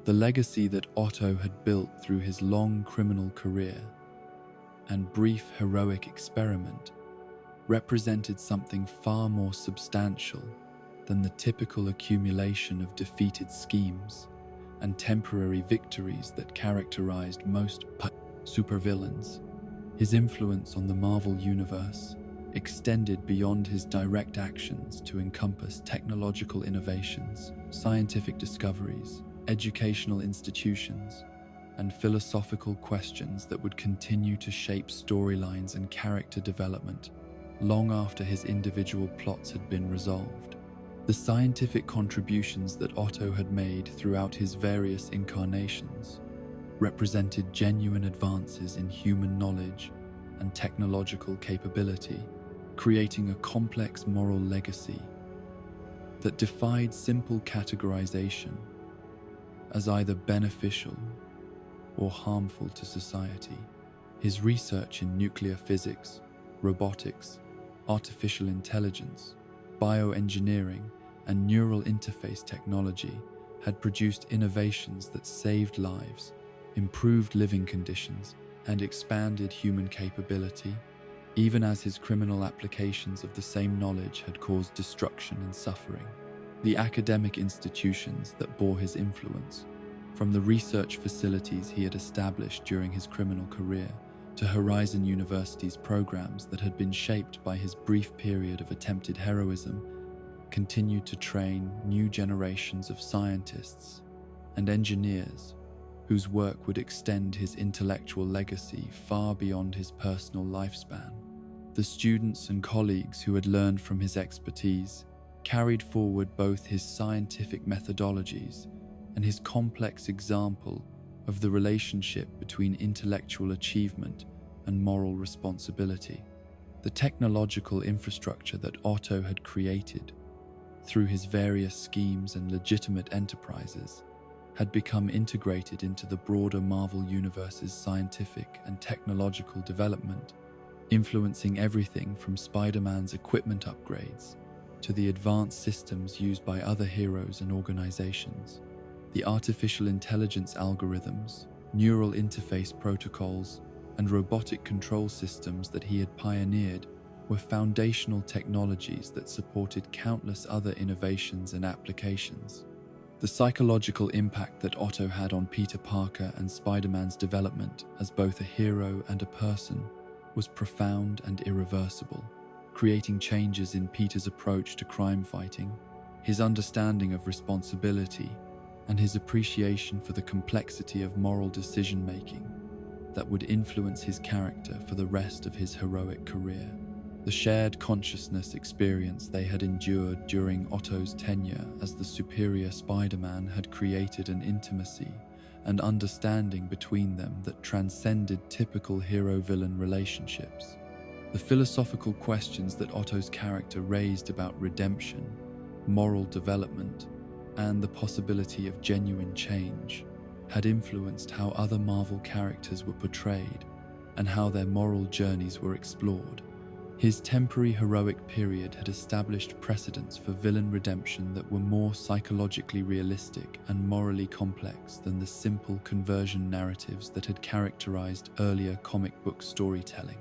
The legacy that Otto had built through his long criminal career and brief heroic experiment represented something far more substantial than the typical accumulation of defeated schemes and temporary victories that characterized most supervillains. His influence on the Marvel Universe extended beyond his direct actions to encompass technological innovations, scientific discoveries, educational institutions, and philosophical questions that would continue to shape storylines and character development long after his individual plots had been resolved. The scientific contributions that Otto had made throughout his various incarnations represented genuine advances in human knowledge and technological capability, creating a complex moral legacy that defied simple categorization as either beneficial or harmful to society. His research in nuclear physics, robotics, artificial intelligence, bioengineering, and neural interface technology had produced innovations that saved lives, improved living conditions, and expanded human capability, even as his criminal applications of the same knowledge had caused destruction and suffering. The academic institutions that bore his influence, from the research facilities he had established during his criminal career to Horizon University's programs that had been shaped by his brief period of attempted heroism, continued to train new generations of scientists and engineers whose work would extend his intellectual legacy far beyond his personal lifespan. The students and colleagues who had learned from his expertise carried forward both his scientific methodologies and his complex example of the relationship between intellectual achievement and moral responsibility. The technological infrastructure that Otto had created through his various schemes and legitimate enterprises had become integrated into the broader Marvel Universe's scientific and technological development, influencing everything from Spider-Man's equipment upgrades to the advanced systems used by other heroes and organizations. The artificial intelligence algorithms, neural interface protocols, and robotic control systems that he had pioneered were foundational technologies that supported countless other innovations and applications. The psychological impact that Otto had on Peter Parker and Spider-Man's development as both a hero and a person was profound and irreversible, creating changes in Peter's approach to crime fighting, his understanding of responsibility, and his appreciation for the complexity of moral decision-making that would influence his character for the rest of his heroic career. The shared consciousness experience they had endured during Otto's tenure as the superior Spider-Man had created an intimacy and understanding between them that transcended typical hero-villain relationships. The philosophical questions that Otto's character raised about redemption, moral development, and the possibility of genuine change had influenced how other Marvel characters were portrayed and how their moral journeys were explored. His temporary heroic period had established precedents for villain redemption that were more psychologically realistic and morally complex than the simple conversion narratives that had characterized earlier comic book storytelling.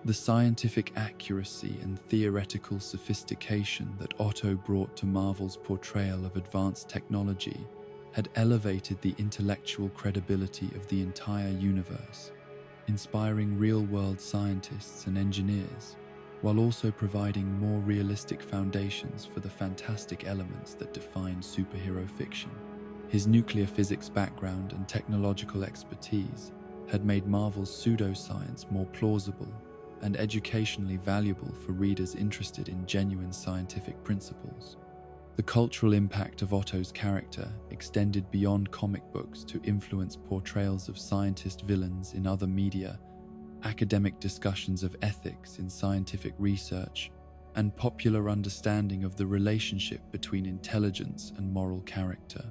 The scientific accuracy and theoretical sophistication that Otto brought to Marvel's portrayal of advanced technology had elevated the intellectual credibility of the entire universe, inspiring real-world scientists and engineers, while also providing more realistic foundations for the fantastic elements that define superhero fiction. His nuclear physics background and technological expertise had made Marvel's pseudoscience more plausible and educationally valuable for readers interested in genuine scientific principles. The cultural impact of Otto's character extended beyond comic books to influence portrayals of scientist villains in other media, academic discussions of ethics in scientific research, and popular understanding of the relationship between intelligence and moral character.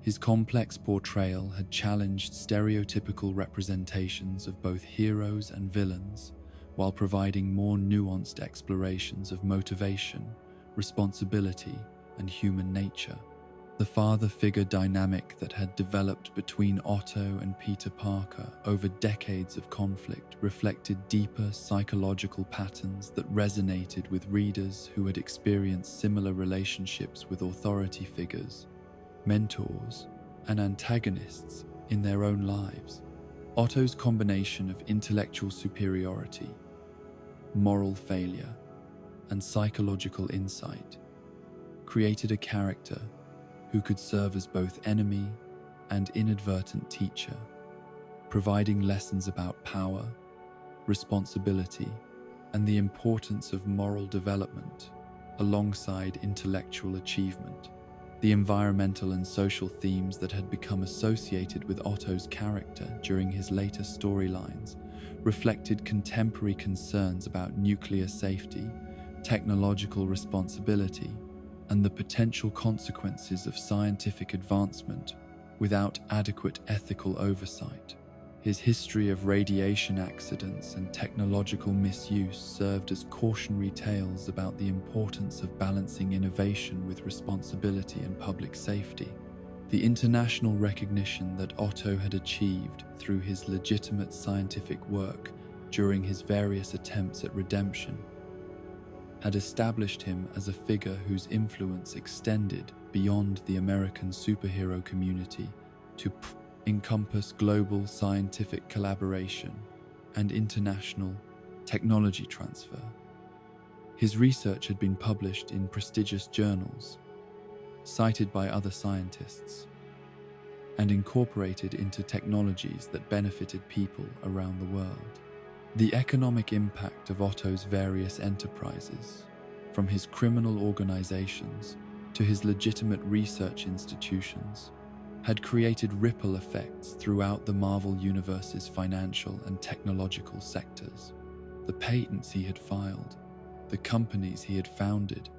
His complex portrayal had challenged stereotypical representations of both heroes and villains, while providing more nuanced explorations of motivation, responsibility, and human nature. The father-figure dynamic that had developed between Otto and Peter Parker over decades of conflict reflected deeper psychological patterns that resonated with readers who had experienced similar relationships with authority figures, mentors, and antagonists in their own lives. Otto's combination of intellectual superiority, moral failure, and psychological insight created a character who could serve as both enemy and inadvertent teacher, providing lessons about power, responsibility, and the importance of moral development alongside intellectual achievement. The environmental and social themes that had become associated with Otto's character during his later storylines reflected contemporary concerns about nuclear safety, technological responsibility, and the potential consequences of scientific advancement without adequate ethical oversight. His history of radiation accidents and technological misuse served as cautionary tales about the importance of balancing innovation with responsibility and public safety. The international recognition that Otto had achieved through his legitimate scientific work during his various attempts at redemption had established him as a figure whose influence extended beyond the American superhero community to encompass global scientific collaboration and international technology transfer. His research had been published in prestigious journals, cited by other scientists, and incorporated into technologies that benefited people around the world. The economic impact of Otto's various enterprises, from his criminal organizations to his legitimate research institutions, had created ripple effects throughout the Marvel Universe's financial and technological sectors. The patents he had filed, the companies he had founded,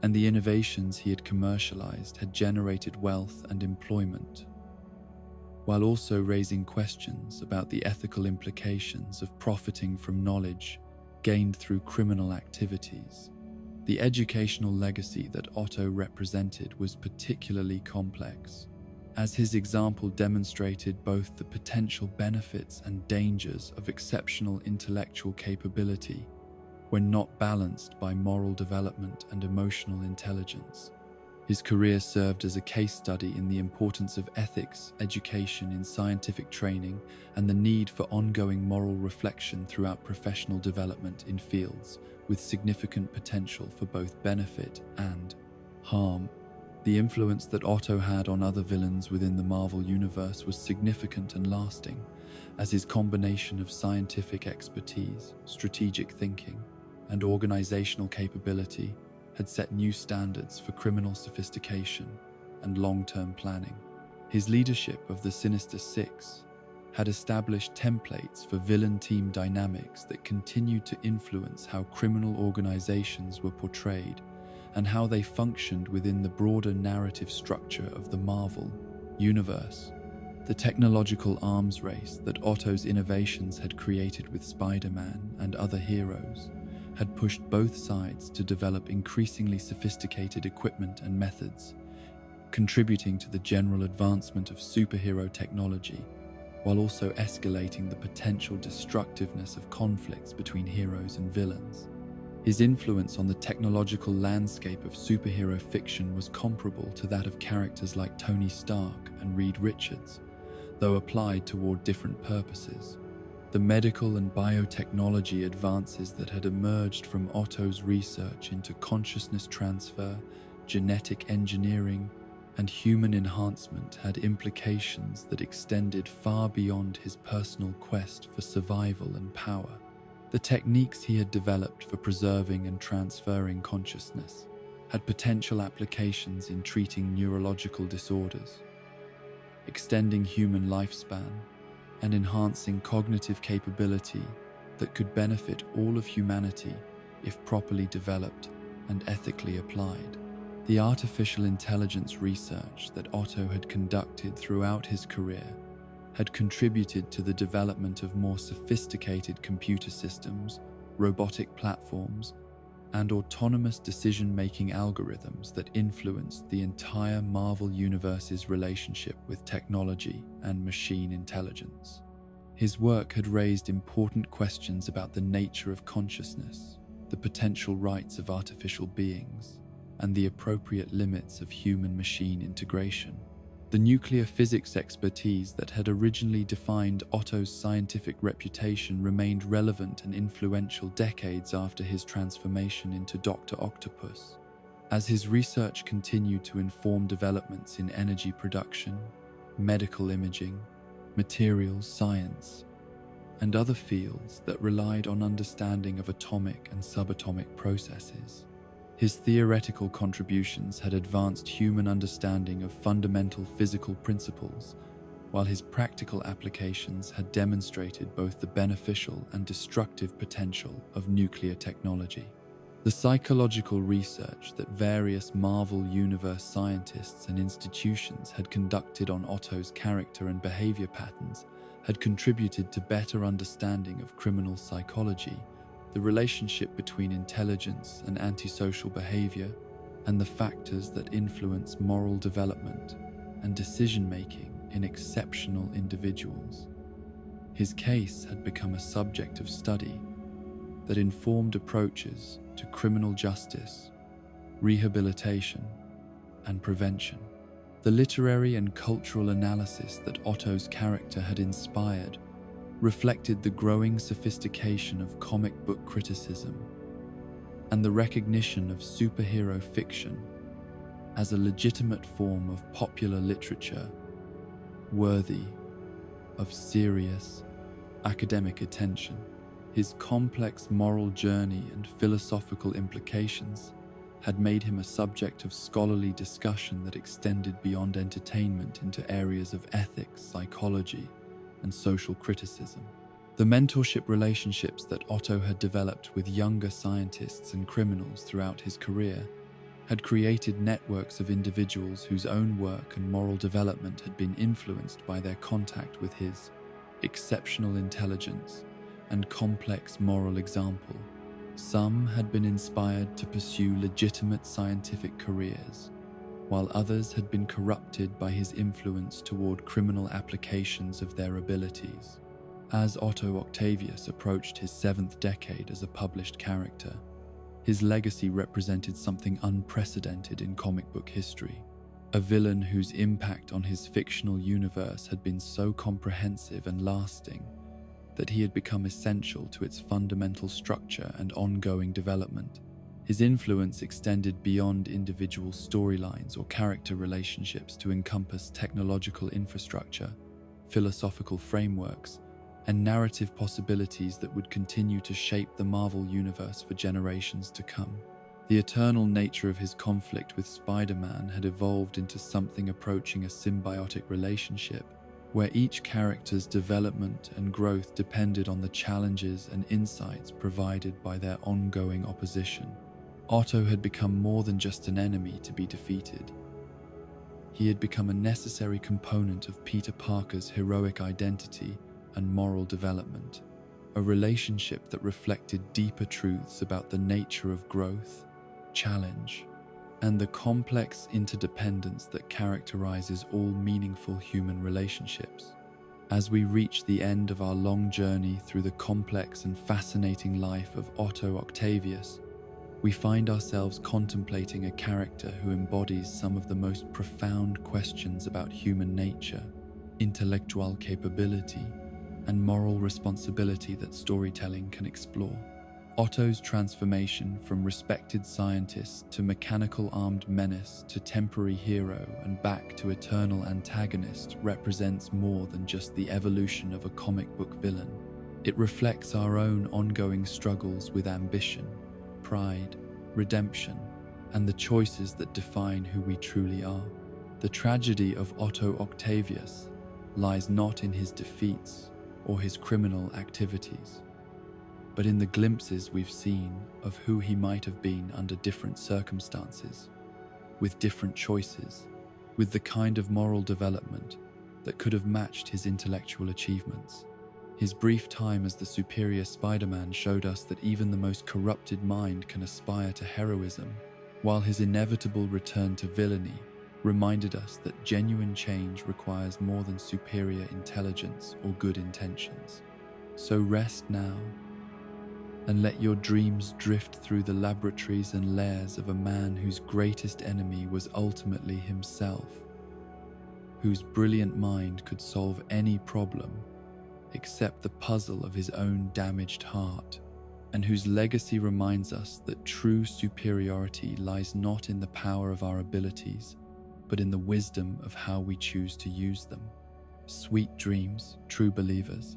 and the innovations he had commercialized had generated wealth and employment, while also raising questions about the ethical implications of profiting from knowledge gained through criminal activities. The educational legacy that Otto represented was particularly complex, as his example demonstrated both the potential benefits and dangers of exceptional intellectual capability when not balanced by moral development and emotional intelligence. His career served as a case study in the importance of ethics, education in scientific training, and the need for ongoing moral reflection throughout professional development in fields with significant potential for both benefit and harm. The influence that Otto had on other villains within the Marvel Universe was significant and lasting, as his combination of scientific expertise, strategic thinking, and organizational capability had set new standards for criminal sophistication and long-term planning. His leadership of the Sinister Six had established templates for villain team dynamics that continued to influence how criminal organizations were portrayed and how they functioned within the broader narrative structure of the Marvel Universe. The technological arms race that Otto's innovations had created with Spider-Man and other heroes had pushed both sides to develop increasingly sophisticated equipment and methods, contributing to the general advancement of superhero technology, while also escalating the potential destructiveness of conflicts between heroes and villains. His influence on the technological landscape of superhero fiction was comparable to that of characters like Tony Stark and Reed Richards, though applied toward different purposes. The medical and biotechnology advances that had emerged from Otto's research into consciousness transfer, genetic engineering, and human enhancement had implications that extended far beyond his personal quest for survival and power. The techniques he had developed for preserving and transferring consciousness had potential applications in treating neurological disorders, extending human lifespan, and enhancing cognitive capability that could benefit all of humanity if properly developed and ethically applied. The artificial intelligence research that Otto had conducted throughout his career had contributed to the development of more sophisticated computer systems, robotic platforms, and autonomous decision-making algorithms that influenced the entire Marvel Universe's relationship with technology and machine intelligence. His work had raised important questions about the nature of consciousness, the potential rights of artificial beings, and the appropriate limits of human-machine integration. The nuclear physics expertise that had originally defined Otto's scientific reputation remained relevant and influential decades after his transformation into Dr. Octopus. As his research continued to inform developments in energy production, medical imaging, materials science, and other fields that relied on understanding of atomic and subatomic processes, his theoretical contributions had advanced human understanding of fundamental physical principles, while his practical applications had demonstrated both the beneficial and destructive potential of nuclear technology. The psychological research that various Marvel Universe scientists and institutions had conducted on Otto's character and behavior patterns had contributed to better understanding of criminal psychology, the relationship between intelligence and antisocial behavior, and the factors that influence moral development and decision-making in exceptional individuals. His case had become a subject of study that informed approaches to criminal justice, rehabilitation, and prevention. The literary and cultural analysis that Otto's character had inspired reflected the growing sophistication of comic book criticism and the recognition of superhero fiction as a legitimate form of popular literature worthy of serious academic attention. His complex moral journey and philosophical implications had made him a subject of scholarly discussion that extended beyond entertainment into areas of ethics, psychology, and social criticism. The mentorship relationships that Otto had developed with younger scientists and criminals throughout his career had created networks of individuals whose own work and moral development had been influenced by their contact with his exceptional intelligence and complex moral example. Some had been inspired to pursue legitimate scientific careers, while others had been corrupted by his influence toward criminal applications of their abilities. As Otto Octavius approached his 7th decade as a published character, his legacy represented something unprecedented in comic book history. A villain whose impact on his fictional universe had been so comprehensive and lasting that he had become essential to its fundamental structure and ongoing development. His influence extended beyond individual storylines or character relationships to encompass technological infrastructure, philosophical frameworks, and narrative possibilities that would continue to shape the Marvel Universe for generations to come. The eternal nature of his conflict with Spider-Man had evolved into something approaching a symbiotic relationship, where each character's development and growth depended on the challenges and insights provided by their ongoing opposition. Otto had become more than just an enemy to be defeated. He had become a necessary component of Peter Parker's heroic identity and moral development, a relationship that reflected deeper truths about the nature of growth, challenge, and the complex interdependence that characterizes all meaningful human relationships. As we reach the end of our long journey through the complex and fascinating life of Otto Octavius, we find ourselves contemplating a character who embodies some of the most profound questions about human nature, intellectual capability, and moral responsibility that storytelling can explore. Otto's transformation from respected scientist to mechanical armed menace to temporary hero and back to eternal antagonist represents more than just the evolution of a comic book villain. It reflects our own ongoing struggles with ambition, pride, redemption, and the choices that define who we truly are. The tragedy of Otto Octavius lies not in his defeats or his criminal activities, but in the glimpses we've seen of who he might have been under different circumstances, with different choices, with the kind of moral development that could have matched his intellectual achievements. His brief time as the superior Spider-Man showed us that even the most corrupted mind can aspire to heroism, while his inevitable return to villainy reminded us that genuine change requires more than superior intelligence or good intentions. So rest now, and let your dreams drift through the laboratories and lairs of a man whose greatest enemy was ultimately himself, whose brilliant mind could solve any problem except the puzzle of his own damaged heart, and whose legacy reminds us that true superiority lies not in the power of our abilities, but in the wisdom of how we choose to use them. Sweet dreams, true believers.